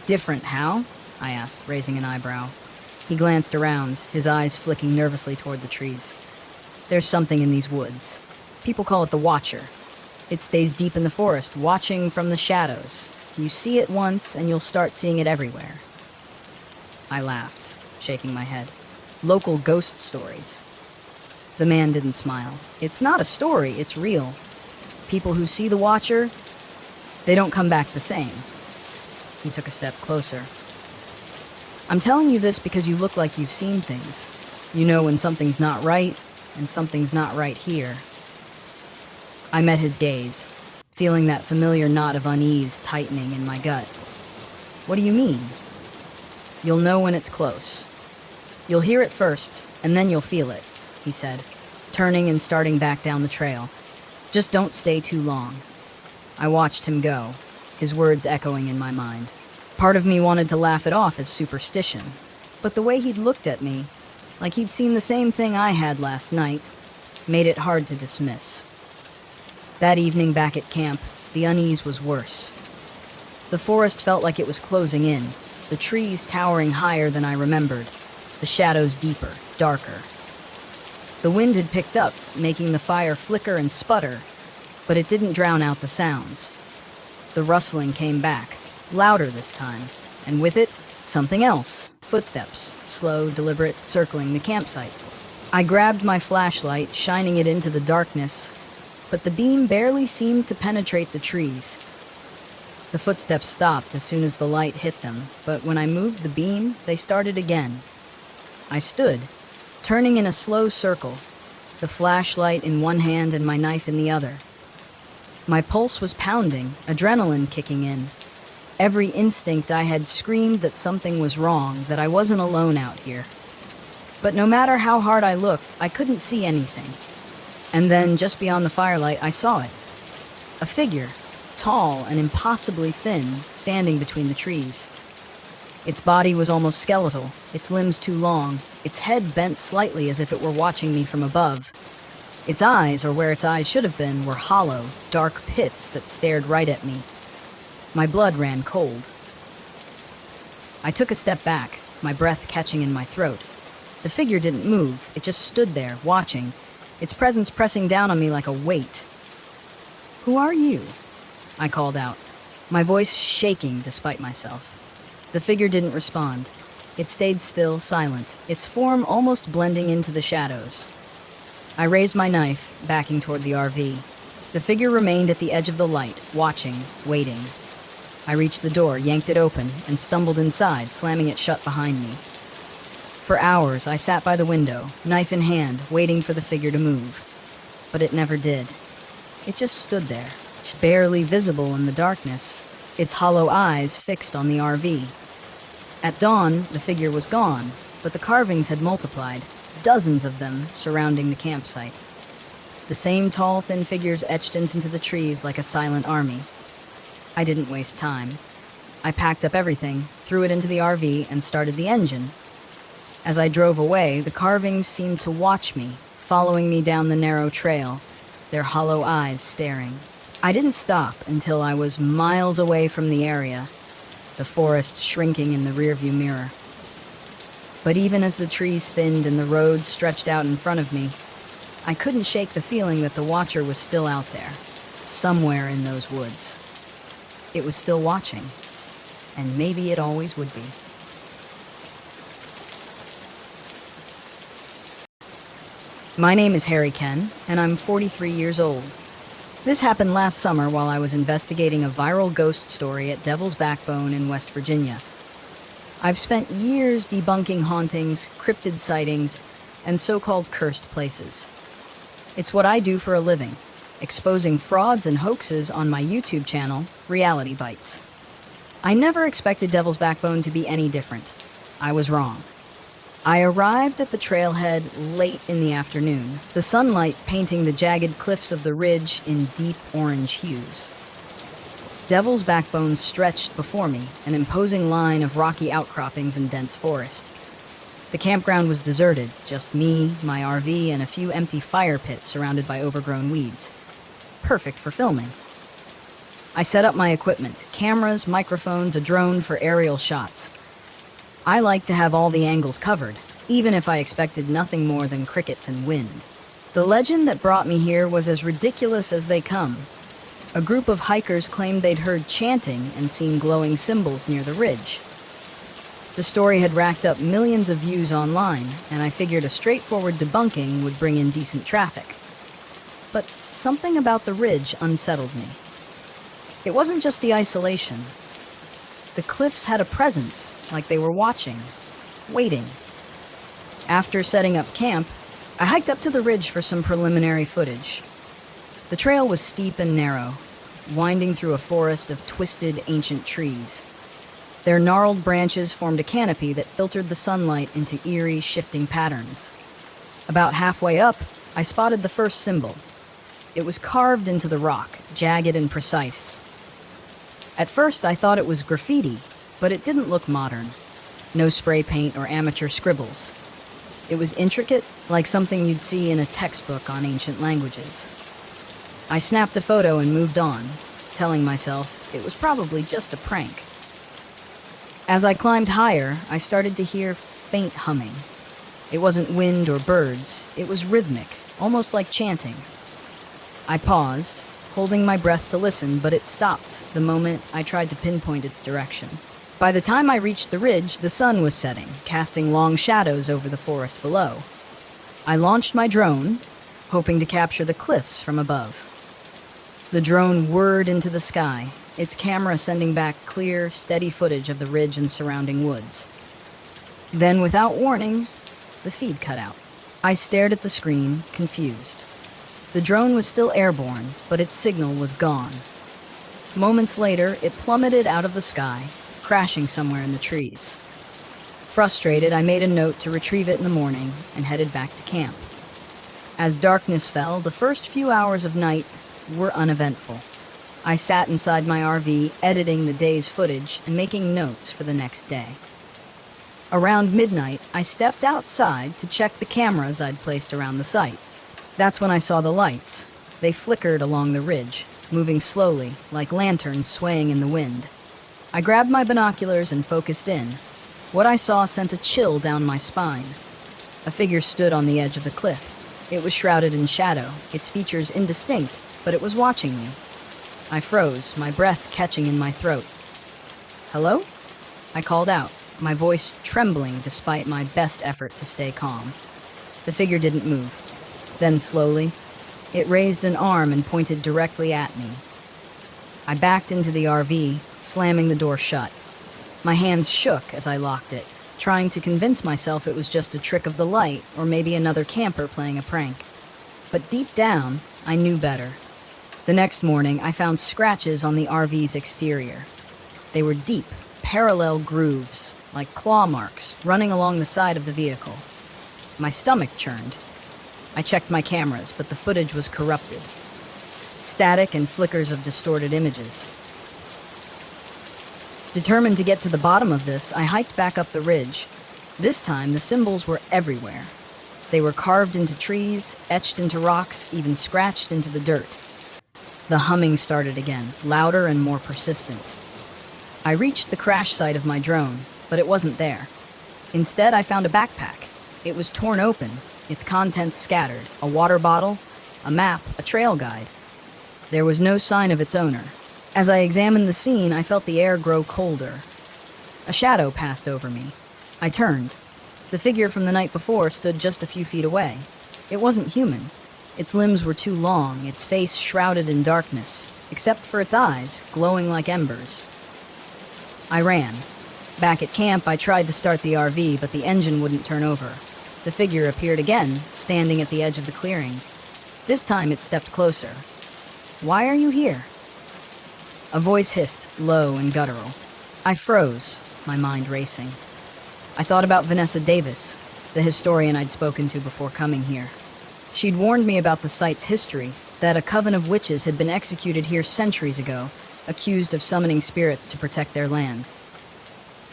[SPEAKER 1] "Different how?" I asked, raising an eyebrow. He glanced around, his eyes flicking nervously toward the trees. "There's something in these woods. People call it the Watcher. It stays deep in the forest, watching from the shadows. You see it once, and you'll start seeing it everywhere." I laughed, shaking my head. "Local ghost stories." The man didn't smile. "It's not a story, it's real. People who see the Watcher, they don't come back the same." He took a step closer. "I'm telling you this because you look like you've seen things. You know when something's not right, and something's not right here." I met his gaze, feeling that familiar knot of unease tightening in my gut. "What do you mean?" "You'll know when it's close. You'll hear it first, and then you'll feel it," he said, turning and starting back down the trail. "Just don't stay too long." I watched him go, his words echoing in my mind. Part of me wanted to laugh it off as superstition, but the way he'd looked at me, like he'd seen the same thing I had last night, made it hard to dismiss. That evening back at camp, the unease was worse. The forest felt like it was closing in, the trees towering higher than I remembered, the shadows deeper, darker. The wind had picked up, making the fire flicker and sputter, but it didn't drown out the sounds. The rustling came back, louder this time, and with it, something else. Footsteps, slow, deliberate, circling the campsite. I grabbed my flashlight, shining it into the darkness, but the beam barely seemed to penetrate the trees. The footsteps stopped as soon as the light hit them, but when I moved the beam, they started again. I stood, turning in a slow circle, the flashlight in one hand and my knife in the other. My pulse was pounding, adrenaline kicking in. Every instinct I had screamed that something was wrong, that I wasn't alone out here. But no matter how hard I looked, I couldn't see anything. And then, just beyond the firelight, I saw it. A figure, tall and impossibly thin, standing between the trees. Its body was almost skeletal, its limbs too long, its head bent slightly as if it were watching me from above. Its eyes, or where its eyes should have been, were hollow, dark pits that stared right at me. My blood ran cold. I took a step back, my breath catching in my throat. The figure didn't move, it just stood there, watching, its presence pressing down on me like a weight. "Who are you?" I called out, my voice shaking despite myself. The figure didn't respond. It stayed still, silent, its form almost blending into the shadows. I raised my knife, backing toward the RV. The figure remained at the edge of the light, watching, waiting. I reached the door, yanked it open, and stumbled inside, slamming it shut behind me. For hours, I sat by the window, knife in hand, waiting for the figure to move. But it never did. It just stood there, barely visible in the darkness, its hollow eyes fixed on the RV. At dawn, the figure was gone, but the carvings had multiplied, dozens of them surrounding the campsite. The same tall, thin figures etched into the trees like a silent army. I didn't waste time. I packed up everything, threw it into the RV, and started the engine. As I drove away, the carvings seemed to watch me, following me down the narrow trail, their hollow eyes staring. I didn't stop until I was miles away from the area, the forest shrinking in the rearview mirror. But even as the trees thinned and the road stretched out in front of me, I couldn't shake the feeling that the watcher was still out there, somewhere in those woods. It was still watching, and maybe it always would be. My name is Harry Ken, and I'm 43 years old. This happened last summer while I was investigating a viral ghost story at Devil's Backbone in West Virginia. I've spent years debunking hauntings, cryptid sightings, and so-called cursed places. It's what I do for a living, exposing frauds and hoaxes on my YouTube channel, Reality Bites. I never expected Devil's Backbone to be any different. I was wrong. I arrived at the trailhead late in the afternoon, the sunlight painting the jagged cliffs of the ridge in deep orange hues. Devil's Backbone stretched before me, an imposing line of rocky outcroppings and dense forest. The campground was deserted, just me, my RV, and a few empty fire pits surrounded by overgrown weeds. Perfect for filming. I set up my equipment, cameras, microphones, a drone for aerial shots. I like to have all the angles covered, even if I expected nothing more than crickets and wind. The legend that brought me here was as ridiculous as they come. A group of hikers claimed they'd heard chanting and seen glowing symbols near the ridge. The story had racked up millions of views online, and I figured a straightforward debunking would bring in decent traffic. But something about the ridge unsettled me. It wasn't just the isolation. The cliffs had a presence, like they were watching, waiting. After setting up camp, I hiked up to the ridge for some preliminary footage. The trail was steep and narrow, winding through a forest of twisted, ancient trees. Their gnarled branches formed a canopy that filtered the sunlight into eerie, shifting patterns. About halfway up, I spotted the first symbol. It was carved into the rock, jagged and precise. At first, I thought it was graffiti, but it didn't look modern. No spray paint or amateur scribbles. It was intricate, like something you'd see in a textbook on ancient languages. I snapped a photo and moved on, telling myself it was probably just a prank. As I climbed higher, I started to hear faint humming. It wasn't wind or birds, it was rhythmic, almost like chanting. I paused, holding my breath to listen, but it stopped the moment I tried to pinpoint its direction. By the time I reached the ridge, the sun was setting, casting long shadows over the forest below. I launched my drone, hoping to capture the cliffs from above. The drone whirred into the sky, its camera sending back clear, steady footage of the ridge and surrounding woods. Then, without warning, the feed cut out. I stared at the screen, confused. The drone was still airborne, but its signal was gone. Moments later, it plummeted out of the sky, crashing somewhere in the trees. Frustrated, I made a note to retrieve it in the morning and headed back to camp. As darkness fell, the first few hours of night were uneventful. I sat inside my RV, editing the day's footage and making notes for the next day. Around midnight, I stepped outside to check the cameras I'd placed around the site. That's when I saw the lights. They flickered along the ridge, moving slowly, like lanterns swaying in the wind. I grabbed my binoculars and focused in. What I saw sent a chill down my spine. A figure stood on the edge of the cliff. It was shrouded in shadow, its features indistinct, but it was watching me. I froze, my breath catching in my throat. Hello? I called out, my voice trembling despite my best effort to stay calm. The figure didn't move. Then slowly, it raised an arm and pointed directly at me. I backed into the RV, slamming the door shut. My hands shook as I locked it, trying to convince myself it was just a trick of the light or maybe another camper playing a prank. But deep down, I knew better. The next morning, I found scratches on the RV's exterior. They were deep, parallel grooves, like claw marks, running along the side of the vehicle. My stomach churned. I checked my cameras, but the footage was corrupted. Static and flickers of distorted images. Determined to get to the bottom of this, I hiked back up the ridge. This time, the symbols were everywhere. They were carved into trees, etched into rocks, even scratched into the dirt. The humming started again, louder and more persistent. I reached the crash site of my drone, but it wasn't there. Instead, I found a backpack. It was torn open, its contents scattered, a water bottle, a map, a trail guide. There was no sign of its owner. As I examined the scene, I felt the air grow colder. A shadow passed over me. I turned. The figure from the night before stood just a few feet away. It wasn't human. Its limbs were too long, its face shrouded in darkness, except for its eyes, glowing like embers. I ran. Back at camp, I tried to start the RV, but the engine wouldn't turn over. The figure appeared again, standing at the edge of the clearing. This time it stepped closer. "Why are you here?" A voice hissed, low and guttural. I froze, my mind racing. I thought about Vanessa Davis, the historian I'd spoken to before coming here. She'd warned me about the site's history, that a coven of witches had been executed here centuries ago, accused of summoning spirits to protect their land.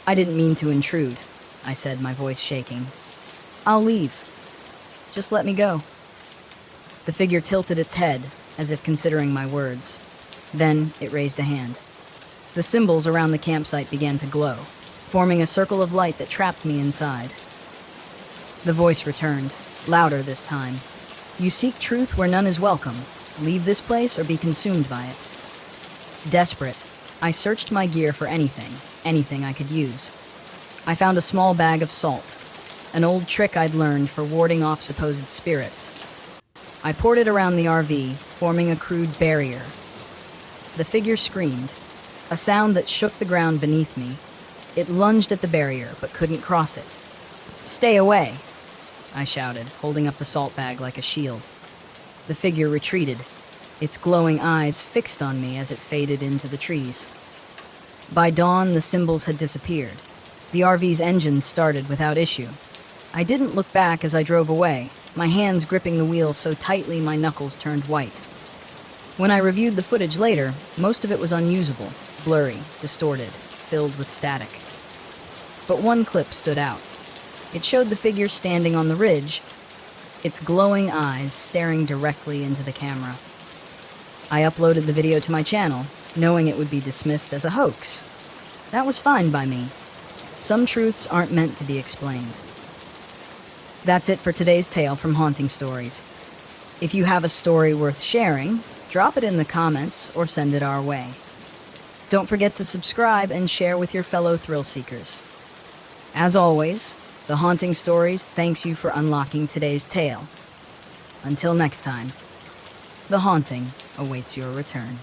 [SPEAKER 1] "I didn't mean to intrude," I said, my voice shaking. "I'll leave. Just let me go." The figure tilted its head, as if considering my words. Then it raised a hand. The symbols around the campsite began to glow, forming a circle of light that trapped me inside. The voice returned, louder this time. "You seek truth where none is welcome. Leave this place or be consumed by it." Desperate, I searched my gear for anything I could use. I found a small bag of salt, an old trick I'd learned for warding off supposed spirits. I poured it around the RV, forming a crude barrier. The figure screamed, a sound that shook the ground beneath me. It lunged at the barrier, but couldn't cross it. "Stay away!" I shouted, holding up the salt bag like a shield. The figure retreated, its glowing eyes fixed on me as it faded into the trees. By dawn, the symbols had disappeared. The RV's engine started without issue. I didn't look back as I drove away, my hands gripping the wheel so tightly my knuckles turned white. When I reviewed the footage later, most of it was unusable, blurry, distorted, filled with static. But one clip stood out. It showed the figure standing on the ridge, its glowing eyes staring directly into the camera. I uploaded the video to my channel, knowing it would be dismissed as a hoax. That was fine by me. Some truths aren't meant to be explained. That's it for today's tale from Haunting Stories. If you have a story worth sharing, drop it in the comments or send it our way. Don't forget to subscribe and share with your fellow thrill seekers. As always, The Haunting Stories thanks you for unlocking today's tale. Until next time, the haunting awaits your return.